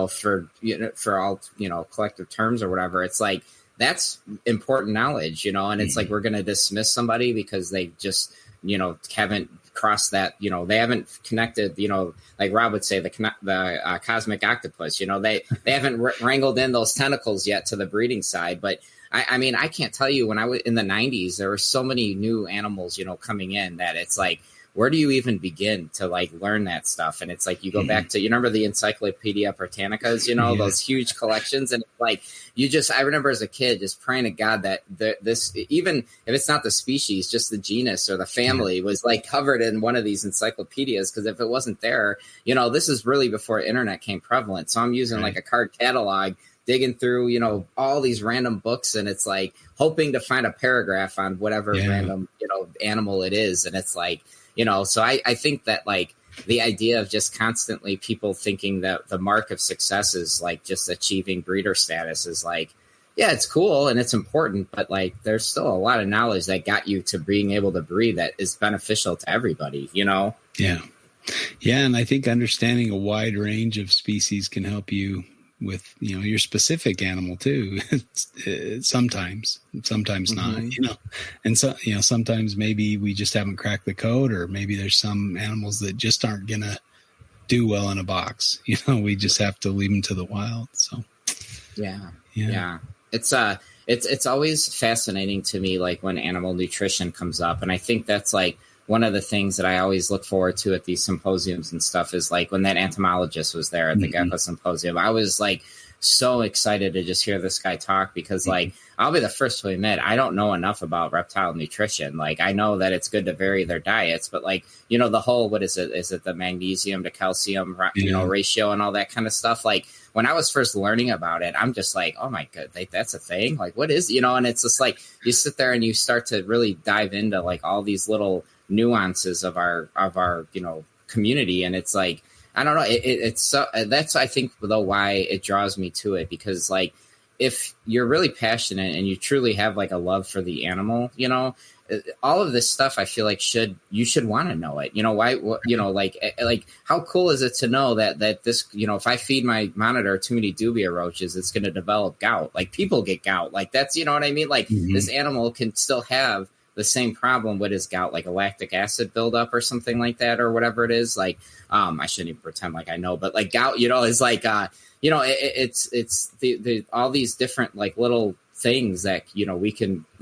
for all, collective terms or whatever. It's like, that's important knowledge, and it's like, we're going to dismiss somebody because they just, haven't crossed that, they haven't connected, like Rob would say, the cosmic octopus, they haven't wrangled in those tentacles yet to the breeding side. But I mean, I can't tell you, when I was in the 90s, there were so many new animals, coming in, that it's like, where do you even begin to like learn that stuff? And it's like, you go back to, remember the Encyclopedia Britannicas, those huge collections. And it's like, I remember as a kid just praying to God that this, even if it's not the species, just the genus or the family was like covered in one of these encyclopedias. Cause if it wasn't there, this is really before internet came prevalent. So I'm using like a card catalog, digging through, all these random books, and it's like hoping to find a paragraph on whatever random, animal it is. And it's like, so I think that like the idea of just constantly people thinking that the mark of success is like just achieving breeder status is like, yeah, it's cool and it's important, but like there's still a lot of knowledge that got you to being able to breed that is beneficial to everybody, Yeah. Yeah. And I think understanding a wide range of species can help you with, your specific animal too. Sometimes not, and so, sometimes maybe we just haven't cracked the code, or maybe there's some animals that just aren't going to do well in a box. We just have to leave them to the wild. So, yeah. It's always fascinating to me, like when animal nutrition comes up. And I think that's like one of the things that I always look forward to at these symposiums and stuff is like when that entomologist was there at the Gecko Symposium, I was like so excited to just hear this guy talk because like, I'll be the first to admit, I don't know enough about reptile nutrition. Like I know that it's good to vary their diets, but like, you know, the whole, what is it? Is it the magnesium to calcium, you know, ratio and all that kind of stuff? Like when I was first learning about it, I'm just like, oh my God, that's a thing. Like what is, you know, and it's just like, you sit there and you start to really dive into like all these little nuances of our, you know, community. And it's like, I don't know. It's so, that's, I think though, why it draws me to it, because like, if you're really passionate and you truly have like a love for the animal, you know, all of this stuff, I feel like you should want to know it. You know, why, you know, like how cool is it to know that this, you know, if I feed my monitor too many dubia roaches, it's going to develop gout. Like people get gout. Like that's, you know what I mean? Like this animal can still have the same problem with his gout, like a lactic acid buildup or something like that, or whatever it is. Like, I shouldn't even pretend like I know, but like gout, you know, is like, you know, it's the all these different like little things that, you know,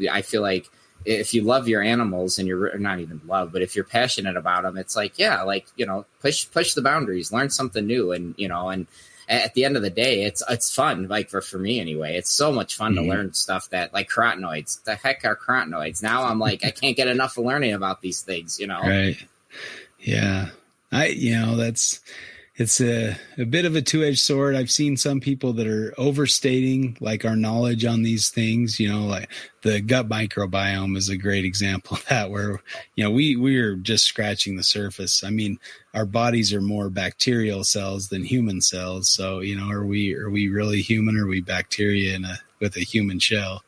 I feel like if you love your animals and you're not even love, but if you're passionate about them, it's like, yeah, like, you know, push the boundaries, learn something new. And, you know, and at the end of the day, it's fun. Like for me anyway, it's so much fun to learn stuff that like carotenoids, the heck are carotenoids. Now I'm like, I can't get enough of learning about these things, you know? Right. Yeah. You know, it's a bit of a two-edged sword. I've seen some people that are overstating like our knowledge on these things, you know, like the gut microbiome is a great example of that, where, you know, we are just scratching the surface. I mean, our bodies are more bacterial cells than human cells. So, you know, are we really human? Or are we bacteria with a human shell?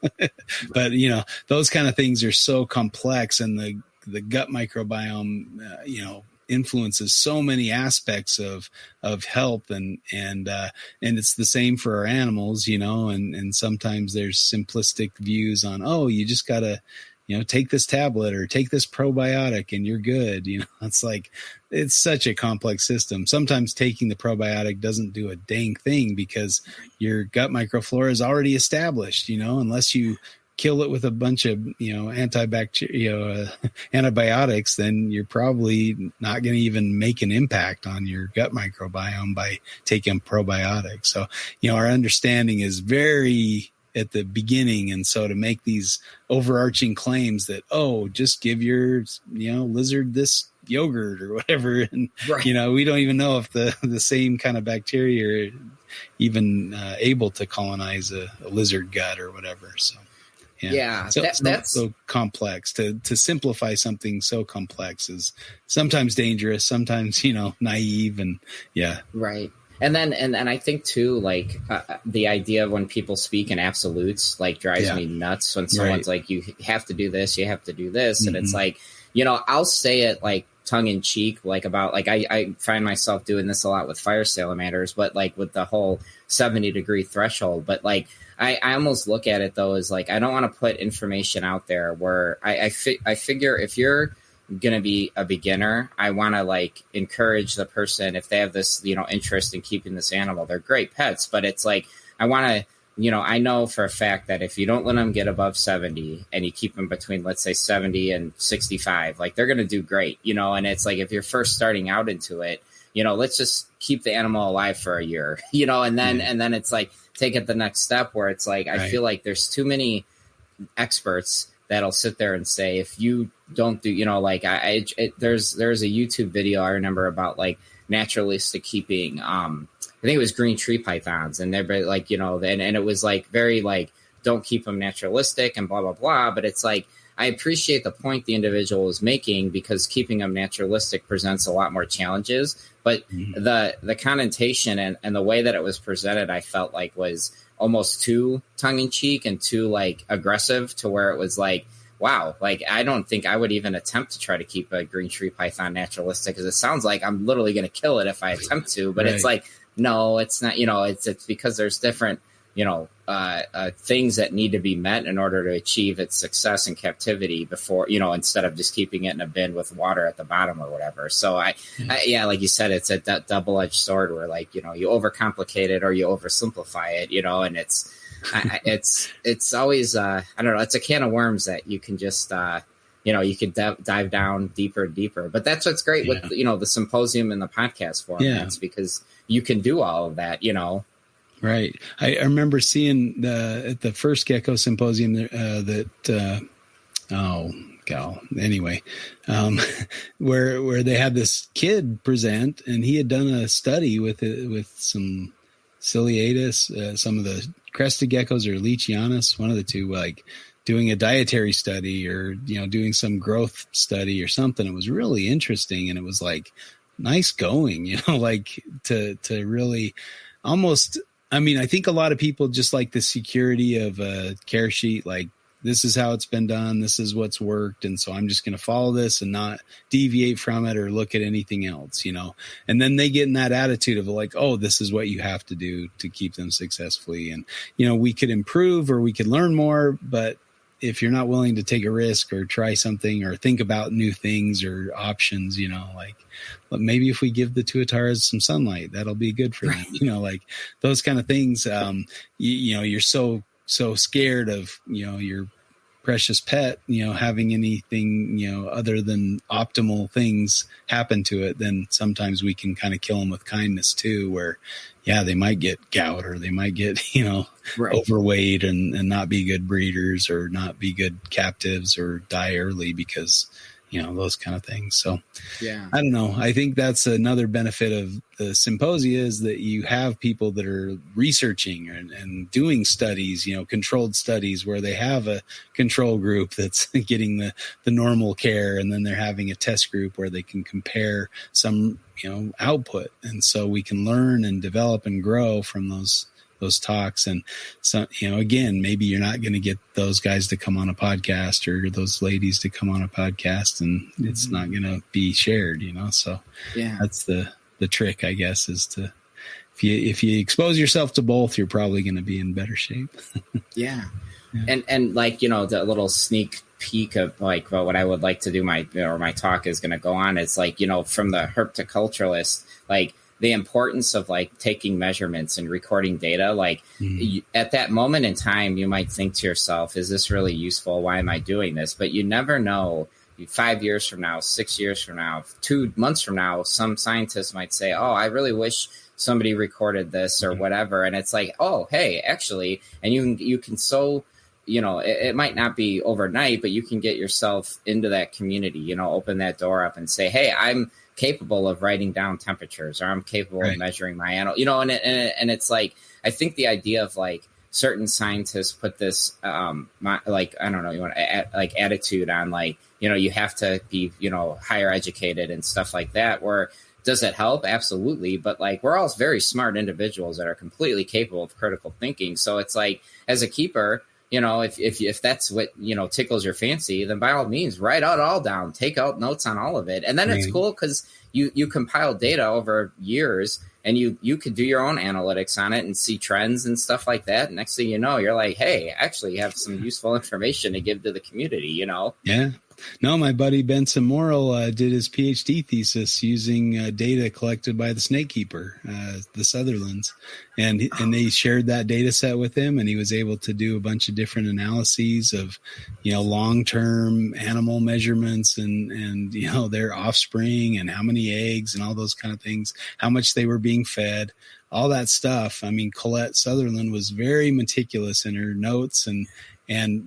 But, you know, those kind of things are so complex, and the gut microbiome, you know, influences so many aspects of health, and it's the same for our animals, you know, and sometimes there's simplistic views on, oh, you just gotta, you know, take this tablet or take this probiotic and you're good. You know, it's like, it's such a complex system. Sometimes taking the probiotic doesn't do a dang thing because your gut microflora is already established, you know, unless you kill it with a bunch of, you know, antibiotics, then you're probably not going to even make an impact on your gut microbiome by taking probiotics. So, you know, our understanding is very at the beginning. And so to make these overarching claims that, oh, just give your, you know, lizard this yogurt or whatever. And, you know, we don't even know if the same kind of bacteria are even able to colonize a lizard gut or whatever. So. Yeah, so that's so complex. To simplify something so complex is sometimes dangerous, sometimes, you know, naive, and right. And then and I think too, like the idea of when people speak in absolutes, like drives me nuts. When someone's like, you have to do this, you have to do this, and it's like, you know, I'll say it like tongue in cheek, like about like I find myself doing this a lot with fire salamanders, but like with the whole 70-degree threshold, but like. I almost look at it though as like, I don't want to put information out there where I figure if you're going to be a beginner, I want to like encourage the person, if they have this, you know, interest in keeping this animal, they're great pets, but it's like, I want to, you know, I know for a fact that if you don't let them get above 70 and you keep them between, let's say 70 and 65, like they're going to do great, you know, and it's like, if you're first starting out into it, you know, let's just keep the animal alive for a year, you know, and then it's like, take it the next step where it's like, I feel like there's too many experts that'll sit there and say, if you don't do, you know, like there's a YouTube video I remember about like naturalistic keeping, I think it was green tree pythons, and they're like, you know, and it was like very like, don't keep them naturalistic and blah, blah, blah. But it's like, I appreciate the point the individual is making, because keeping them naturalistic presents a lot more challenges. But the connotation and the way that it was presented, I felt like was almost too tongue in cheek and too like aggressive, to where it was like, wow, like I don't think I would even attempt to try to keep a green tree python naturalistic, because it sounds like I'm literally going to kill it if I attempt to. But it's like, no, it's not. You know, it's because there's different, you know, things that need to be met in order to achieve its success in captivity before, you know, instead of just keeping it in a bin with water at the bottom or whatever. So I like you said, it's a double-edged sword where, like, you know, you overcomplicate it or you oversimplify it, you know, and it's always, I don't know, it's a can of worms that you can just, you know, you could dive down deeper and deeper. But that's what's great with, you know, the symposium and the podcast formats, because you can do all of that, you know. Right. I remember seeing at the first gecko symposium anyway, where they had this kid present, and he had done a study with some ciliatus, some of the crested geckos or leachianus, one of the two, like doing a dietary study or, doing some growth study or something. It was really interesting. And it was like nice going, like to really almost, I think a lot of people just like the security of a care sheet, like this is how it's been done. This is what's worked. And so I'm just going to follow this and not deviate from it or look at anything else, and then they get in that attitude of like, oh, this is what you have to do to keep them successfully. And, we could improve or we could learn more, but if you're not willing to take a risk or try something or think about new things or options, like maybe if we give the tuataras some sunlight, that'll be good for them, like those kind of things. You're so scared of, your precious pet, having anything, other than optimal things happen to it, then sometimes we can kind of kill them with kindness too, where, yeah, they might get gout or they might get, overweight and not be good breeders or not be good captives or die early because, those kind of things. So, yeah, I don't know. I think that's another benefit of the symposia is that you have people that are researching and doing studies, controlled studies where they have a control group that's getting the normal care. And then they're having a test group where they can compare some, output. And so we can learn and develop and grow from those talks. And so, again, maybe you're not going to get those guys to come on a podcast or those ladies to come on a podcast, and it's not going to be shared, so yeah, that's the trick, I guess, is to, if you expose yourself to both, you're probably going to be in better shape. Yeah. And like, the little sneak peek of like, well, what I would like to do my talk is going to go on. It's like, from the herpetoculturalist, like, the importance of like taking measurements and recording data, like at that moment in time, you might think to yourself, is this really useful? Why am I doing this? But you never know. 5 years from now, 6 years from now, 2 months from now, some scientists might say, oh, I really wish somebody recorded this or whatever. And it's like, oh, hey, actually, and you can so, it might not be overnight, but you can get yourself into that community, open that door up and say, hey, I'm capable of writing down temperatures, or I'm capable of measuring my animal, and it's like, I think the idea of like certain scientists put this, like, I don't know, you want to like attitude on like, you have to be, higher educated and stuff like that, where does it help? Absolutely. But like, we're all very smart individuals that are completely capable of critical thinking. So it's like, as a keeper, if that's what, tickles your fancy, then by all means, write it all down, take out notes on all of it. And then it's cool because you compile data over years and you could do your own analytics on it and see trends and stuff like that. And next thing you know, you're like, hey, actually you have some useful information to give to the community, Yeah. No, my buddy Benson Morrill did his PhD thesis using data collected by the snakekeeper, the Sutherlands, and they shared that data set with him, and he was able to do a bunch of different analyses of, long-term animal measurements and their offspring and how many eggs and all those kind of things, how much they were being fed, all that stuff. I mean, Colette Sutherland was very meticulous in her notes and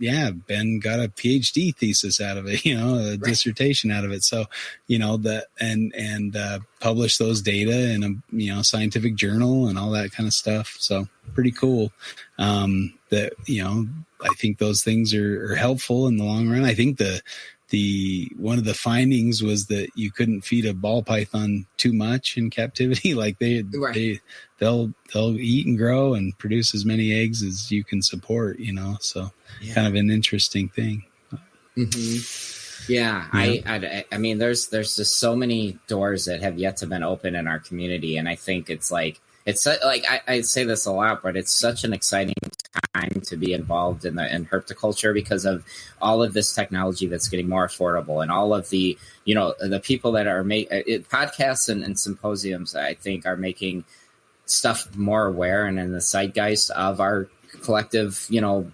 yeah, Ben got a PhD thesis out of it, a dissertation out of it. So, published those data in a, scientific journal and all that kind of stuff. So pretty cool. That, I think those things are helpful in the long run. I think one of the findings was that you couldn't feed a ball python too much in captivity. Like they'll eat and grow and produce as many eggs as you can support, so kind of an interesting thing. Mm-hmm. Yeah. I mean, there's just so many doors that have yet to been open in our community. And I think it's like, I say this a lot, but it's such an exciting time to be involved in herpetoculture because of all of this technology that's getting more affordable and all of the, the people that are podcasts and symposiums, I think, are making stuff more aware and in the zeitgeist of our collective,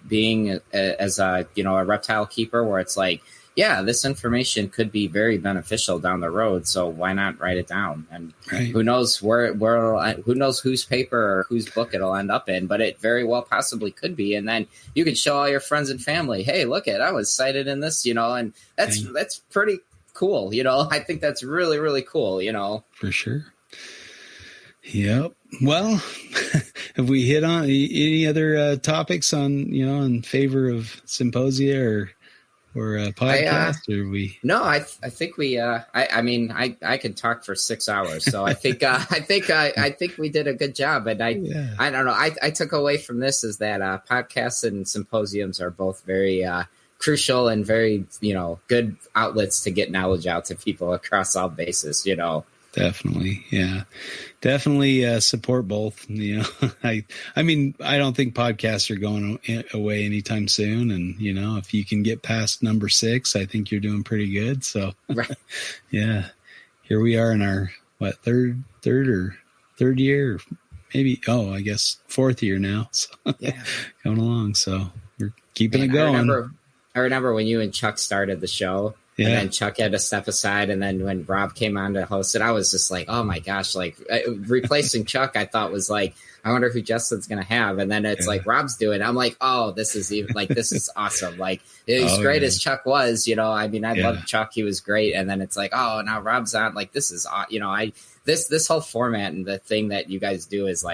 being as a, a reptile keeper, where it's like, yeah, this information could be very beneficial down the road. So why not write it down? And who knows who knows whose paper or whose book it'll end up in, but it very well possibly could be. And then you can show all your friends and family, hey, look I was cited in this, and that's pretty cool. I think that's really, really cool, For sure. Yep. Well, have we hit on any other topics on, in favor of Symposia or a podcast, or we? No, I think we. I could talk for 6 hours, so I think I think we did a good job. And I don't know. I took away from this is that podcasts and symposiums are both very crucial and very good outlets to get knowledge out to people across all bases. Definitely. Yeah, definitely support both. I don't think podcasts are going away anytime soon. And, if you can get past number 6, I think you're doing pretty good. So, yeah, here we are in our, third year, maybe, I guess 4th year now. So, going along. So we're keeping it going. I remember when you and Chuck started the show. Yeah. And then Chuck had to step aside. And then when Rob came on to host it, I was just like, oh my gosh, replacing Chuck, I thought was I wonder who Justin's going to have. And then it's Rob's doing it. I'm like, oh, this is this is awesome. As great as Chuck was, I loved Chuck. He was great. And then it's oh, now Rob's on. This is, this whole format and the thing that you guys do is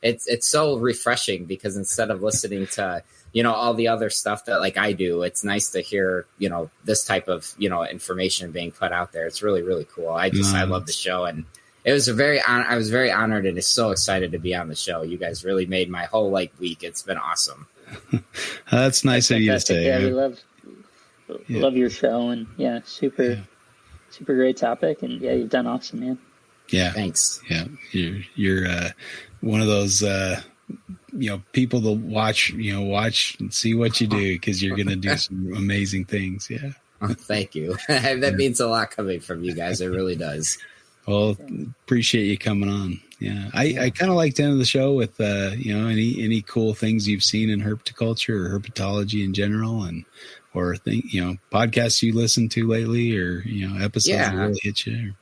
it's so refreshing because instead of listening to, all the other stuff that I do, it's nice to hear, this type of, information being put out there. It's really, really cool. I love the show, and it was I was very honored and is so excited to be on the show. You guys really made my whole week. It's been awesome. That's nice of you to say. Yeah, we love your show, and super great topic. And you've done awesome, man. Yeah. Thanks. Yeah. You're one of those, people to watch and see what you do, because you're going to do some amazing things. Yeah. Oh, thank you. That means a lot coming from you guys. It really does. Well, appreciate you coming on. Yeah. I kind of like to end the show with, any cool things you've seen in herpetoculture or herpetology in general, or podcasts you listened to lately, or, episodes that really hit you.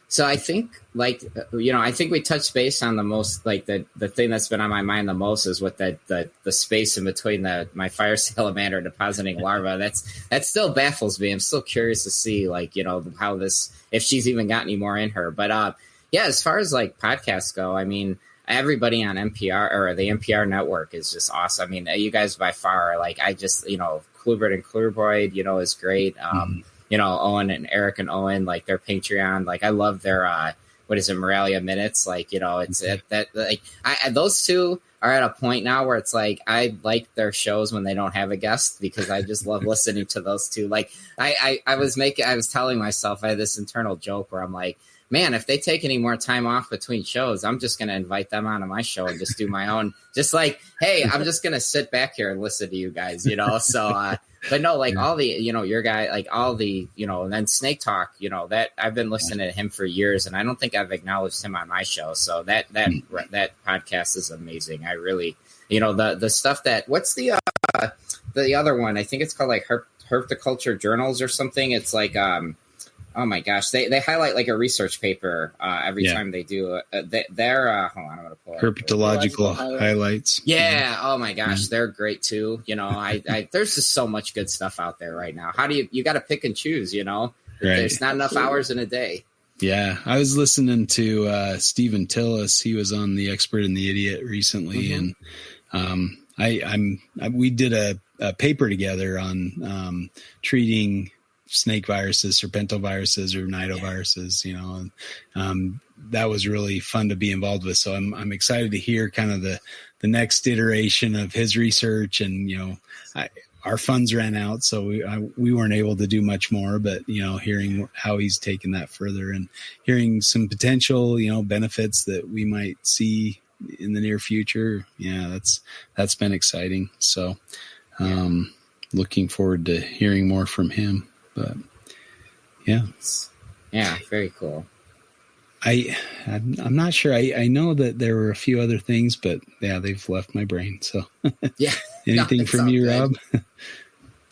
So I think I think we touched base on the most, the thing that's been on my mind the most is with the space in between my fire salamander depositing larva. That still baffles me. I'm still curious to see how this, if she's even got any more in her. But as far as podcasts go, everybody on NPR or the NPR network is just awesome. You guys by far, Kluivert and Kluivert, is great. Owen and Eric and Owen, their Patreon, I love their, Moralia Minutes. Those two are at a point now where it's I like their shows when they don't have a guest, because I just love listening to those two. I was telling myself, I had this internal joke where I'm like, man, if they take any more time off between shows, I'm just going to invite them onto my show and just do my own, hey, I'm just going to sit back here and listen to you guys, so, but no, all the, your guy, all the, and then Snake Talk, that I've been listening to him for years, and I don't think I've acknowledged him on my show. So that podcast is amazing. I really, the stuff that, what's the other one? I think it's called Herpetoculture Journals or something. It's oh my gosh, they highlight a research paper every time they do they're hold on, I'm gonna pull it. Herpetological highlights. Yeah. Oh my gosh, they're great too. I there's just so much good stuff out there right now. How do you got to pick and choose? There's not enough hours in a day. Yeah, I was listening to Stephen Tillis. He was on The Expert and the Idiot recently, and we did a paper together on treating snake viruses, serpentoviruses, or nidoviruses, and that was really fun to be involved with. So I'm excited to hear kind of the next iteration of his research. And, our funds ran out, so we weren't able to do much more, but, hearing how he's taken that further and hearing some potential, benefits that we might see in the near future. Yeah, that's been exciting. So, looking forward to hearing more from him. But yeah, very cool. I'm not sure. I know that there were a few other things, but they've left my brain. So anything from you, Rob?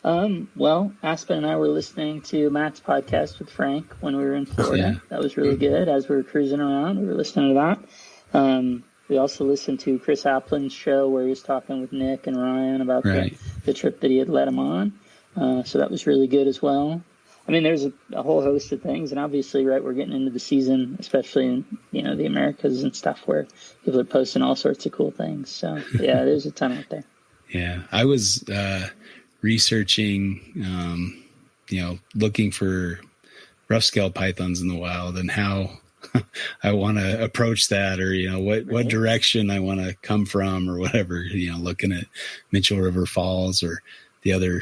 Well, Aspen and I were listening to Matt's podcast with Frank when we were in Florida. Yeah. That was really good. As we were cruising around, we were listening to that. We also listened to Chris Aplin's show where he was talking with Nick and Ryan about the trip that he had led him on. So that was really good as well. I mean, there's a whole host of things, and obviously, right, we're getting into the season, especially in, the Americas and stuff, where people are posting all sorts of cool things. So, yeah, there's a ton out there. Yeah, I was researching, looking for rough scale pythons in the wild and how I want to approach that, or, what direction I want to come from or whatever, looking at Mitchell River Falls or the other,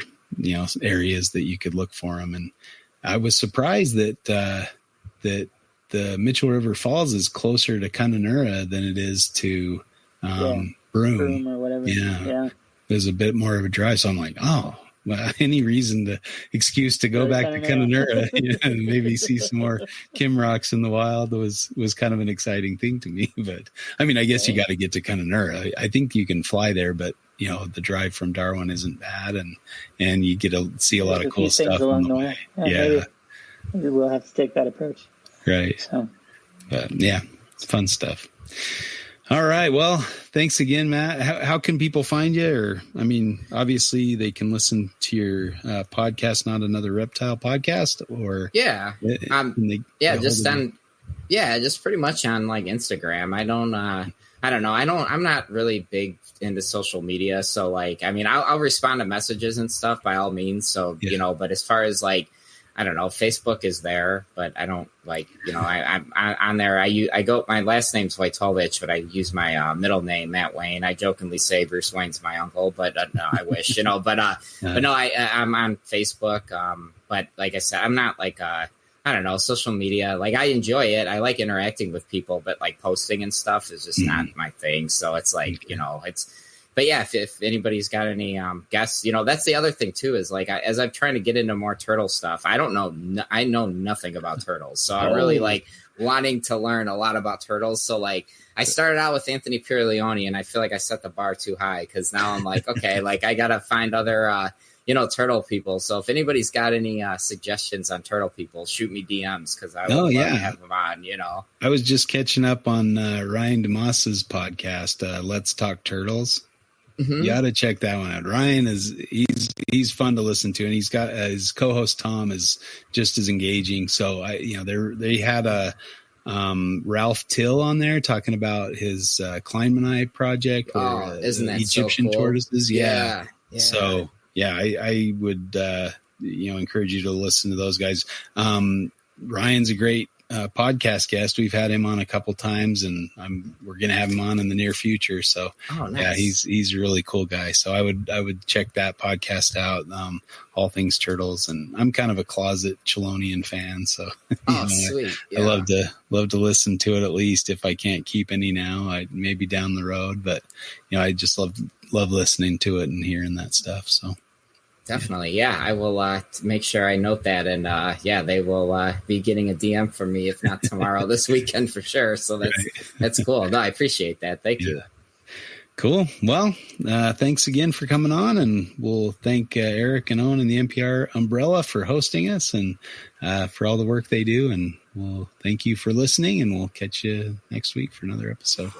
areas that you could look for them. And I was surprised that the Mitchell River Falls is closer to Kununurra than it is to Broome or whatever. Yeah. There's a bit more of a drive. So I'm like, oh, well, any excuse to go back to Kununurra and maybe see some more Kimrocks in the wild was kind of an exciting thing to me. But I mean, I guess you got to get to Kununurra. I think you can fly there, but the drive from Darwin isn't bad, and you get to see a lot of cool stuff along the way. Yeah. Maybe we'll have to take that approach. Right. So, but yeah, it's fun stuff. All right. Well, thanks again, Matt. How can people find you? Or, I mean, obviously they can listen to your podcast, Not Another Reptile Podcast, or just pretty much on like Instagram. I don't know. I'm not really big into social media. So like, I mean, I'll respond to messages and stuff by all means. So, but as far as like, I don't know, Facebook is there, but I don't like, I'm on there. I go, my last name's Wojtowicz, but I use my middle name, Matt Wayne. I jokingly say Bruce Wayne's my uncle, but no, I wish, but no, I'm on Facebook. But like I said, I'm not like, I don't know, social media. Like I enjoy it. I like interacting with people, but like posting and stuff is just not my thing. So it's like, but yeah, if anybody's got any guests, that's the other thing too, is like, as I'm trying to get into more turtle stuff, I know nothing about turtles. So I'm really like wanting to learn a lot about turtles. So like I started out with Anthony Pierleone, and I feel like I set the bar too high, because now I'm like, okay, like I got to find other, turtle people. So if anybody's got any suggestions on turtle people, shoot me DMs, because I would love to have them on, I was just catching up on Ryan DeMoss's podcast, Let's Talk Turtles. Mm-hmm. You got to check that one out. Ryan he's fun to listen to, and he's got his co-host Tom is just as engaging. So they had a Ralph Till on there talking about his Kleinmanite project, or isn't that Egyptian so cool? Tortoises. Yeah. So I would encourage you to listen to those guys. Ryan's a great podcast guest. We've had him on a couple times, and we're going to have him on in the near future. So yeah, he's a really cool guy. So I would check that podcast out. All things turtles, and I'm kind of a closet Chelonian fan. So sweet. Yeah. I love to listen to it, at least if I can't keep any now. I maybe down the road, but I just love listening to it and hearing that stuff. So definitely. Yeah. I will make sure I note that. And they will be getting a DM from me, if not tomorrow, this weekend for sure. So that's cool. No, I appreciate that. Thank you. Cool. Well, thanks again for coming on, and we'll thank Eric and Owen and the NPR umbrella for hosting us, and for all the work they do. And we'll thank you for listening, and we'll catch you next week for another episode.